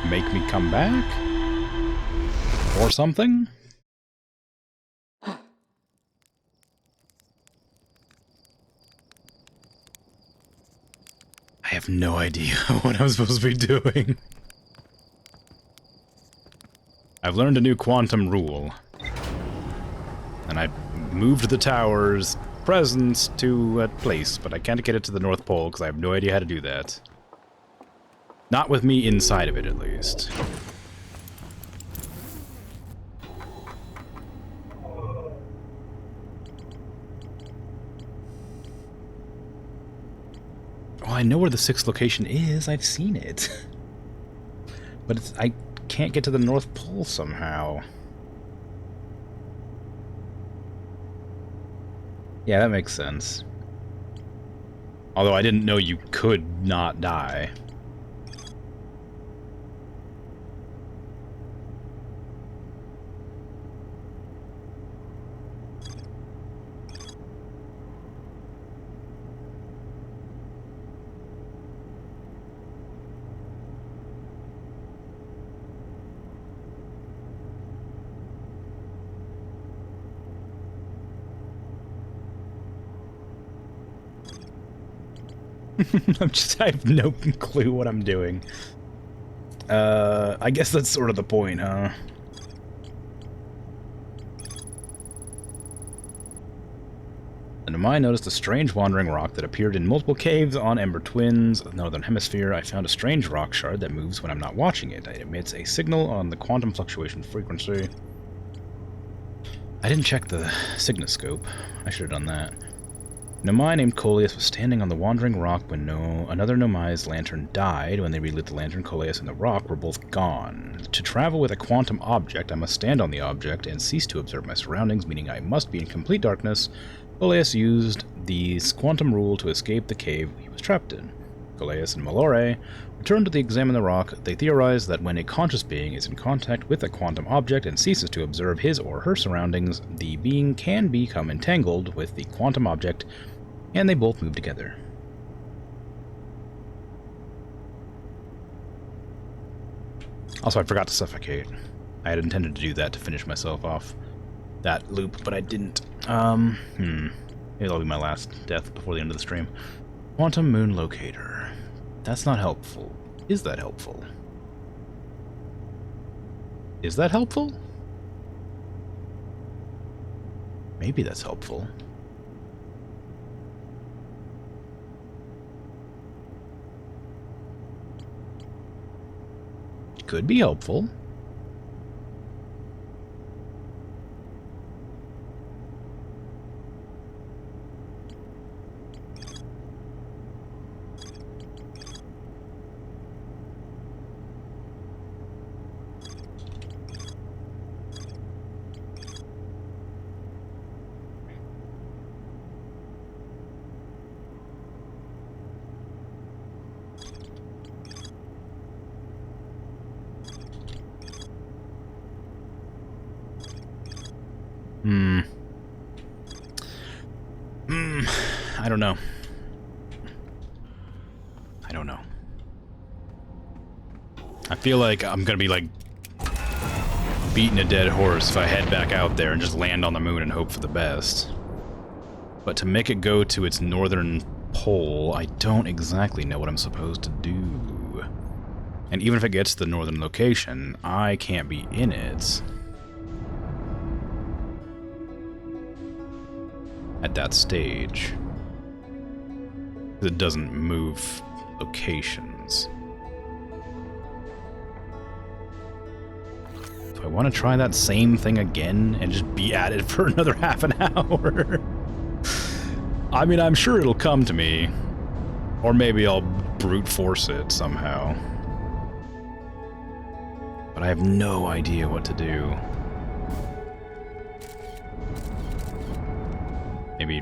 [SPEAKER 1] make me come back? Or something? I have no idea what I'm supposed to be doing. I've learned a new quantum rule. And I moved the tower's presence to a place, but I can't get it to the North Pole because I have no idea how to do that. Not with me inside of it, at least. Well, I know where the 6th location is. I've seen it. But I can't get to the North Pole somehow. Yeah, that makes sense. Although I didn't know you could not die. I have no clue what I'm doing. I guess that's sort of the point, huh? And I noticed a strange wandering rock that appeared in multiple caves on Ember Twins, the Northern Hemisphere. I found a strange rock shard that moves when I'm not watching it. It emits a signal on the quantum fluctuation frequency. I didn't check the Signoscope. I should have done that. Nomai named Coleus was standing on the wandering rock when another Nomai's lantern died. When they relit the lantern, Coleus and the rock were both gone. To travel with a quantum object, I must stand on the object and cease to observe my surroundings, meaning I must be in complete darkness. Coleus used the quantum rule to escape the cave he was trapped in. Coleus and Malore returned to examine the rock. They theorized that when a conscious being is in contact with a quantum object and ceases to observe his or her surroundings, the being can become entangled with the quantum object, and they both move together. Also, I forgot to suffocate. I had intended to do that to finish myself off that loop, but I didn't. Maybe that'll be my last death before the end of the stream. Quantum Moon Locator. That's not helpful. Is that helpful? Is that helpful? Maybe that's helpful. Could be helpful. I don't know. I don't know. I feel like I'm gonna be like beating a dead horse if I head back out there and just land on the moon and hope for the best. But to make it go to its northern pole, I don't exactly know what I'm supposed to do. And even if it gets to the northern location, I can't be in it at that stage. It doesn't move locations. Do I want to try that same thing again and just be at it for another half an hour? I mean, I'm sure it'll come to me. Or maybe I'll brute force it somehow. But I have no idea what to do. Maybe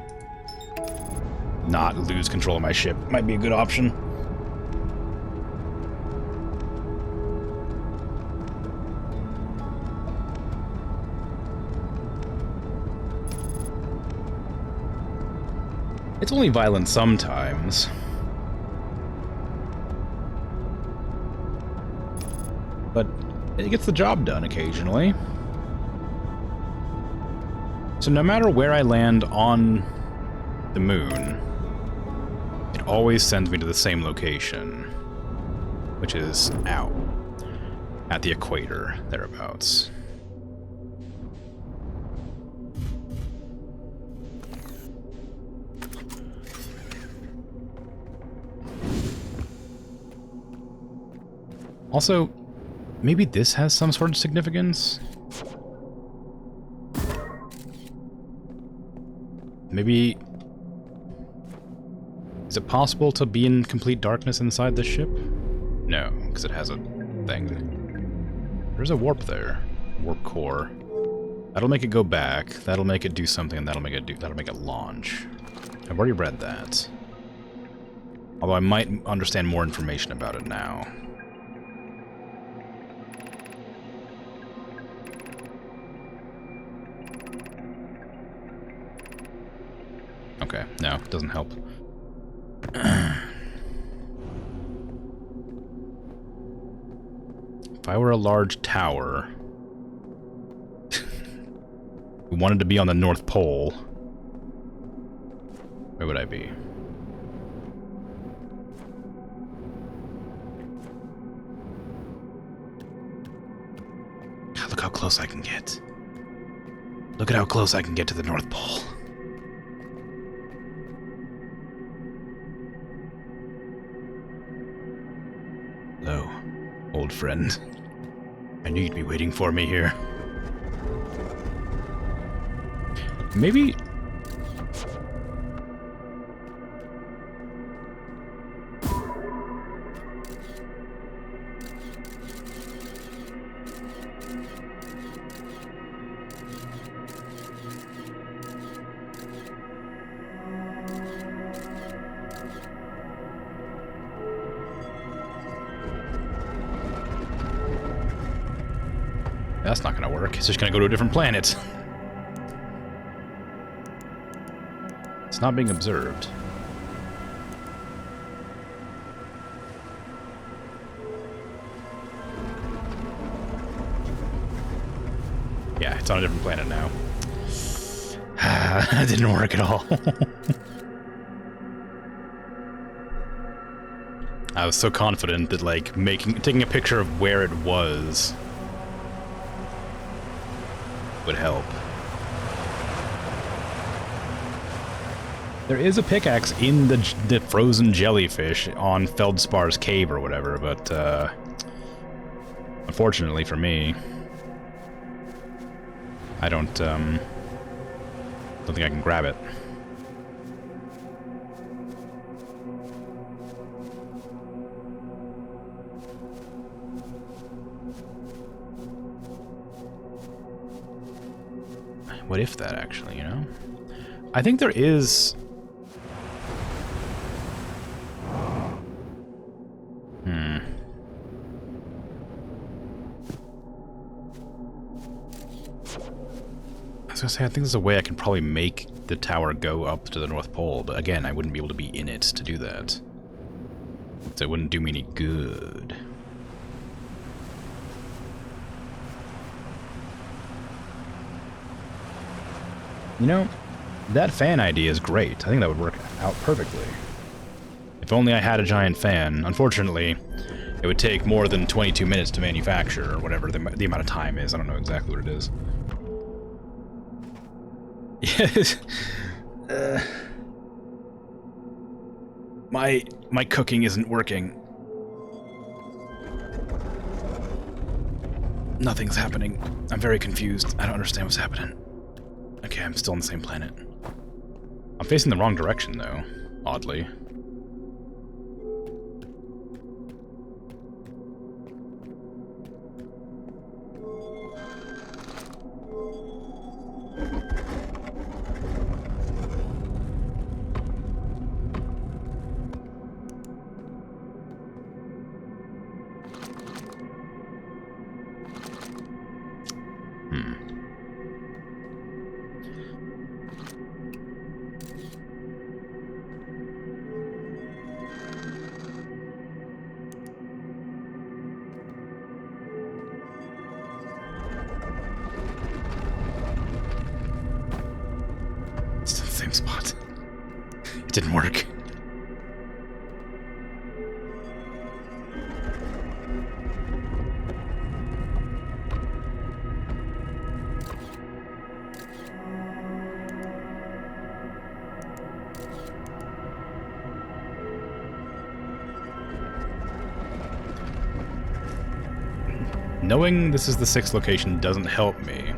[SPEAKER 1] not lose control of my ship might be a good option. It's only violent sometimes. But it gets the job done occasionally. So no matter where I land on the moon, it always sends me to the same location, which is out at the equator, thereabouts. Also, maybe this has some sort of significance? Maybe... Is it possible to be in complete darkness inside this ship? No, because it has a thing. There's a warp there. Warp core. That'll make it go back, that'll make it do something, and that'll make it launch. I've already read that. Although I might understand more information about it now. Okay, no, it doesn't help. If I were a large tower who wanted to be on the North Pole, where would I be? God, look how close I can get. Look at how close I can get to the North Pole. Hello, old friend. I knew you'd be waiting for me here. Maybe... That's not gonna work. It's just gonna go to a different planet. It's not being observed. it's on a different planet now. That didn't work at all. I was so confident that, like, taking a picture of where it was would help. There is a pickaxe in the frozen jellyfish on Feldspar's cave or whatever, but, unfortunately for me, I don't think I can grab it. What if that, actually, you know? I think there is... I was gonna say, I think there's a way I can probably make the tower go up to the North Pole, but again, I wouldn't be able to be in it to do that. So it wouldn't do me any good. You know, that fan idea is great. I think that would work out perfectly. If only I had a giant fan. Unfortunately, it would take more than 22 minutes to manufacture, or whatever the amount of time is. I don't know exactly what it is. Yes. My cooking isn't working. Nothing's happening. I'm very confused. I don't understand what's happening. Okay, I'm still on the same planet. I'm facing the wrong direction, though, oddly. Still the same spot. It didn't work. Knowing this is the 6th location doesn't help me.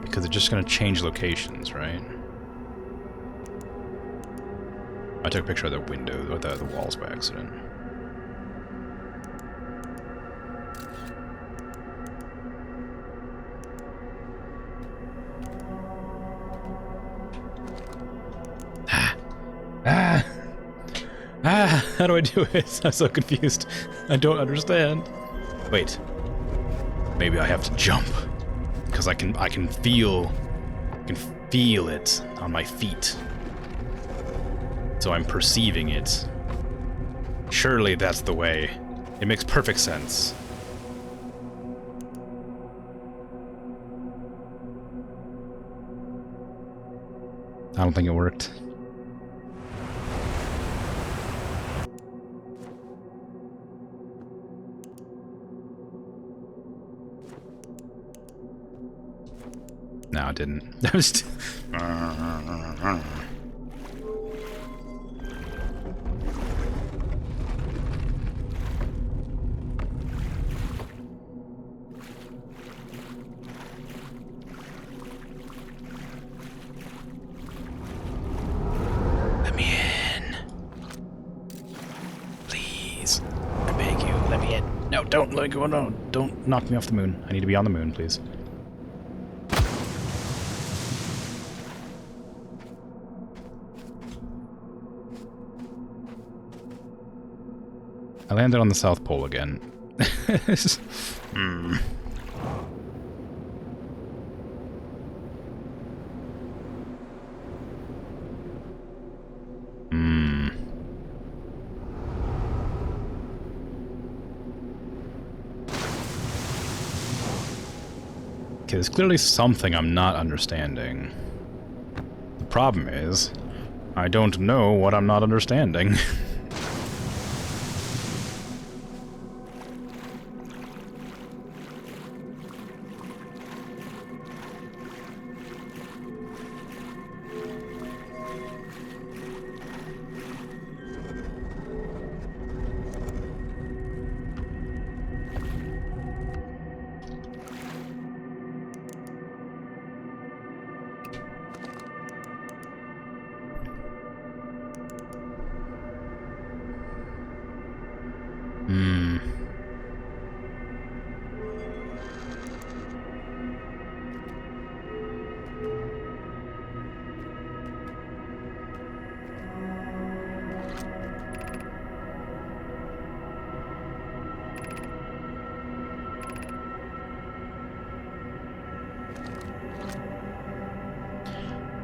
[SPEAKER 1] Because it's just going to change locations, right? I took a picture of the window, or the walls by accident. How do I do it? I'm so confused. I don't understand. Wait. Maybe I have to jump. Because I can feel it on my feet. So I'm perceiving it. Surely that's the way. It makes perfect sense. I don't think it worked. No, it didn't. That was Let me in. Please. I beg you, let me in. No, don't let me go. No, don't knock me off the moon. I need to be on the moon, please. I landed on the South Pole again. Okay, there's clearly something I'm not understanding. The problem is, I don't know what I'm not understanding.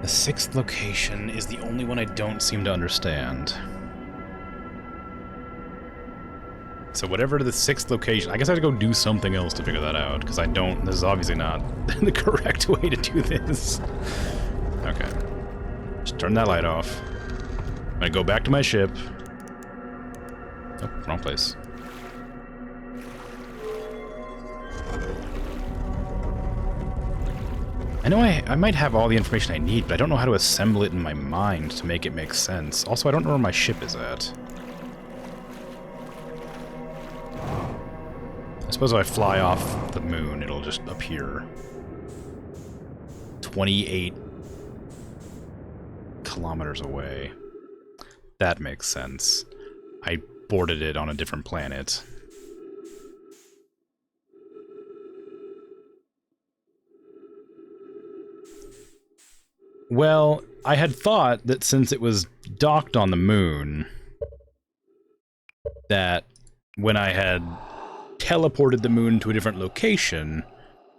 [SPEAKER 1] The sixth location is the only one I don't seem to understand. So whatever the sixth location, I guess I have to go do something else to figure that out, because I don't, this is obviously not the correct way to do this. Okay. Just turn that light off. I'm gonna go back to my ship. Oh, wrong place. I know I might have all the information I need, but I don't know how to assemble it in my mind to make it make sense. Also, I don't know where my ship is at. I suppose if I fly off the moon, it'll just appear. 28 kilometers away. That makes sense. I boarded it on a different planet. Well, I had thought that since it was docked on the moon, that when I had teleported the moon to a different location,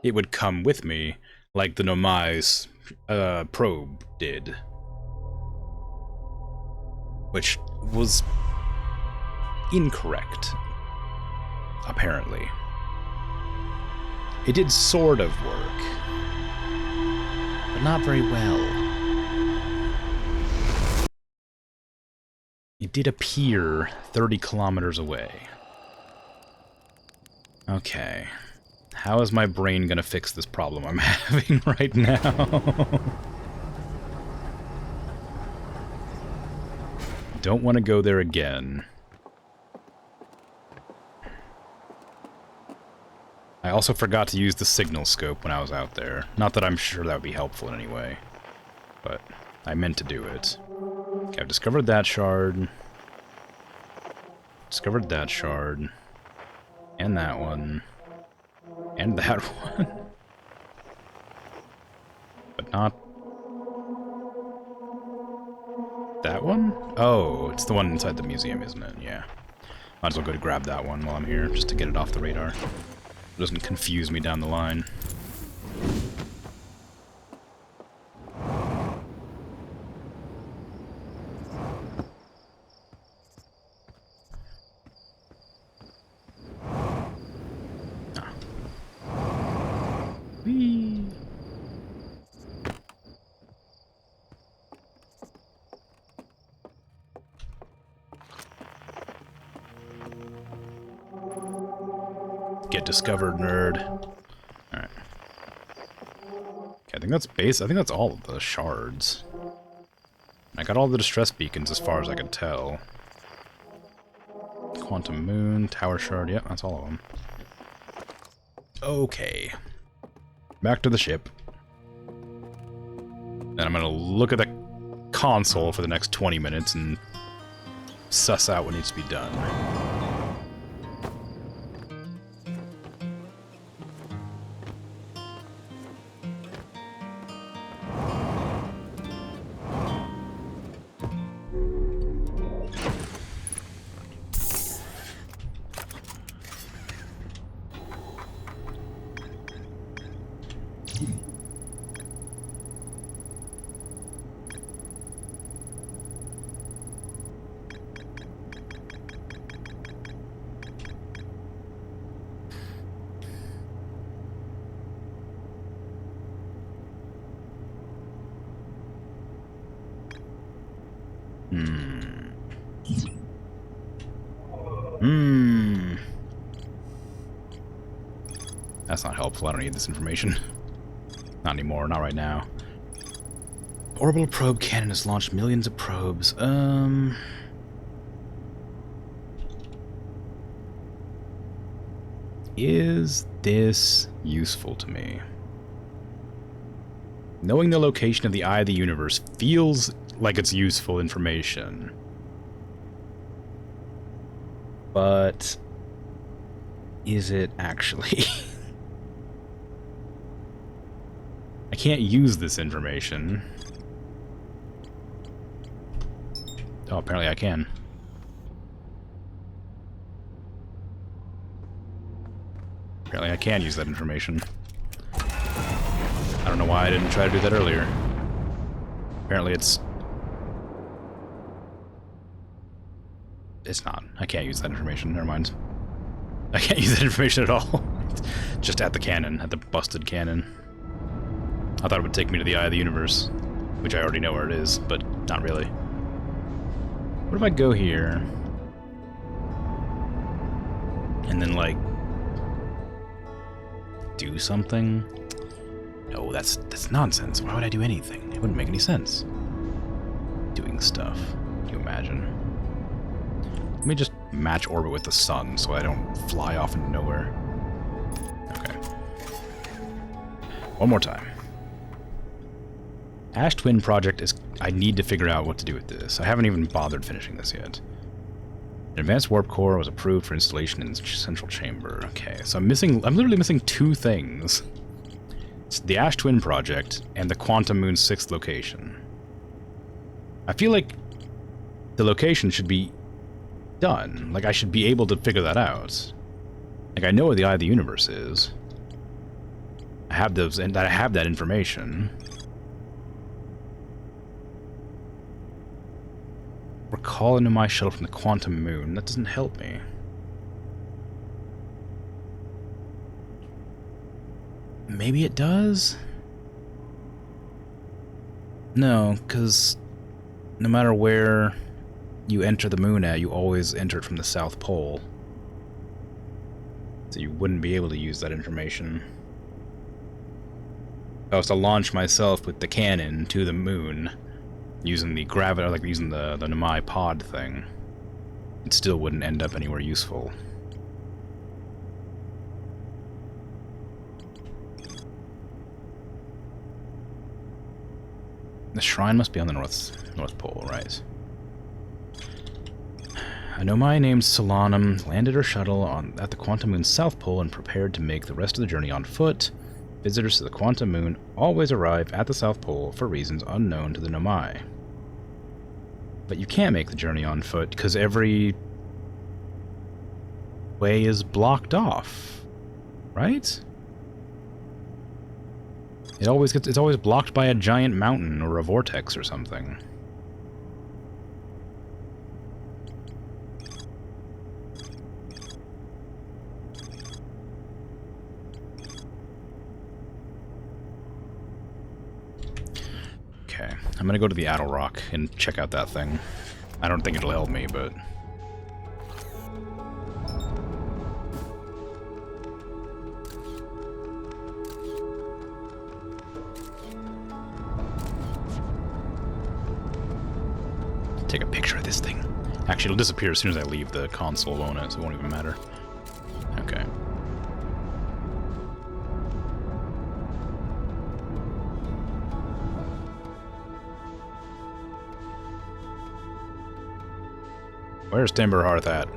[SPEAKER 1] it would come with me, like the Nomai's probe did. Which was incorrect, apparently. It did sort of work, but not very well. It did appear 30 kilometers away. Okay. How is my brain gonna fix this problem I'm having right now? Don't want to go there again. I also forgot to use the signal scope when I was out there. Not that I'm sure that would be helpful in any way, but I meant to do it. Okay, I've discovered that shard. Discovered that shard. And that one. And that one. But not... that one? Oh, it's the one inside the museum, isn't it? Yeah. Might as well go to grab that one while I'm here, just to get it off the radar. It doesn't confuse me down the line. Whee! Get discovered, nerd. Alright. Okay, I think that's I think that's all of the shards. I got all the distress beacons as far as I could tell. Quantum Moon, Tower Shard, yep, that's all of them. Okay. Back to the ship. And I'm gonna look at the console for the next 20 minutes and suss out what needs to be done. That's not helpful. I don't need this information. Not anymore. Not right now. Orbital probe cannon has launched millions of probes. Is this useful to me? Knowing the location of the eye of the universe feels like it's useful information. But is it actually? I can't use this information. Oh, apparently I can. Apparently I can use that information. I don't know why I didn't try to do that earlier. Apparently it's not. I can't use that information. Never mind. I can't use that information at all. Just at the cannon, at the busted cannon. I thought it would take me to the eye of the universe, which I already know where it is, but not really. What if I go here and then, like, do something? No, that's nonsense. Why would I do anything? It wouldn't make any sense. Doing stuff. Can you imagine? Let me just match orbit with the sun so I don't fly off into nowhere. Okay. One more time. Ash Twin Project is... I need to figure out what to do with this. I haven't even bothered finishing this yet. An advanced warp core was approved for installation in the central chamber. Okay, so I'm literally missing two things. It's the Ash Twin Project and the Quantum Moon's 6th location. I feel like the location should be done. Like, I should be able to figure that out. Like, I know where the Eye of the Universe is. I have those, and I have that information. Recall into my shuttle from the Quantum Moon. That doesn't help me. Maybe it does? No, because no matter where you enter the moon at, you always enter it from the South Pole. So you wouldn't be able to use that information. If I was to launch myself with the cannon to the moon, using the gravity, like using the Nomai pod thing, it still wouldn't end up anywhere useful. The shrine must be on the North Pole, right? A Nomai named Solanum landed her shuttle at the Quantum Moon's South Pole and prepared to make the rest of the journey on foot. Visitors to the Quantum Moon always arrive at the South Pole for reasons unknown to the Nomai. But you can't make the journey on foot because every way is blocked off, right? It's always blocked by a giant mountain or a vortex or something. Okay, I'm gonna go to the Addle Rock and check out that thing. I don't think it'll help me, but... take a picture of this thing. Actually, it'll disappear as soon as I leave the console, won't it? So it won't even matter. Okay. Where's Timberhearth at?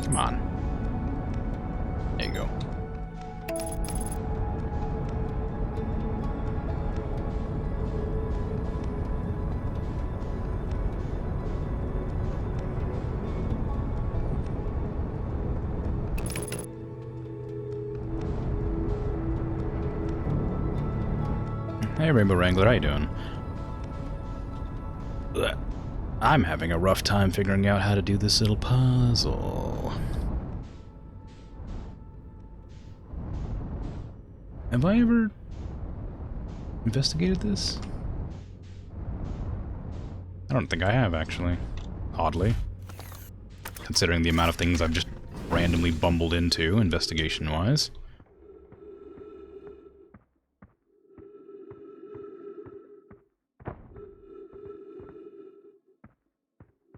[SPEAKER 1] Come on. There you go. Hey, Rainbow Wrangler, how you doing? Ugh. I'm having a rough time figuring out how to do this little puzzle. Have I ever investigated this? I don't think I have, actually. Oddly. Considering the amount of things I've just randomly bumbled into, investigation-wise.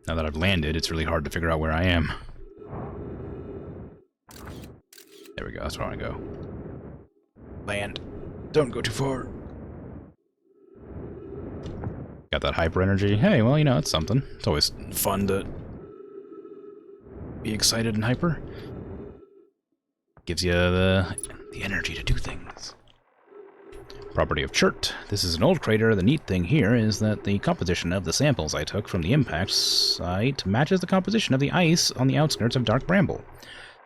[SPEAKER 1] Now that I've landed, it's really hard to figure out where I am. There we go, that's where I want to go. Land. Don't go too far. Got that hyper energy. Hey, well, you know, it's something. It's always fun to be excited and hyper. Gives you the energy to do things. Property of chert. This is an old crater. The neat thing here is that the composition of the samples I took from the impact site matches the composition of the ice on the outskirts of Dark Bramble.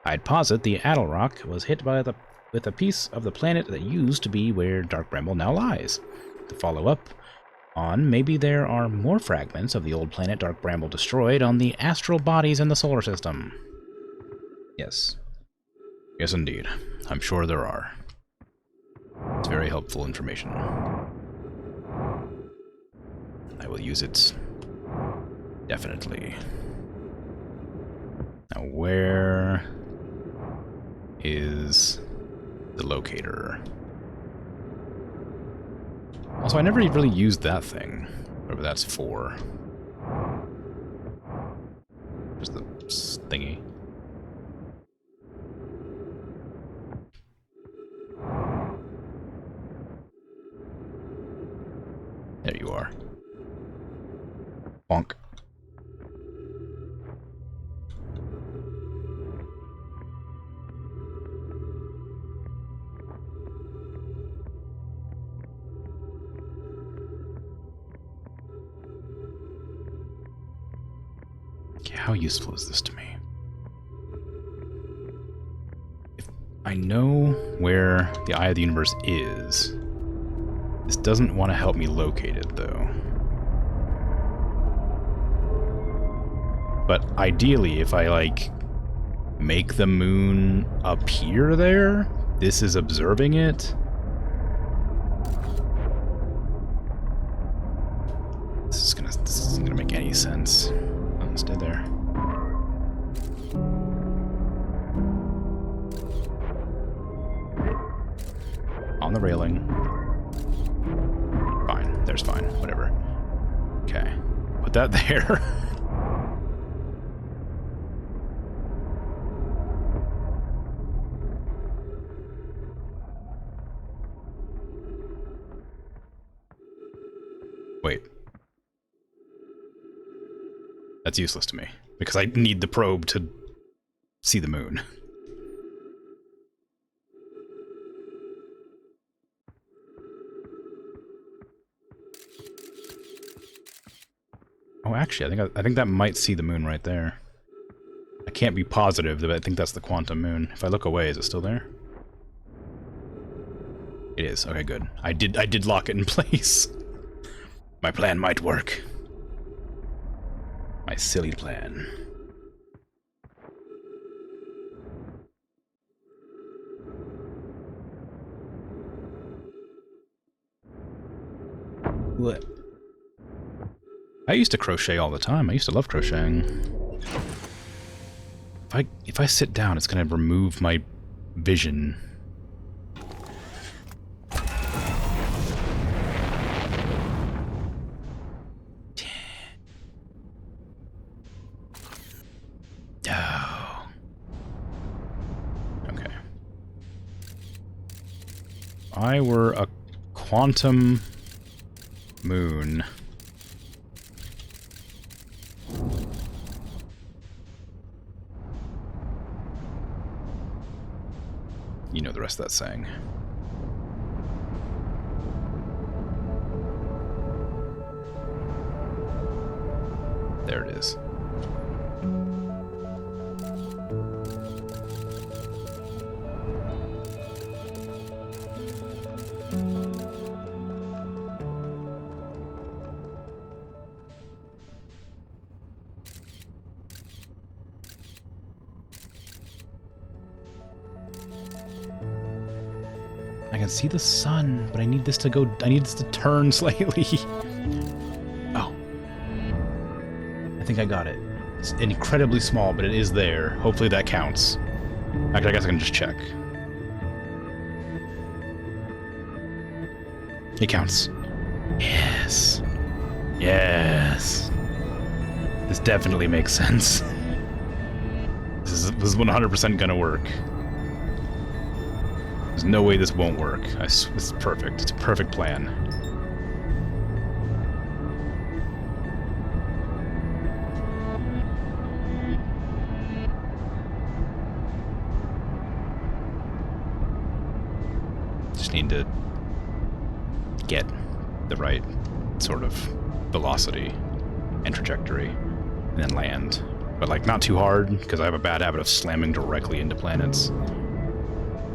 [SPEAKER 1] I'd posit the Addle Rock was hit with a piece of the planet that used to be where Dark Bramble now lies. To follow up on, maybe there are more fragments of the old planet Dark Bramble destroyed on the astral bodies in the solar system. Yes. Yes, indeed. I'm sure there are. It's very helpful information. I will use it. Definitely. Now, where is the locator? Also, I never really used that thing. Whatever that's for. Just the thingy. There you are. Bonk. Okay, how useful is this to me? If I know where the Eye of the Universe is, this doesn't want to help me locate it, though. But ideally, if I, like, make the moon appear there, this is observing it. This isn't gonna make any sense. Oh, stay there. On the railing. Fine. There's fine. Whatever. Okay. Put that there. Wait. That's useless to me, because I need the probe to see the moon. Oh, actually, I think that might see the moon right there. I can't be positive, but I think that's the quantum moon. If I look away, is it still there? It is. Okay, good. I did lock it in place. My plan might work. My silly plan. What? I used to crochet all the time. I used to love crocheting. If I sit down, it's gonna remove my vision. Oh. Okay. If I were a quantum moon. You know the rest of that saying. There it is. I can see the sun, but I need this to go... I need this to turn slightly. Oh. I think I got it. It's incredibly small, but it is there. Hopefully that counts. Actually, I guess I can just check. It counts. Yes. Yes. This definitely makes sense. This is 100% gonna work. There's no way this won't work. This is perfect. It's a perfect plan. Just need to get the right sort of velocity and trajectory and then land. But like not too hard, because I have a bad habit of slamming directly into planets.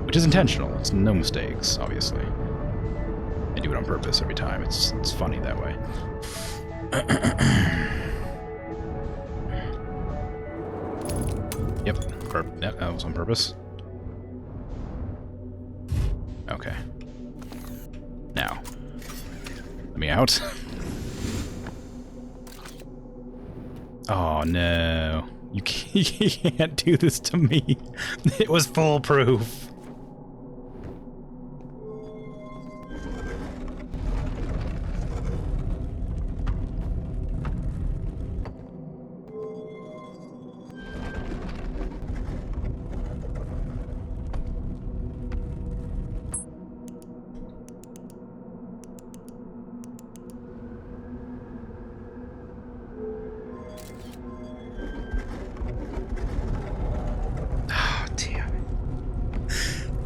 [SPEAKER 1] Which is intentional. It's no mistakes, obviously. I do it on purpose every time. It's funny that way. Yep, that was on purpose. Okay. Now, let me out. Oh no. You can't do this to me. It was foolproof.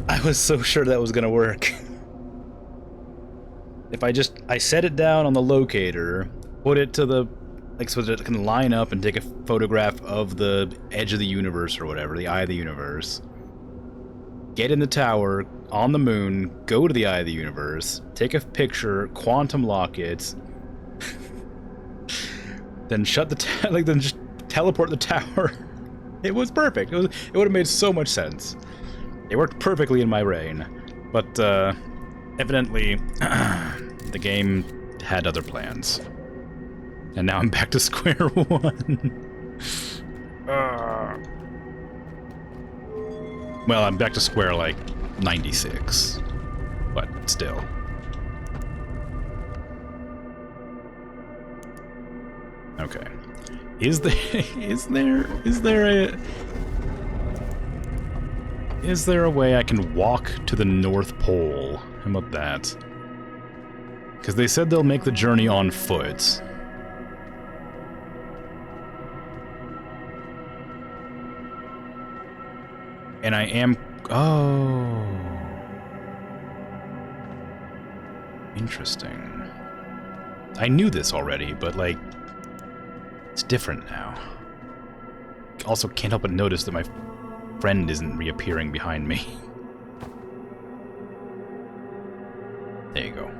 [SPEAKER 1] I was so sure that was gonna work. If I set it down on the locator, put it to the, like, so that it can line up and take a photograph of the edge of the universe or whatever, the eye of the universe. Get in the tower, on the moon, go to the eye of the universe, take a picture, quantum lock it, then shut the then just teleport the tower. It was perfect. It would have made so much sense. It worked perfectly in my brain, but evidently the game had other plans. And now I'm back to square one. Well, I'm back to square, like, 96. But still. Okay. Is there a way I can walk to the North Pole? How about that? Because they said they'll make the journey on foot. And I am... Oh. Interesting. I knew this already, but, like, it's different now. Also, can't help but notice that my friend isn't reappearing behind me. There you go.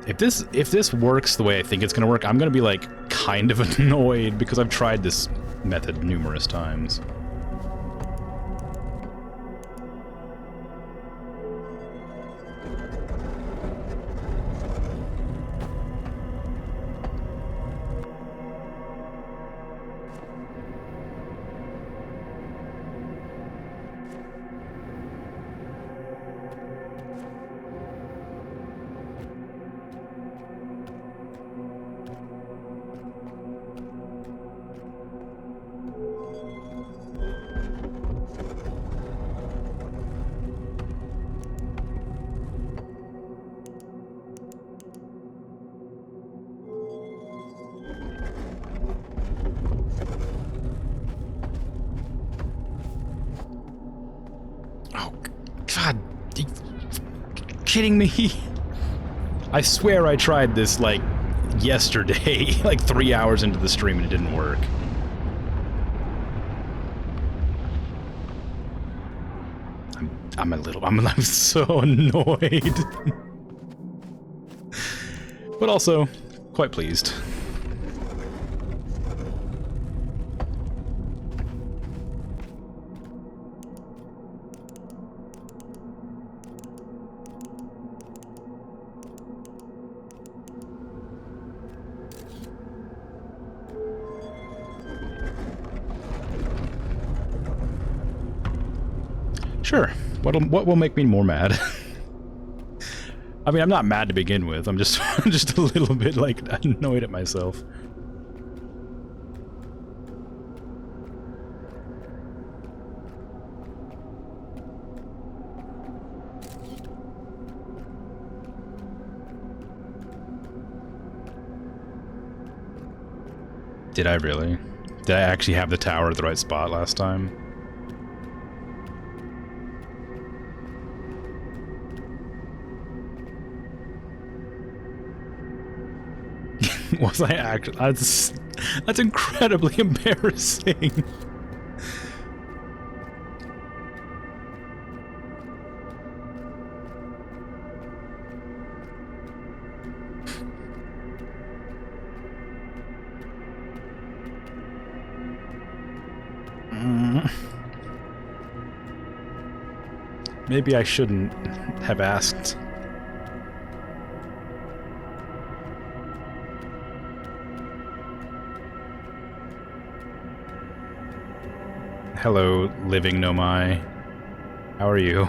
[SPEAKER 1] If this works the way I think it's gonna work, I'm gonna be, like, kind of annoyed because I've tried this method numerous times. God, are you kidding me? I swear I tried this, like, yesterday, like 3 hours into the stream and it didn't work. I'm so annoyed. But also, quite pleased. Sure. What will make me more mad? I mean, I'm not mad to begin with. I'm just just a little bit like annoyed at myself. Did I really? Did I actually have the tower at the right spot last time? Was I actually? That's incredibly embarrassing. Maybe I shouldn't have asked. Hello, living Nomai. How are you?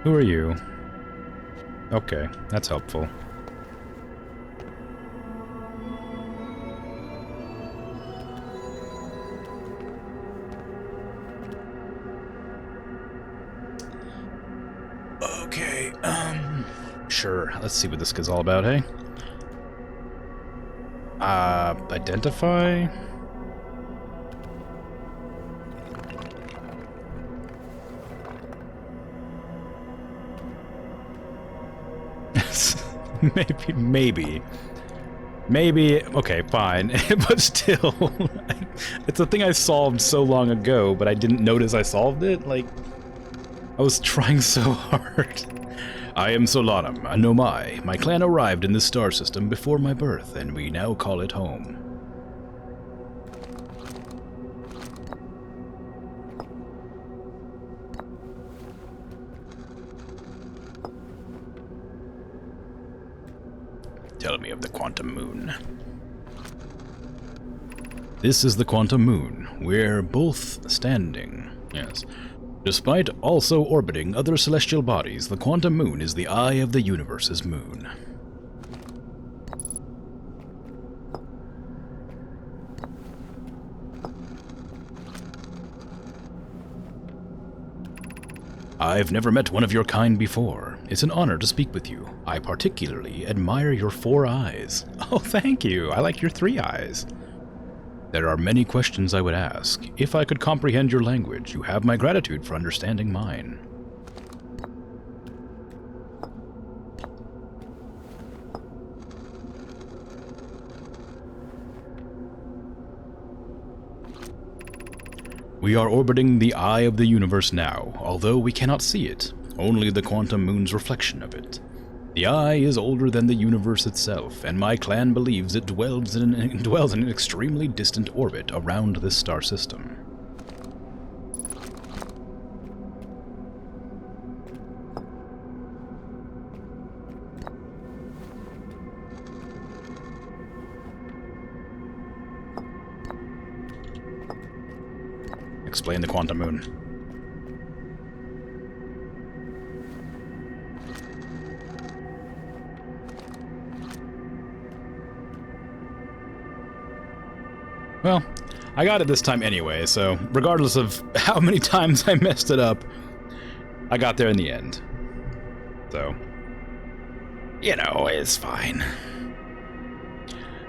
[SPEAKER 1] Who are you? Okay, that's helpful. Okay, sure. Let's see what this is all about, hey? Identify? Maybe, okay, fine, but still, it's a thing I solved so long ago, but I didn't notice I solved it, like, I was trying so hard. I am Solanum, a Nomai. My clan arrived in this star system before my birth, and we now call it home. Tell me of the Quantum Moon. This is the Quantum Moon. We're both standing. Yes. Despite also orbiting other celestial bodies, the Quantum Moon is the eye of the universe's moon. I've never met one of your kind before. It's an honor to speak with you. I particularly admire your 4 eyes. Oh, thank you. I like your 3 eyes. There are many questions I would ask. If I could comprehend your language, you have my gratitude for understanding mine. We are orbiting the eye of the universe now, although we cannot see it, only the Quantum Moon's reflection of it. The eye is older than the universe itself, and my clan believes it dwells in an extremely distant orbit around this star system. Explain the Quantum Moon. Well, I got it this time anyway, so regardless of how many times I messed it up, I got there in the end. So, you know, it's fine.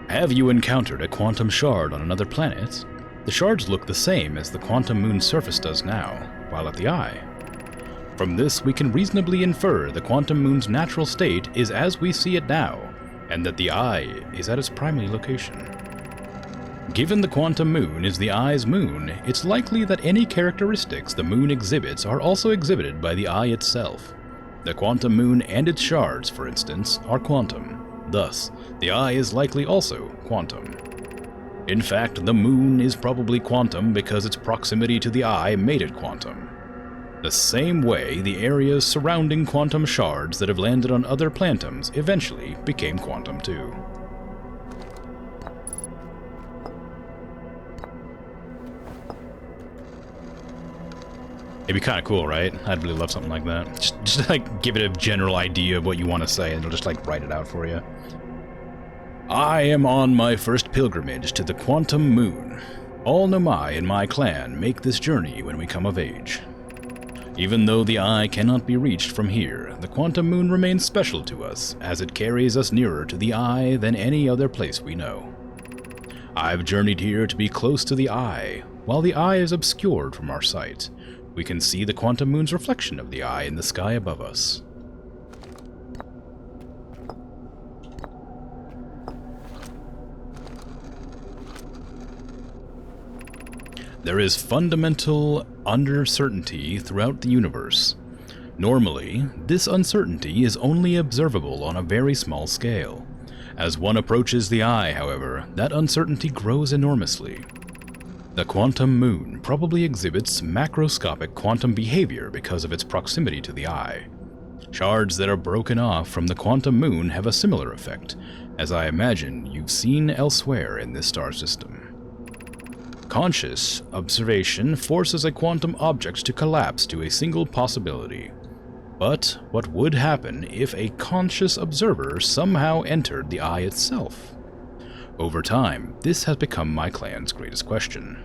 [SPEAKER 1] Have you encountered a quantum shard on another planet? The shards look the same as the Quantum Moon's surface does now, while at the eye. From this, we can reasonably infer the Quantum Moon's natural state is as we see it now, and that the eye is at its primary location. Given the Quantum Moon is the eye's moon, it's likely that any characteristics the moon exhibits are also exhibited by the eye itself. The Quantum Moon and its shards, for instance, are quantum. Thus, the eye is likely also quantum. In fact, the moon is probably quantum because its proximity to the eye made it quantum. The same way the areas surrounding quantum shards that have landed on other planetums eventually became quantum too. It'd be kind of cool, right? I'd really love something like that. Just like give it a general idea of what you want to say, and it'll just like write it out for you. I am on my first pilgrimage to the Quantum Moon. All Nomai in my clan make this journey when we come of age. Even though the eye cannot be reached from here, the Quantum Moon remains special to us, as it carries us nearer to the eye than any other place we know. I've journeyed here to be close to the eye. While the eye is obscured from our sight, we can see the Quantum Moon's reflection of the eye in the sky above us. There is fundamental uncertainty throughout the universe. Normally, this uncertainty is only observable on a very small scale. As one approaches the eye, however, that uncertainty grows enormously. The Quantum Moon probably exhibits macroscopic quantum behavior because of its proximity to the eye. Shards that are broken off from the Quantum Moon have a similar effect, as I imagine you've seen elsewhere in this star system. Conscious observation forces a quantum object to collapse to a single possibility. But what would happen if a conscious observer somehow entered the eye itself? Over time, this has become my clan's greatest question.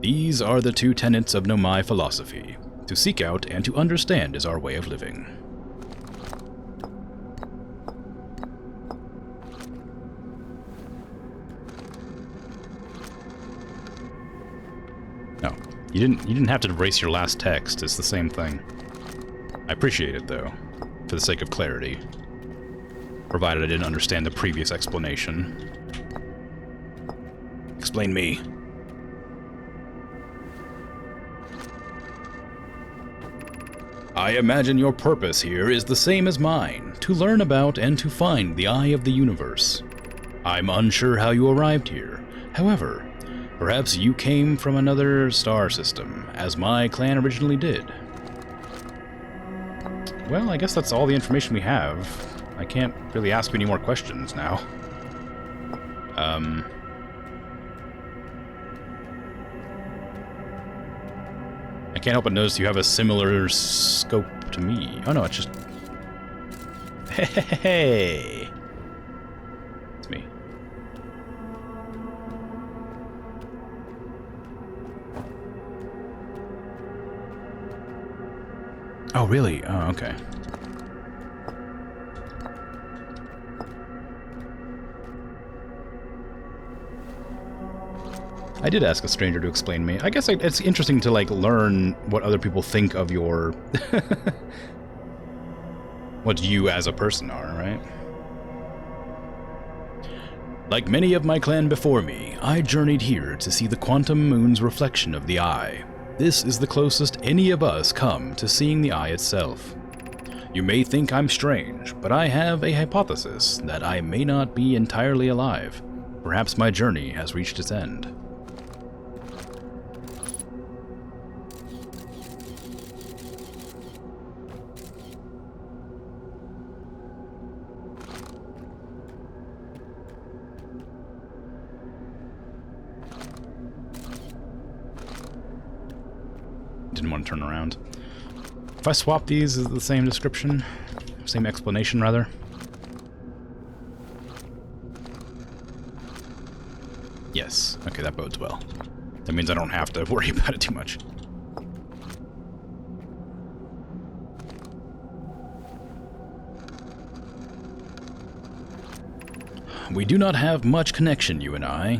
[SPEAKER 1] These are the two tenets of Nomai philosophy. To seek out and to understand is our way of living. No, you didn't have to erase your last text. It's the same thing. I appreciate it though, for the sake of clarity. Provided I didn't understand the previous explanation. Explain me. I imagine your purpose here is the same as mine, to learn about and to find the eye of the universe. I'm unsure how you arrived here. However, perhaps you came from another star system, as my clan originally did. Well, I guess that's all the information we have. I can't really ask you any more questions now. I can't help but notice you have a similar scope to me. Oh no, it's just... Hey! It's me. Oh, really? Oh, okay. I did ask a stranger to explain me. I guess it's interesting to, like, learn what other people think of your... what you as a person are, right? Like many of my clan before me, I journeyed here to see the Quantum Moon's reflection of the eye. This is the closest any of us come to seeing the eye itself. You may think I'm strange, but I have a hypothesis that I may not be entirely alive. Perhaps my journey has reached its end. Didn't want to turn around. If I swap these, is it the same description? Same explanation, rather? Yes. Okay, that bodes well. That means I don't have to worry about it too much. We do not have much connection, you and I.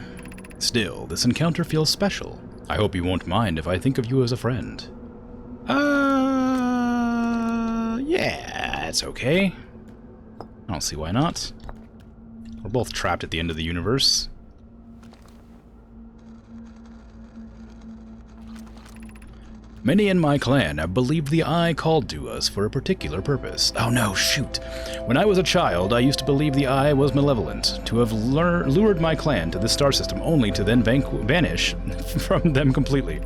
[SPEAKER 1] Still, this encounter feels special. I hope you won't mind if I think of you as a friend. Yeah, it's okay. I don't see why not. We're both trapped at the end of the universe. Many in my clan have believed the eye called to us for a particular purpose. Oh no, shoot. When I was a child, I used to believe the eye was malevolent, to have lured my clan to this star system only to then vanish from them completely.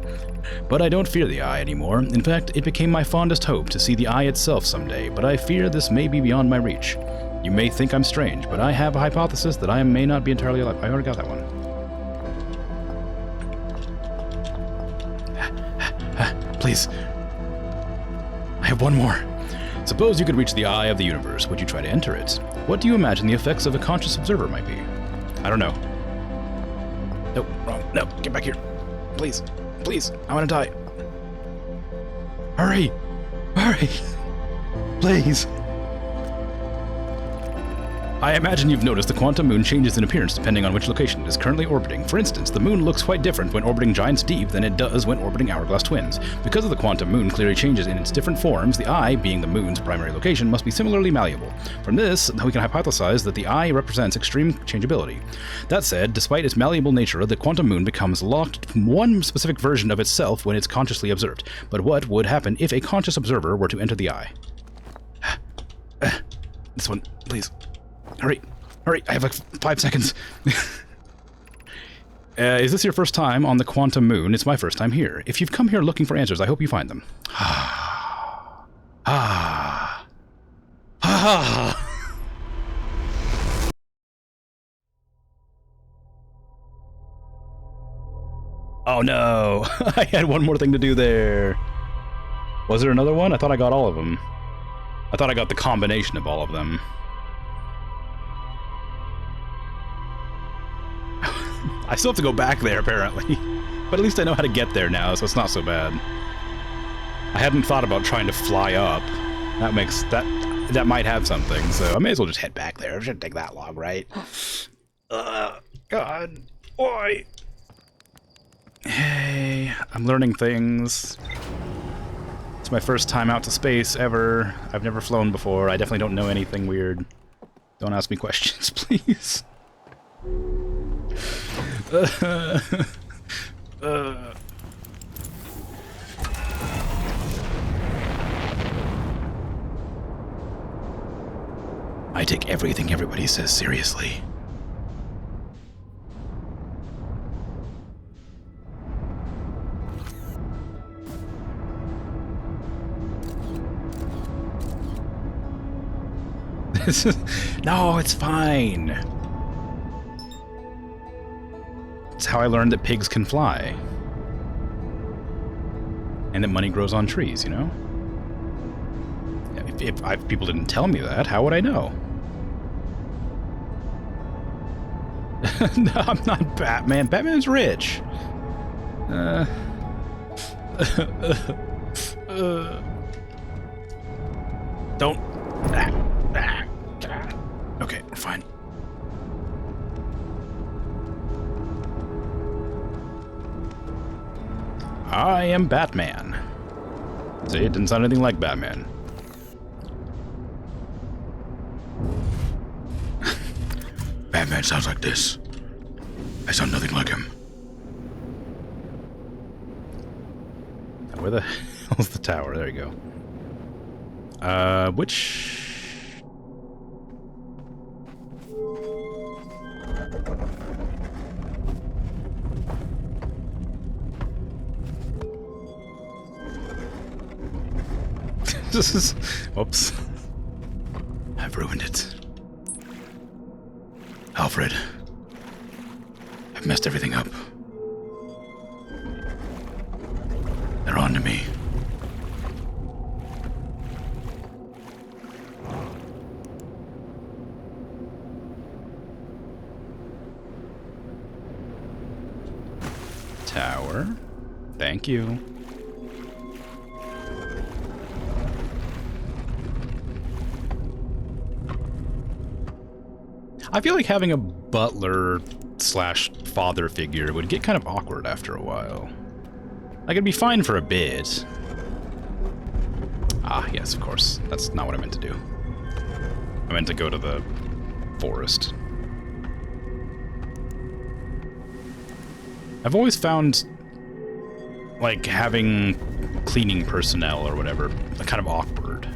[SPEAKER 1] But I don't fear the eye anymore. In fact, it became my fondest hope to see the eye itself someday, but I fear this may be beyond my reach. You may think I'm strange, but I have a hypothesis that I may not be entirely alive. I already got that one. Please. I have one more. Suppose you could reach the eye of the universe. Would you try to enter it? What do you imagine the effects of a conscious observer might be? I don't know. Nope, wrong. No, get back here. Please. Please. I want to die. Hurry. Hurry. Please. I imagine you've noticed the quantum moon changes in appearance depending on which location it is currently orbiting. For instance, the moon looks quite different when orbiting Giants Deep than it does when orbiting Hourglass Twins. Because of the quantum moon clearly changes in its different forms, the eye, being the moon's primary location, must be similarly malleable. From this, we can hypothesize that the eye represents extreme changeability. That said, despite its malleable nature, the quantum moon becomes locked to one specific version of itself when it's consciously observed. But what would happen if a conscious observer were to enter the eye? This one, please. Hurry, hurry, I have like 5 seconds. Is this your first time on the quantum moon? It's my first time here. If you've come here looking for answers, I hope you find them. Oh no, I had one more thing to do there. Was there another one? I thought I got all of them. I thought I got the combination of all of them. I still have to go back there, apparently. But at least I know how to get there now, so it's not so bad. I hadn't thought about trying to fly up. That might have something, so I may as well just head back there. It shouldn't take that long, right? God. Boy. Hey, I'm learning things. It's my first time out to space ever. I've never flown before. I definitely don't know anything weird. Don't ask me questions, please. I take everything everybody says seriously. No, it's fine. It's how I learned that pigs can fly. And that money grows on trees, you know? If people didn't tell me that, how would I know? No, I'm not Batman. Batman's rich. Don't. Okay, we're fine. I am Batman. See, it didn't sound anything like Batman. Batman sounds like this. I sound nothing like him. Now, where the hell's the tower? There you go. Which... This is... Whoops. I've ruined it. Alfred. I've messed everything up. They're on to me. Tower. Thank you. I feel like having a butler slash father figure would get kind of awkward after a while. Like, it'd be fine for a bit. Ah, yes, of course. That's not what I meant to do. I meant to go to the forest. I've always found, like, having cleaning personnel or whatever kind of awkward.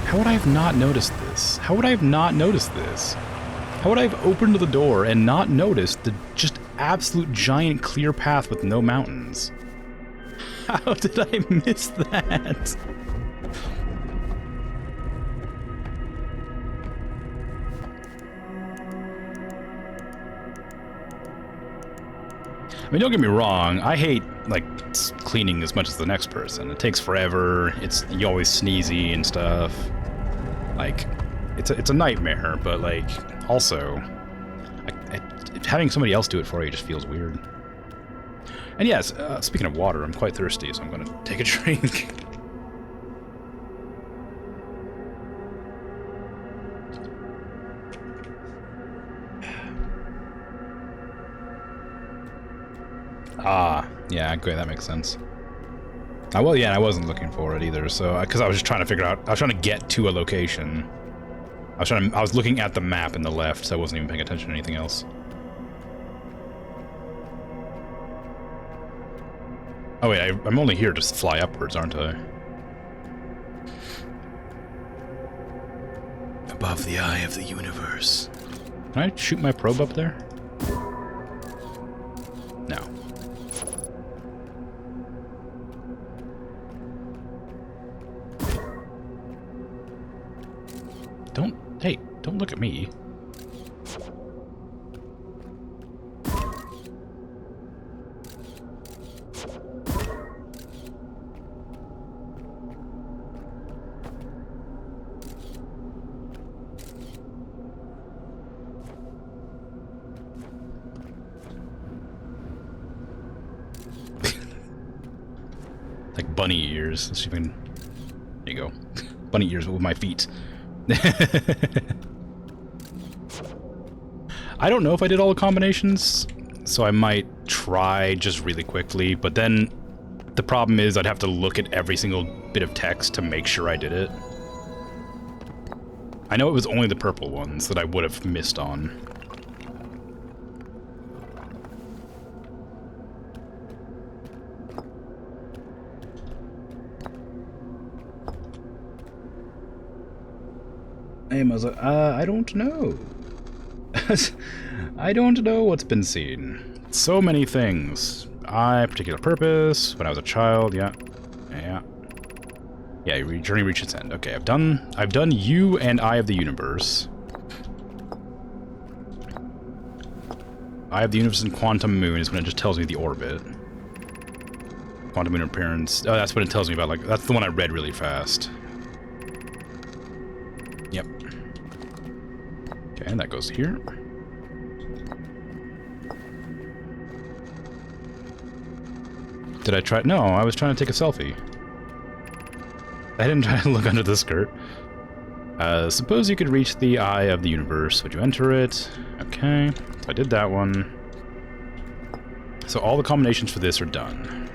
[SPEAKER 1] How would I have not noticed this? How would I have not noticed this? How would I have opened the door and not noticed the just absolute giant clear path with no mountains? How did I miss that? I mean, don't get me wrong. I hate, like, cleaning as much as the next person. It takes forever. You always sneezy and stuff. Like, it's a nightmare, but, like, also, having somebody else do it for you just feels weird. And yes, speaking of water, I'm quite thirsty, so I'm going to take a drink. Ah, yeah, okay, that makes sense. Well, yeah, I wasn't looking for it either, so because I was just trying to figure out, I was trying to get to a location. I was looking at the map in the left, so I wasn't even paying attention to anything else. Oh wait, I'm only here to fly upwards, aren't I? Above the eye of the universe. Can I shoot my probe up there? No. Hey, don't look at me. Like bunny ears. Let's see if I can... There you go. Bunny ears with my feet. I don't know if I did all the combinations, so I might try just really quickly, but then the problem is I'd have to look at every single bit of text to make sure I did it. I know it was only the purple ones that I would have missed on. Hey, Muzza, I don't know. I don't know what's been seen. So many things. Particular purpose, when I was a child, yeah. Yeah, your journey reached its end. Okay, I've done you and Eye of the Universe. Eye of the Universe and Quantum Moon is when it just tells me the orbit. Quantum Moon appearance. Oh, that's what it tells me about, like, that's the one I read really fast. Yep. Okay, and that goes here. Did I try? No, I was trying to take a selfie. I didn't try to look under the skirt. Suppose you could reach the Eye of the Universe. Would you enter it? Okay, so I did that one. So all the combinations for this are done.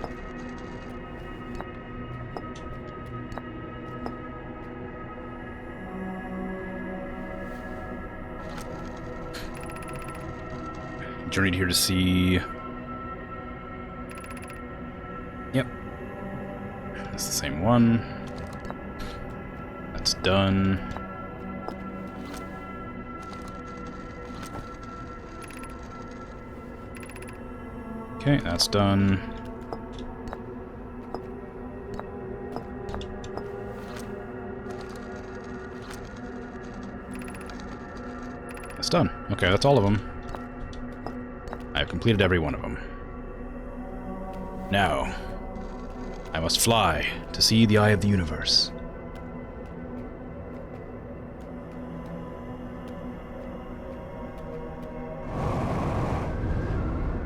[SPEAKER 1] Journeyed here to see... Yep. That's the same one. That's done. Okay, that's done. That's done. Okay, that's all of them. I've completed every one of them. Now, I must fly to see the Eye of the Universe.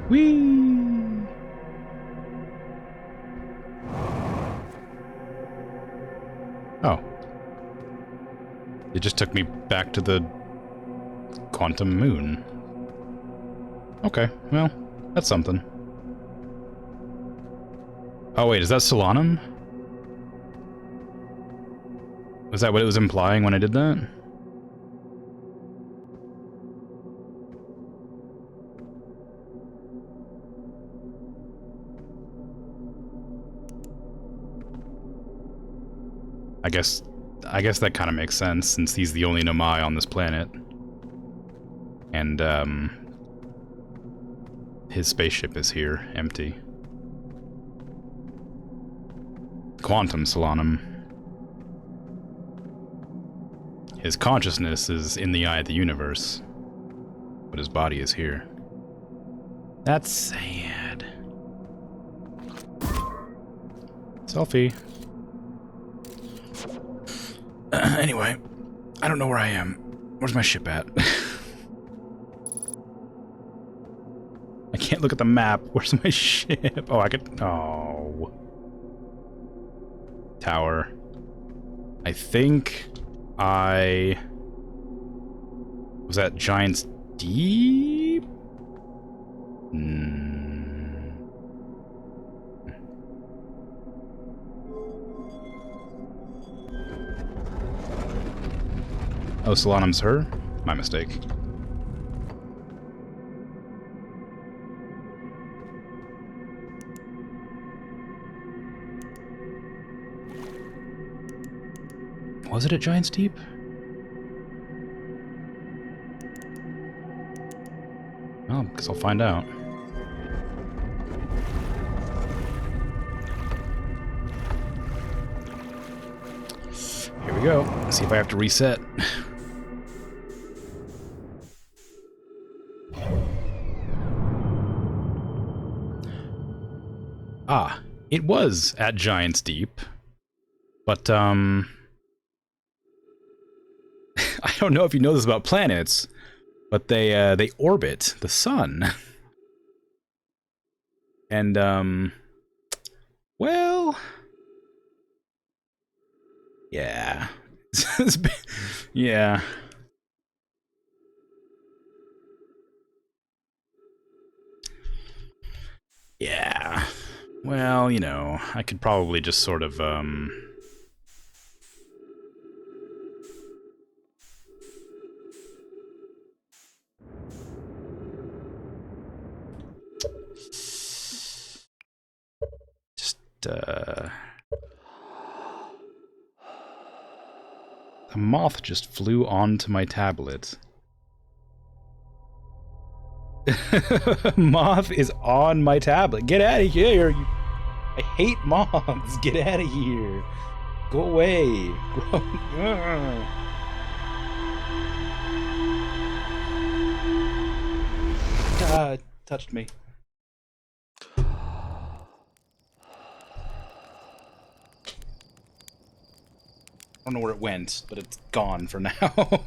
[SPEAKER 1] Whee! Oh. It just took me back to the Quantum Moon. Okay, well, that's something. Oh wait, is that Solanum? Was that what it was implying when I did that? I guess that kind of makes sense, since he's the only Nomai on this planet. And, his spaceship is here, empty. Quantum Solanum. His consciousness is in the Eye of the Universe, but his body is here. That's sad. Selfie. Anyway, I don't know where I am. Where's my ship at? I can't look at the map. Where's my ship? Oh, I could... Oh. Tower. I think I... Was that Giant's Deep? Oh, Solanum's her? My mistake. Was it at Giant's Deep? Oh, because I'll find out. Here we go. Let's see if I have to reset. Ah, it was at Giant's Deep, but, I don't know if you know this about planets, but they orbit the sun. And, well, yeah. Yeah. Yeah. Well, you know, I could probably just sort of, the moth just flew onto my tablet. Moth is on my tablet. Get out of here! I hate moths. Get out of here. Go away. God, touched me. I don't know where it went, but it's gone for now.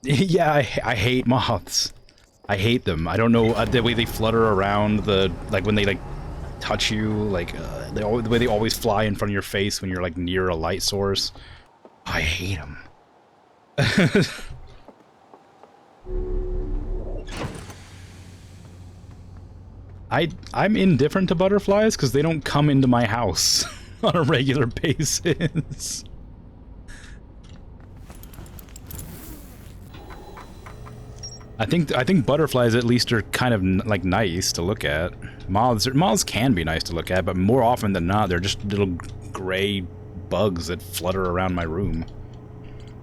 [SPEAKER 1] Yeah, I hate moths. I hate them. I don't know the way they flutter around, like when they like touch you, like the way they always fly in front of your face when you're like near a light source. I hate them. I'm indifferent to butterflies because they don't come into my house on a regular basis. I think butterflies at least are kind of like nice to look at. Moths can be nice to look at, but more often than not, they're just little gray bugs that flutter around my room,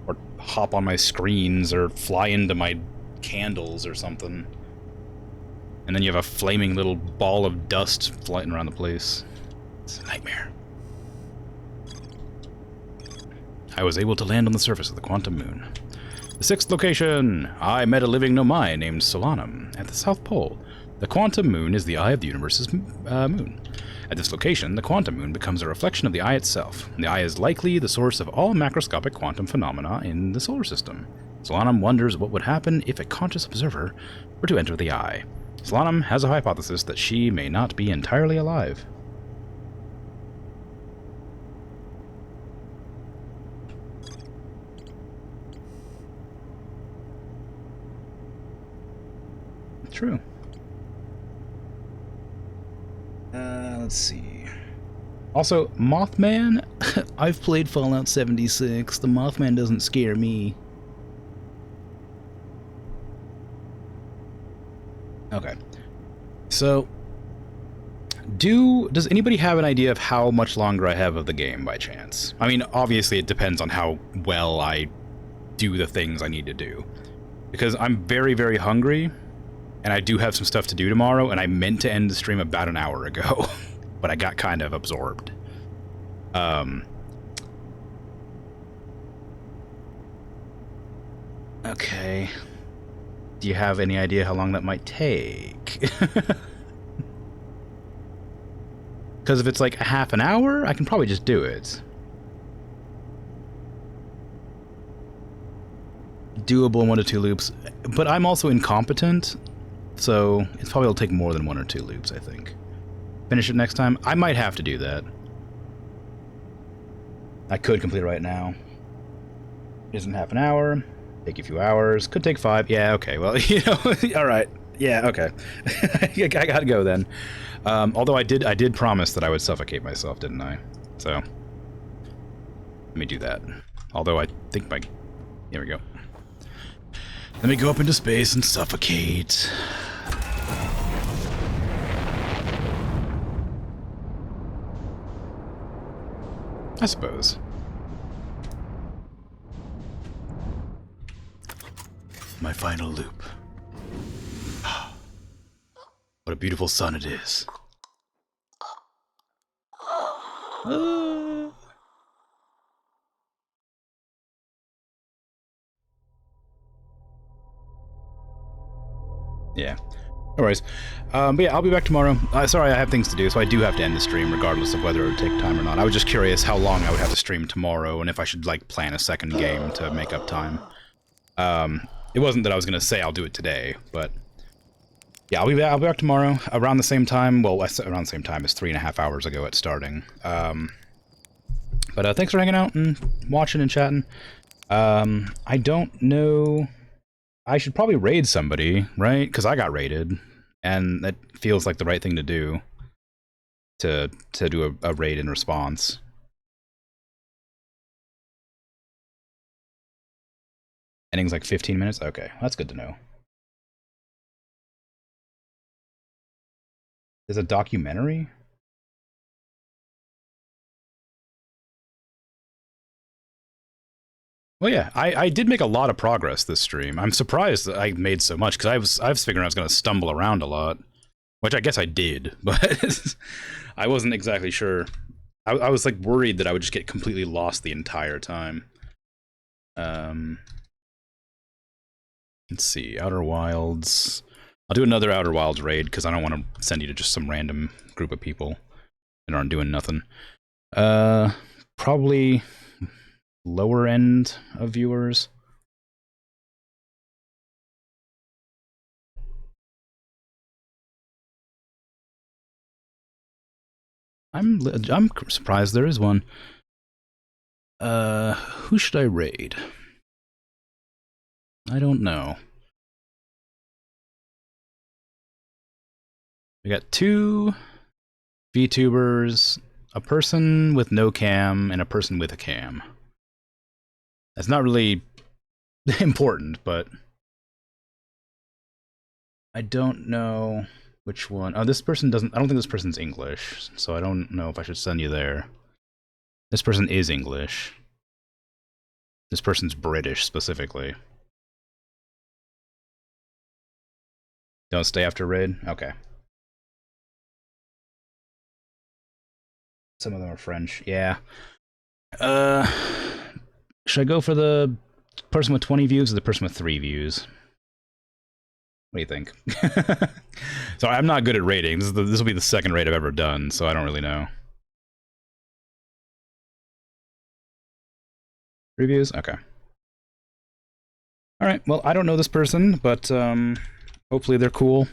[SPEAKER 1] or hop on my screens, or fly into my candles or something. And then you have a flaming little ball of dust flying around the place. It's a nightmare. I was able to land on the surface of the quantum moon. The sixth location! I met a living Nomai named Solanum at the South Pole. The quantum moon is the eye of the universe's moon. At this location, the quantum moon becomes a reflection of the eye itself. The eye is likely the source of all macroscopic quantum phenomena in the solar system. Solanum wonders what would happen if a conscious observer were to enter the eye. Solanum has a hypothesis that she may not be entirely alive. True. Let's see. Also, Mothman? I've played Fallout 76. The Mothman doesn't scare me. Okay. So, does anybody have an idea of how much longer I have of the game by chance? I mean, obviously it depends on how well I do the things I need to do. Because I'm very, very hungry, and I do have some stuff to do tomorrow, and I meant to end the stream about an hour ago, but I got kind of absorbed. Okay. Do you have any idea how long that might take? Because if it's like a half an hour, I can probably just do it. Doable in 1 to 2 loops. But I'm also incompetent, so it's probably will take more than 1 or 2 loops, I think. Finish it next time? I might have to do that. I could complete it right now. Isn't half an hour. Take a few hours. Could take 5. Yeah, okay. Well, you know, alright. Yeah, okay. I gotta go then. Although I did promise that I would suffocate myself, didn't I? So, let me do that. Although I think my... Here we go. Let me go up into space and suffocate. I suppose. My final loop. What a beautiful sun it is. Yeah. No worries. But yeah, I'll be back tomorrow. Sorry, I have things to do, so I do have to end the stream regardless of whether it would take time or not. I was just curious how long I would have to stream tomorrow and if I should, like, plan a second game to make up time. It wasn't that I was going to say I'll do it today, but... Yeah, I'll be back tomorrow around the same time. Well, around the same time as 3.5 hours ago at starting. But thanks for hanging out and watching and chatting. I don't know... I should probably raid somebody, right? Because I got raided, and that feels like the right thing to do. To do a raid in response. Ending's like 15 minutes? Okay, that's good to know. There's a documentary? Well, yeah, I did make a lot of progress this stream. I'm surprised that I made so much, because I was figuring I was going to stumble around a lot. Which I guess I did, but I wasn't exactly sure. I was, like, worried that I would just get completely lost the entire time. Let's see, Outer Wilds. I'll do another Outer Wilds raid, because I don't want to send you to just some random group of people that aren't doing nothing. Probably lower end of viewers. I'm surprised there is one. Who should I raid? I don't know. We got 2 VTubers, a person with no cam, and a person with a cam. That's not really important, but I don't know which one. Oh, this person doesn't... I don't think this person's English, so I don't know if I should send you there. This person is English. This person's British, specifically. Don't stay after raid? Okay. Some of them are French. Yeah. Should I go for the person with 20 views or the person with 3 views? What do you think? So I'm not good at rating. This will be the second raid I've ever done, so I don't really know. Reviews? Okay. Alright, well, I don't know this person, but hopefully they're cool.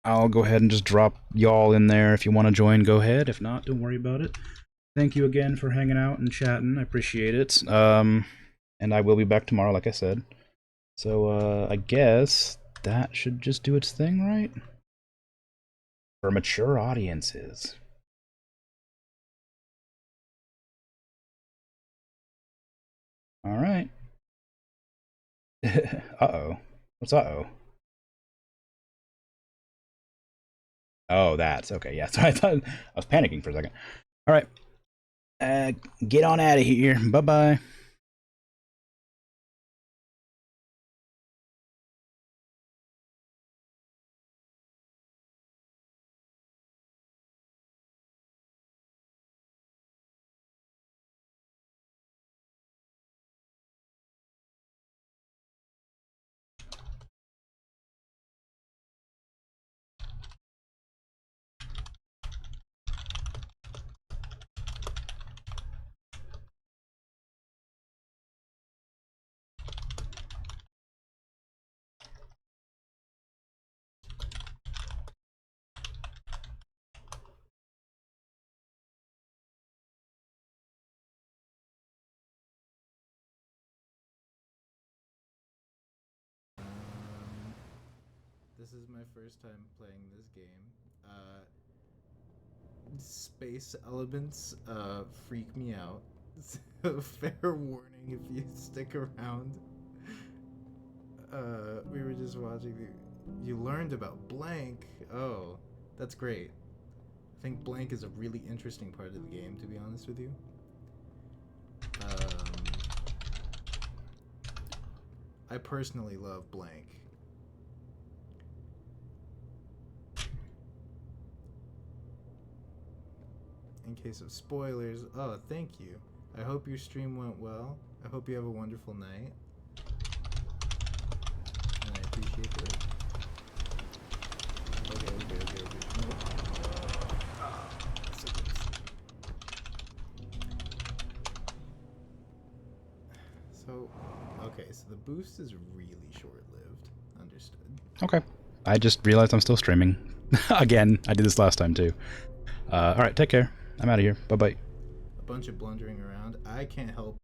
[SPEAKER 1] I'll go ahead and just drop y'all in there. If you want to join, go ahead. If not, don't worry about it. Thank you again for hanging out and chatting. I appreciate it. And I will be back tomorrow, like I said. So, I guess that should just do its thing, right? For mature audiences. Alright. Uh-oh. What's uh-oh? Oh, that's okay. Yeah, so I thought I was panicking for a second. Alright. Get on out of here. Bye-bye.
[SPEAKER 2] This is my first time playing this game. Space elements freak me out. So fair warning if you stick around. We were just watching you learned about blank. Oh, that's great. I think blank is a really interesting part of the game, to be honest with you. I personally love blank. In case of spoilers, oh, thank you. I hope your stream went well. I hope you have a wonderful night. And I appreciate it. Okay. No. So, okay, so the boost is really short-lived. Understood.
[SPEAKER 1] Okay. I just realized I'm still streaming. Again, I did this last time too. Alright, take care. I'm out of here. Bye-bye.
[SPEAKER 2] A bunch of blundering around. I can't help